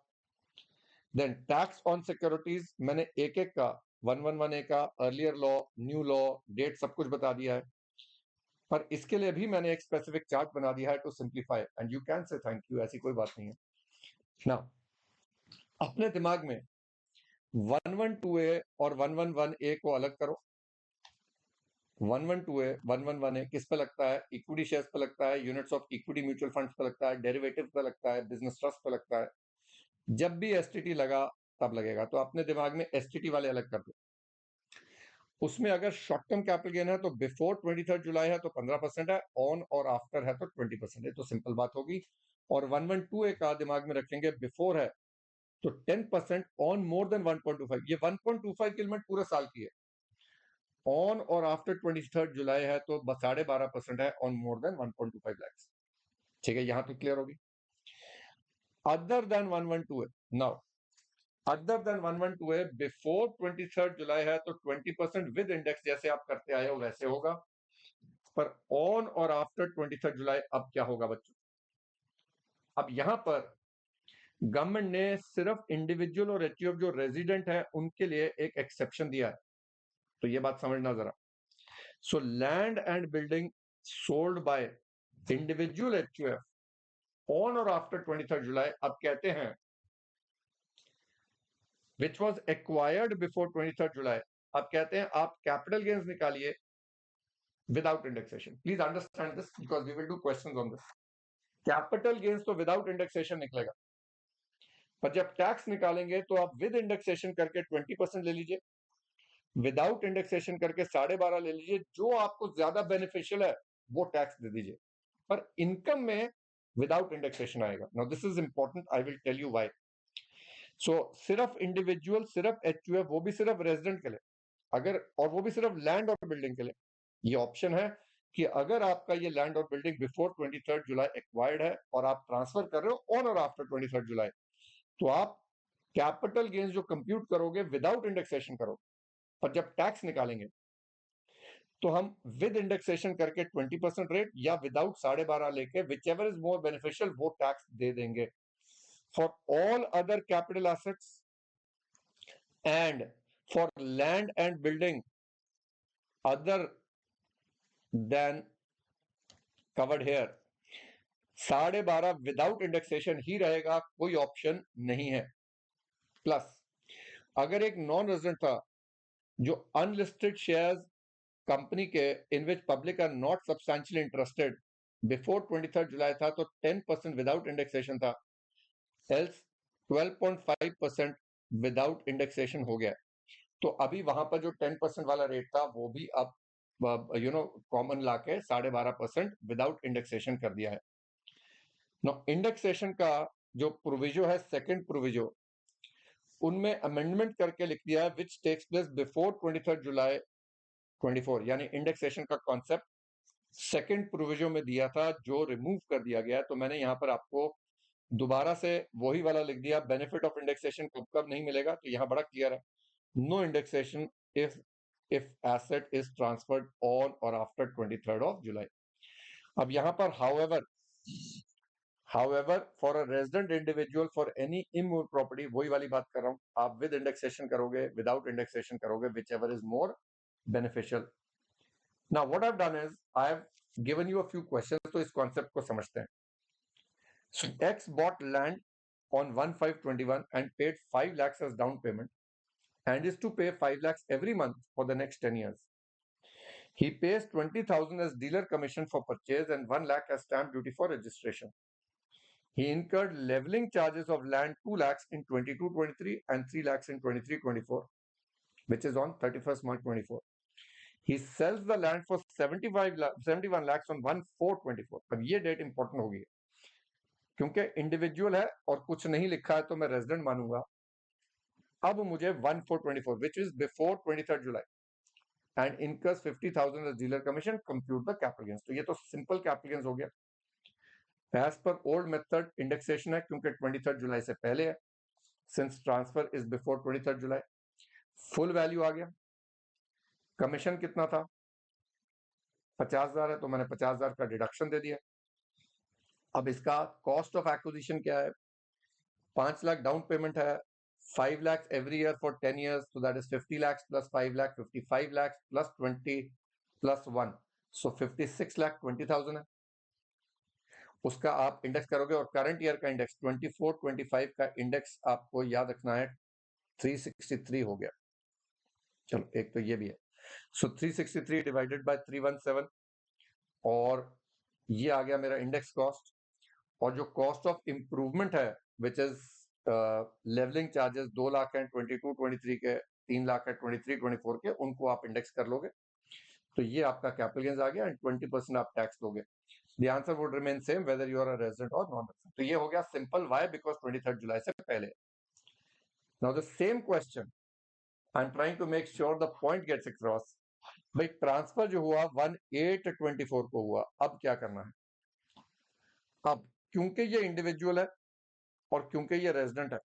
देन टैक्स ऑन सिक्योरिटीज मैंने एक एक का 111A का earlier law, new law, debt सब कुछ बता दिया है, पर इसके लिए भी मैंने एक स्पेसिफिक चार्ट बना दिया है to simplify, and you can say thank you, ऐसी कोई बात नहीं है ना। अपने दिमाग में 112A और 111A को अलग करो। 112A 111A किस पे लगता है? इक्विटी शेयर्स पे लगता है, units of equity mutual funds पे लगता है, डेरिवेटिव पे लगता है, बिजनेस ट्रस्ट पे लगता है। जब भी एसटीटी लगा तब लगेगा, तो अपने दिमाग में एसटीटी वाले अलग कर दो। उसमें अगर शॉर्ट टर्म कैपिटल गेन है तो बिफोर 23 जुलाई है तो 15% है, ऑन और आफ्टर है तो 20% है, तो सिंपल बात होगी। और 112A का दिमाग में रखेंगे, बिफोर है तो 10%, ऑन मोर देन 1.25, ये 1.25 की लिमिट पूरे साल की है, ऑन और आफ्टर 23 जुलाई है तो 12.5% है, ऑन मोर देन 1.25 lakhs। ठीक है, यहां तक क्लियर होगी। Other than 112A, now other than 112A before 23 जुलाई है तो 20% विद इंडेक्स, जैसे आप करते आए हो वैसे होगा, पर ऑन और आफ्टर 23 जुलाई अब क्या होगा बच्चों? अब यहां पर गवर्नमेंट ने सिर्फ इंडिविजुअल और एचयूएफ जो रेजिडेंट है उनके लिए एक एक्सेप्शन दिया है, तो ये बात समझना जरा। So land and building sold by individual HUF on or after 23 July, अब कहते हैं which was acquired before 23 July, अब कहते हैं आप कैपिटल गेन्स निकालिए without indexation. Please understand this because we will do questions on this. Capital gains तो without indexation निकलेगा, पर जब टैक्स निकालेंगे तो आप विद इंडेक्सेशन करके 20% ले लीजिए, विदाउट इंडेक्सेशन करके 12.5 ले लीजिए, जो आपको ज्यादा बेनिफिशियल है वो टैक्स दे दीजिए, पर इनकम में विदाउट इंडेक्सेशन आएगा। Now this is important, I will tell you why. So सिर्फ इंडिविजुअल, सिर्फ एचयूएफ, वो भी सिर्फ रेजिडेंट के लिए, अगर, और वो भी सिर्फ लैंड और बिल्डिंग के लिए, ये ऑप्शन है कि अगर आपका ये लैंड और बिल्डिंग बिफोर 23 जुलाई एक्वायर्ड है और आप ट्रांसफर कर रहे हो ऑन और आफ्टर 23 जुलाई, तो आप कैपिटल गेन्स जो कंप्यूट करोगे विदाउट इंडेक्सेशन करो, पर जब टैक्स निकालेंगे तो हम विद इंडेक्सेशन करके 20% रेट या विदाउट 12.5 लेके whichever is more beneficial वो टैक्स दे देंगे। For all other capital assets and for land and building other than covered here 12.5 without indexation ही रहेगा, कोई ऑप्शन नहीं है। प्लस अगर एक नॉन रेजिडेंट था जो अनलिस्टेड शेयर्स कंपनी के in which public are not substantially interested before 23 July था तो 10% विदाउट इंडेक्सेशन था, एल्स 12.5% विदाउट इंडेक्सेशन हो गया। तो अभी वहां पर जो 10% वाला रेट था वो भी अब कॉमन लाके 12.5% विदाउट इंडेक्सेशन कर दिया है। नो इंडेक्सेशन का जो प्रोविजो है, सेकंड प्रोविजो, उनमें अमेंडमेंट करके लिख दिया है which takes place before 23 July 24, यानी इंडेक्सेशन का कॉन्सेप्ट सेकंड प्रोविजो में दिया था जो रिमूव कर दिया गया। तो मैंने यहां पर आपको दोबारा से वही वाला लिख दिया, बेनिफिट ऑफ इंडेक्सेशन कब कब नहीं मिलेगा, तो यहां बड़ा क्लियर है, no indexation if asset is transferred on or after 23 of July. अब यहां पर however for a resident individual for any immovable property, वही वाली बात कर रहा हूं, आप विद इंडेक्सेशन करोगे विदाउट इंडेक्सेशन करोगे, which ever is more beneficial. Now what I have done is I have given you a few questions, तो इस कॉन्सेप्ट को समझते हैं। So X bought land on 1/5/21 and paid 5 lakhs as down payment and is to pay 5 lakhs every month for the next 10 years. He pays 20,000 as dealer commission for purchase and 1 lakh as stamp duty for registration. He incurred leveling charges of land 2 lakhs in 22-23 and 3 lakhs in 23-24, which is on 31st March 24. He sells the land for 71 lakhs on 1/4/24. अब ये date important होगी क्योंकि individual है और कुछ नहीं लिखा है तो मैं रेजिडेंट मानूंगा। अब मुझे 1/4/24 which is before 23 July and incurs 50,000 as dealer commission, compute the capital gains। तो ये तो सिंपल कैपिटल गेन्स हो गया। As per old method indexation है क्योंकि 23 जुलाई से पहले है, since transfer is before 23 July. Full value आ गया, कमीशन कितना था 50,000 है तो मैंने 50,000 का डिडक्शन दे दिया। अब इसका कॉस्ट ऑफ एक्विजिशन क्या है, 5 लाख डाउन पेमेंट है, 5 lakhs every year for 10 years, so that is 50 lakhs plus 5 lakh, 55 lakhs plus 20 plus 1, so 56 lakh 20,000 है, उसका आप इंडेक्स करोगे। और करंट ईयर का इंडेक्स 24-25 का इंडेक्स आपको याद रखना है 363 हो गया। चलो एक तो ये भी है, सो 363 डिवाइडेड बाय 317, और ये आ गया मेरा इंडेक्स कॉस्ट। और जो कॉस्ट ऑफ इंप्रूवमेंट है which is levelling charges 2 lakh है 22-23 के, 3 लाख है 23-24 के, उनको आप इंडेक्स कर लोगे तो ये आपका कैपिटल गेन्स आ गया एंड 20% आप टैक्स दोगे। The answer would remain same whether you are a resident or non-resident. तो ये हो गया simple, why? Because 23rd जुलाई से पहले। Now the same question, I'm trying to make sure the point gets across. भाई transfer जो हुआ 1/8/24 को हुआ, अब क्या करना है? अब क्योंकि ये इंडिविजुअल है और क्योंकि ये रेजिडेंट है,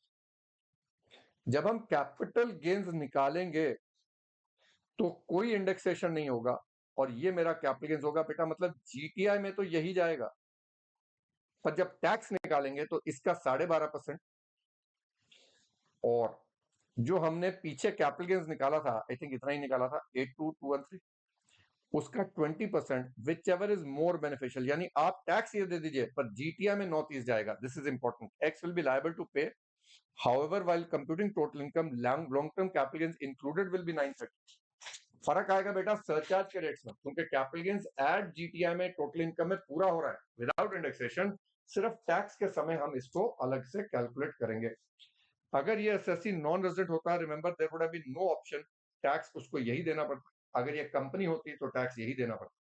जब हम कैपिटल गेन्स निकालेंगे तो कोई इंडेक्सेशन नहीं होगा और ये मेरा कैपिटल गेन्स होगा बेटा, मतलब जीटीआई में तो यही जाएगा, पर जब टैक्स निकालेंगे तो इसका 12.5%, और जो हमने पीछे कैपिटल गेन्स निकाला था, आई थिंक इतना ही निकाला था 82,213, उसका 20%, which ever is more beneficial, यानी आप टैक्स ये दे दीजिए पर जीटीआई में 930 जाएगा। This is important. X will be liable to pay, however while computing total income long term capital gains included will be 930। फर्क आएगा बेटा सरचार्ज के रेट्स में, क्योंकि कैपिटल गेन्स एट जीटीआई में टोटल इनकम में पूरा हो रहा है विदाउट इंडेक्सेशन, सिर्फ टैक्स के समय हम इसको अलग से कैलकुलेट करेंगे। अगर ये एसएससी नॉन रेजिडेंट होता है, remember there would have been no option, tax उसको यही देना पड़ता। अगर ये कंपनी होती तो टैक्स यही देना पड़ता,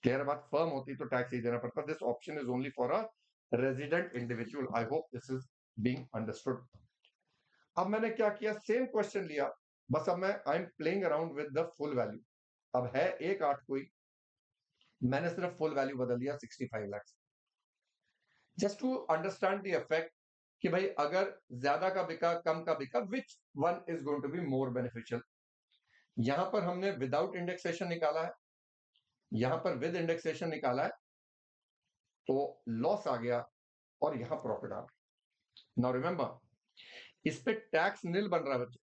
क्लियर बात, फर्म होती तो टैक्स यही देना पड़ता। This option is only for a resident individual. I hope this is being understood. अब मैंने क्या किया, सेम क्वेश्चन लिया, बस अब मैं I am playing around with the full value. अब है 1/8 कोई, मैंने सिर्फ फुल वैल्यू बदल दिया 65 lakh, just to understand the effect कि भाई अगर ज्यादा का बिका कम का बिका, which one is going to be more beneficial. यहां पर हमने विदाउट इंडेक्सेशन निकाला है, यहां पर विद इंडेक्सेशन निकाला है, तो लॉस आ गया और यहां प्रॉफिट आ गया। नाउ रिमेंबर इस पे टैक्स नील बन रहा है बच्चे,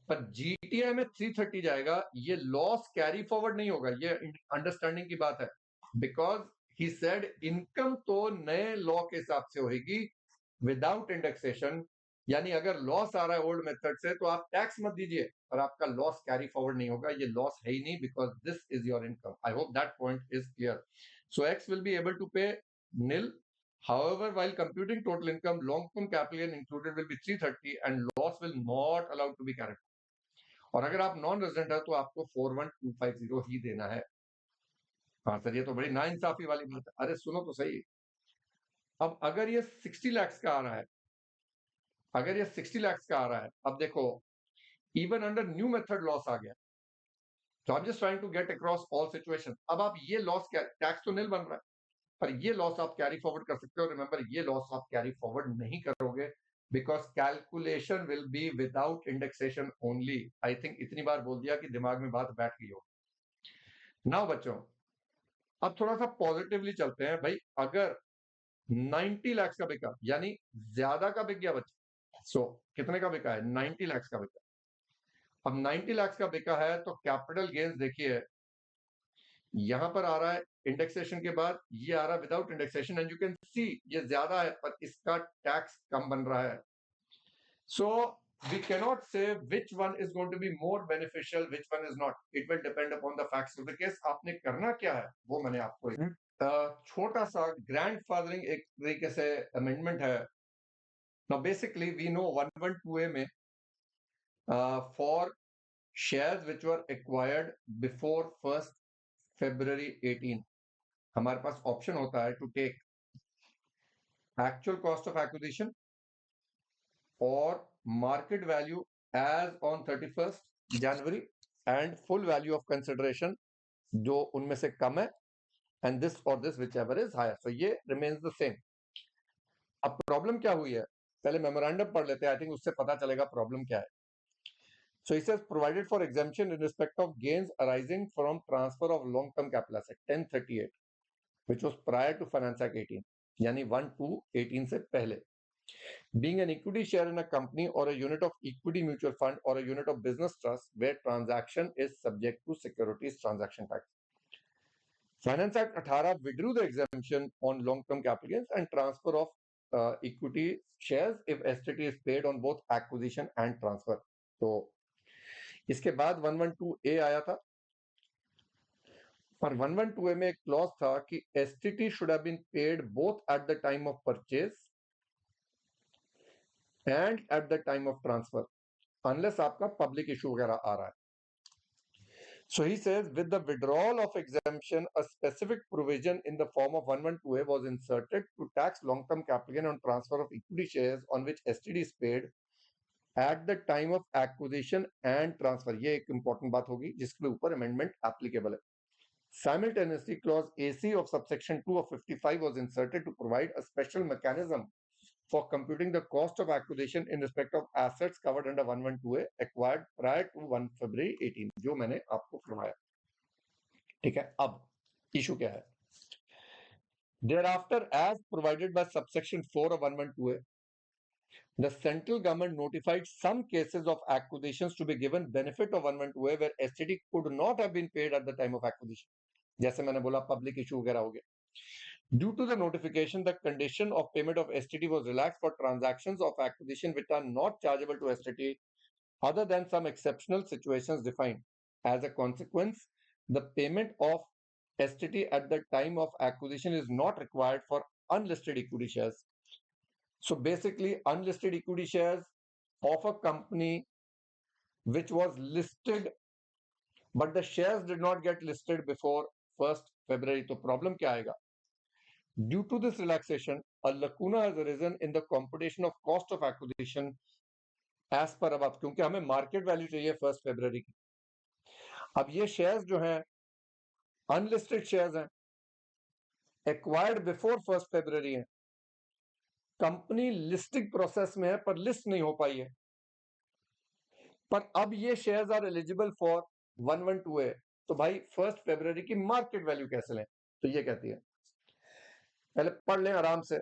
पर जीटीआई में 330 जाएगा, ये लॉस कैरी फॉरवर्ड नहीं होगा, ये अंडरस्टैंडिंग की बात है। बिकॉज ही सेड इनकम तो नए लॉ के हिसाब से होगी विदाउट इंडेक्सेशन, यानी अगर लॉस आ रहा है ओल्ड मेथड से तो आप टैक्स मत दीजिए, और आपका लॉस कैरी फॉरवर्ड नहीं होगा, ये लॉस है ही नहीं, because this is your income. I hope that point is clear. So X will be able to pay nil. However, while computing total income, long-term capital gain included will be 330 and loss will not allowed to be carried. और अगर आप non resident है तो आपको 41250 ही देना है। हाँ sir, ये तो बड़ी नाइंसाफी वाली बात है। अरे सुनो तो सही, अब अगर ये 60 लाख का आ रहा है, अगर ये 60 लाख का आ रहा है, अब देखो even under new method loss आ गया, तो I am just trying to get across all situation. अब आप ये लॉस, टैक्स तो नील बन रहा है, पर ये लॉस आप कैरी फॉरवर्ड कर सकते हो। रिमेंबर ये लॉस आप कैरी फॉरवर्ड नहीं करोगे, because calculation will be without indexation only. I think इतनी बार बोल दिया कि दिमाग में बात बैठ गई हो। नाउ बच्चों, अब थोड़ा सा पॉजिटिवली चलते हैं। भाई अगर 90 लाख का बिका, यानी ज्यादा का बिक गया बच्चे, सो कितने का बिका है, 90 लाख का बिका। अब 90 लाख का बिका है तो कैपिटल गेन्स देखिए यहां पर आ रहा है इंडेक्सेशन के बाद, ये आ रहा है without indexation, and you can see ये ज्यादा है पर इसका टैक्स कम बन रहा है। सो we cannot say which one is going to be more beneficial, which one is not. It will depend upon the facts of the case. आपने करना क्या है वो मैंने आपको छोटा सा ग्रैंडफादरिंग एक तरीके से अमेंडमेंट है। Now basically we know 112A में for shares which were acquired before 1st February 18 हमारे पास ऑप्शन होता है to take actual cost of acquisition और market value as on 31st January and full value of consideration जो उनमें से कम है, एंड दिस और this whichever is higher. So ये रिमेन्स द सेम। अब प्रॉब्लम क्या हुई है, पहले मेमोरेंडम पढ़ लेते हैं, आई थिंक उससे पता चलेगा प्रॉब्लम क्या है। So it says provided for exemption in respect of gains arising from transfer of long-term capital asset 1038, which was prior to Finance Act 18, यानी 1/2/18 से पहले। Being an equity share in a company or a unit of equity mutual fund or a unit of business trust where transaction is subject to securities transaction tax. Finance Act 18 withdrew the exemption on long-term capital gains and transfer of equity shares if STT is paid on both acquisition and transfer. तो इसके बाद 112A आया था, पर 112A में एक clause था कि STT should have been paid both at the time of purchase and at the time of transfer, unless आपका public issue वगैरह आ रहा है. So he says, with the withdrawal of exemption, a specific provision in the form of 112A was inserted to tax long-term capital gain on transfer of equity shares on which STD is paid at the time of acquisition and transfer. ये एक important बात होगी जिसके ऊपर amendment applicable है. Simultaneously, clause AC of subsection 2 of 55 was inserted to provide a special mechanism for computing the cost of acquisition in respect of assets covered under 112A acquired prior to 1 February 18, जो मैंने आपको करवाया. ठीक है, अब issue क्या है? Thereafter, as provided by subsection 4 of 112A, the central government notified some cases of acquisitions to be given benefit of 112A where STT could not have been paid at the time of acquisition. जैसे मैंने बोला public issue वगैरह हो गया. Due to the notification, the condition of payment of STT was relaxed for transactions of acquisition which are not chargeable to STT other than some exceptional situations defined. As a consequence, the payment of STT at the time of acquisition is not required for unlisted equity shares. So basically, unlisted equity shares of a company which was listed, but the shares did not get listed before 1st February. तो problem क्या आएगा? Due to this relaxation, a lacuna has arisen in the computation of cost of acquisition as per above, क्योंकि हमें market value चाहिए 1st February की. अब ये shares जो हैं unlisted shares हैं, acquired before 1st February हैं, कंपनी लिस्टिंग प्रोसेस में है पर लिस्ट नहीं हो पाई है, पर अब ये shares are eligible for 112A. तो भाई 1st February की मार्केट वैल्यू कैसे लें? तो ये कहती है, पहले पढ़ लें आराम से.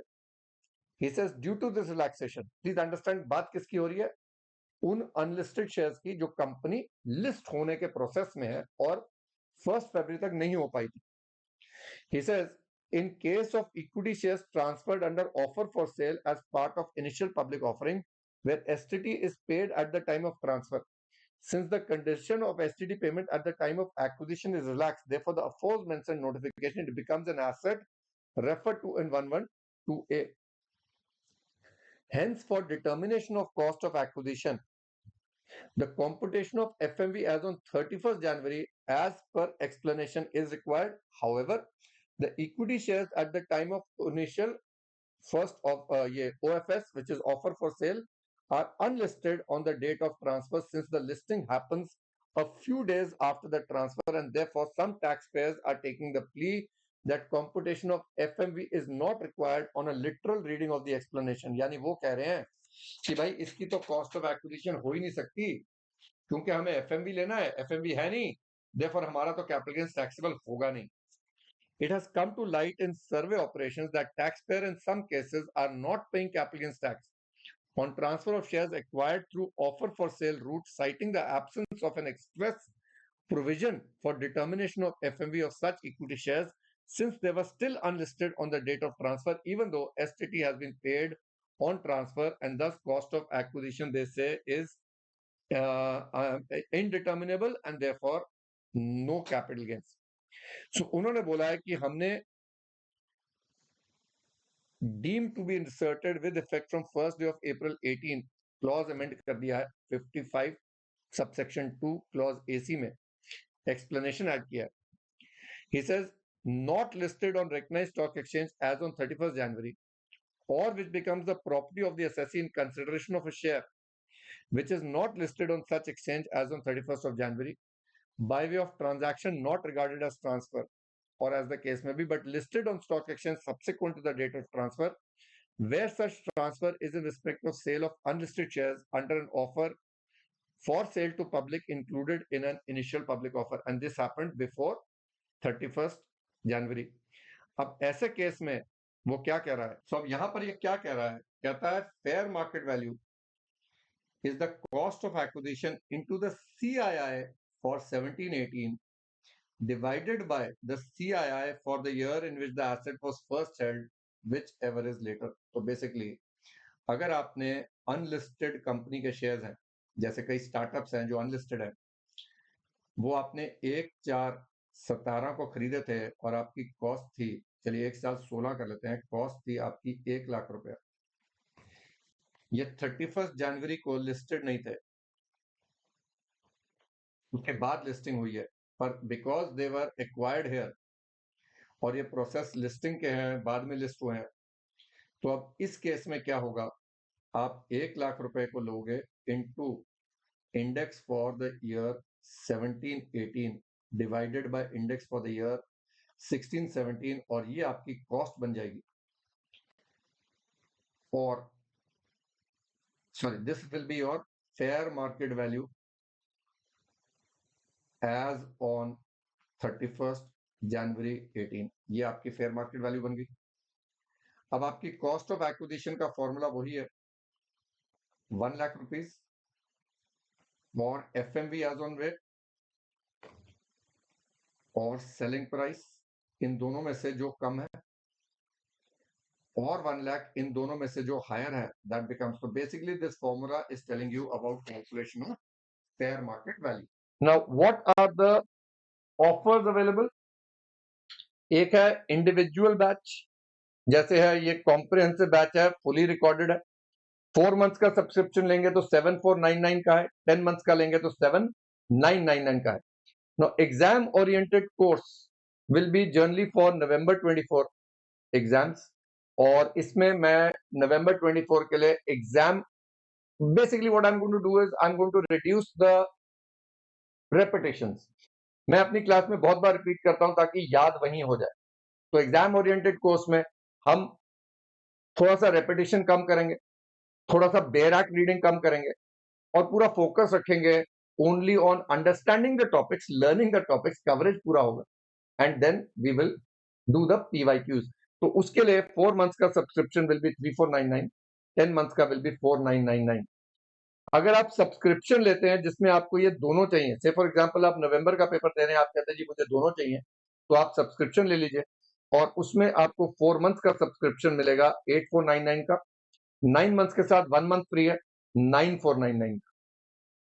He says due to this relaxation, please understand बात किसकी हो रही है? उन अनलिस्टेड शेयर्स की जो कंपनी लिस्ट होने के प्रोसेस में है और 1st February तक नहीं हो पाई थी. He says in case of equity shares transferred under offer for sale as part of initial public offering where STT is paid at the time of transfer, since the condition of STT payment at the time of acquisition is relaxed, therefore the aforementioned notification, it becomes an asset referred to in 112A. Hence, for determination of cost of acquisition, the computation of FMV as on 31st January as per explanation is required. However, the equity shares at the time of initial first of OFS, which is offer for sale, are unlisted on the date of transfer since the listing happens a few days after the transfer, and therefore some taxpayers are taking the plea that computation of FMV is not required on a literal reading of the explanation. यानी वो कह रहे हैं कि भाई इसकी तो cost of acquisition हो ही नहीं सकती क्योंकि हमें FMV लेना है, FMV है नहीं, therefore हमारा तो कैपिटल गेन्स टैक्सेबल होगा नहीं. It has come to light in survey operations that taxpayers in some cases are not paying capital gains tax on transfer of shares acquired through offer for sale route, citing the absence of an express provision for determination of FMV of such equity shares since they were still unlisted on the date of transfer, even though STT has been paid on transfer, and thus cost of acquisition, they say, is indeterminable and therefore no capital gains. So उन्होंने बोला है कि हमने deemed to be inserted with effect from 1st day of April 18 clause amend कर दिया है 55 subsection 2 clause AC में explanation add किया है. He says not listed on recognized stock exchange as on 31st January or which becomes the property of the assessee in consideration of a share which is not listed on such exchange as on 31st of January by way of transaction not regarded as transfer or as the case may be, but listed on stock exchange subsequent to the date of transfer, where such transfer is in respect of sale of unlisted shares under an offer for sale to public included in an initial public offer, and this happened before 31st January. अब ऐसे case में वो क्या कह रहा है? सो अब यहां पर ये क्या कह रहा है? कहता है fair market value is the cost of acquisition into the CII for 1718 divided by the CII for the year in which the asset was first held, whichever is later. तो बेसिकली अगर आपने अनलिस्टेड कंपनी के shares हैं, जैसे कई startups हैं जो unlisted है, वो आपने 1/4/17 को खरीदे थे और आपकी कॉस्ट थी, चलिए 1/4/16 कर लेते हैं, कॉस्ट थी आपकी 1 लाख रुपया। ये 31 जनवरी को लिस्टेड नहीं थे, उसके बाद लिस्टिंग हुई है, पर because they were acquired here or ये प्रोसेस लिस्टिंग के हैं, बाद में लिस्ट हुए हैं, तो अब इस केस में क्या होगा? आप 1 लाख रुपए को लोगे into index for the year 1718 divided by index for the year 1617 और ये आपकी कॉस्ट बन जाएगी। और sorry, this will be your fair market value as on 31st January 18। ये आपकी फेयर मार्केट वैल्यू बन गई। अब आपकी कॉस्ट ऑफ एक्विजिशन का फॉर्मूला वही है, 1 लाख रुपीज और FMV एज ऑन रेट और सेलिंग प्राइस, इन दोनों में से जो कम है, और 1 लाख इन दोनों में से जो हायर है, दैट बिकम्स। तो basically this formula is telling you about calculation of fair market value. Now what are the offers available? एक है इंडिविजुअल बैच, जैसे है ये कॉम्प्रिहेंसिव बैच है, फुली रिकॉर्डेड है। 4 मंथ्स का सब्सक्रिप्शन लेंगे तो 7499 का है, 10 मंथ्स का लेंगे तो 7999 का है। Now exam oriented course will be generally for November 24 exams, और इसमें मैं November 24 के लिए exam, basically what I am going to do is I am going to reduce the repetitions. मैं अपनी क्लास में बहुत बार रिपीट करता हूं ताकि याद वहीं हो जाए। तो एग्जाम ओरिएंटेड कोर्स में हम थोड़ा सा रेपिटेशन कम करेंगे, थोड़ा सा बेरैक रीडिंग कम करेंगे और पूरा फोकस रखेंगे only on understanding the topics, learning the topics, coverage पूरा होगा and then we will do the PYQs। तो उसके लिए 4 मंथ्स का सब्सक्रिप्शन विल बी 3499, 10 मंथ्स का विल बी 4999। अगर आप सब्सक्रिप्शन लेते हैं जिसमें आपको ये दोनों चाहिए, से फॉर एग्जांपल आप नवंबर का पेपर दे रहे हैं, आप कहते हैं जी मुझे दोनों चाहिए, तो आप सब्सक्रिप्शन ले लीजिए और उसमें आपको 4 मंथ्स का सब्सक्रिप्शन मिलेगा 8499 का, 9 मंथ्स के साथ 1 मंथ फ्री है 9499 का।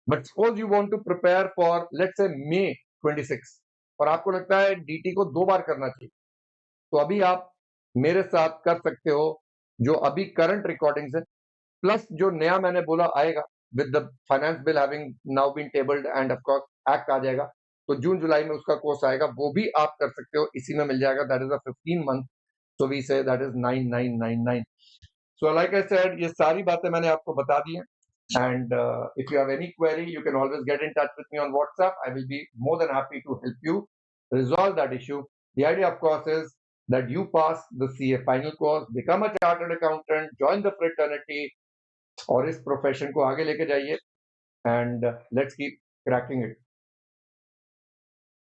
But suppose you want to prepare for let's say May 26 और आपको लगता है DT को 2 बार करना चाहिए, तो अभी आप मेरे साथ कर सकते हो, जो अभी करंट रिकॉर्डिंग्स है प्लस जो नया मैंने बोला आएगा with the finance bill having now been tabled and of course act आ जाएगा, तो जून जुलाई में उसका कोर्स आएगा, वो भी आप कर सकते हो, इसी में मिल जाएगा, that is a 15 month, so we say that is 9999। So like I said, ये सारी बातें मैंने आपको बता दी हैं, and if you have any query you can always get in touch with me on WhatsApp. I will be more than happy to help you resolve that issue. The idea of course is that you pass the CA final course, become a chartered accountant, join the fraternity और इस profession को आगे लेके जाइए, and let's keep cracking it.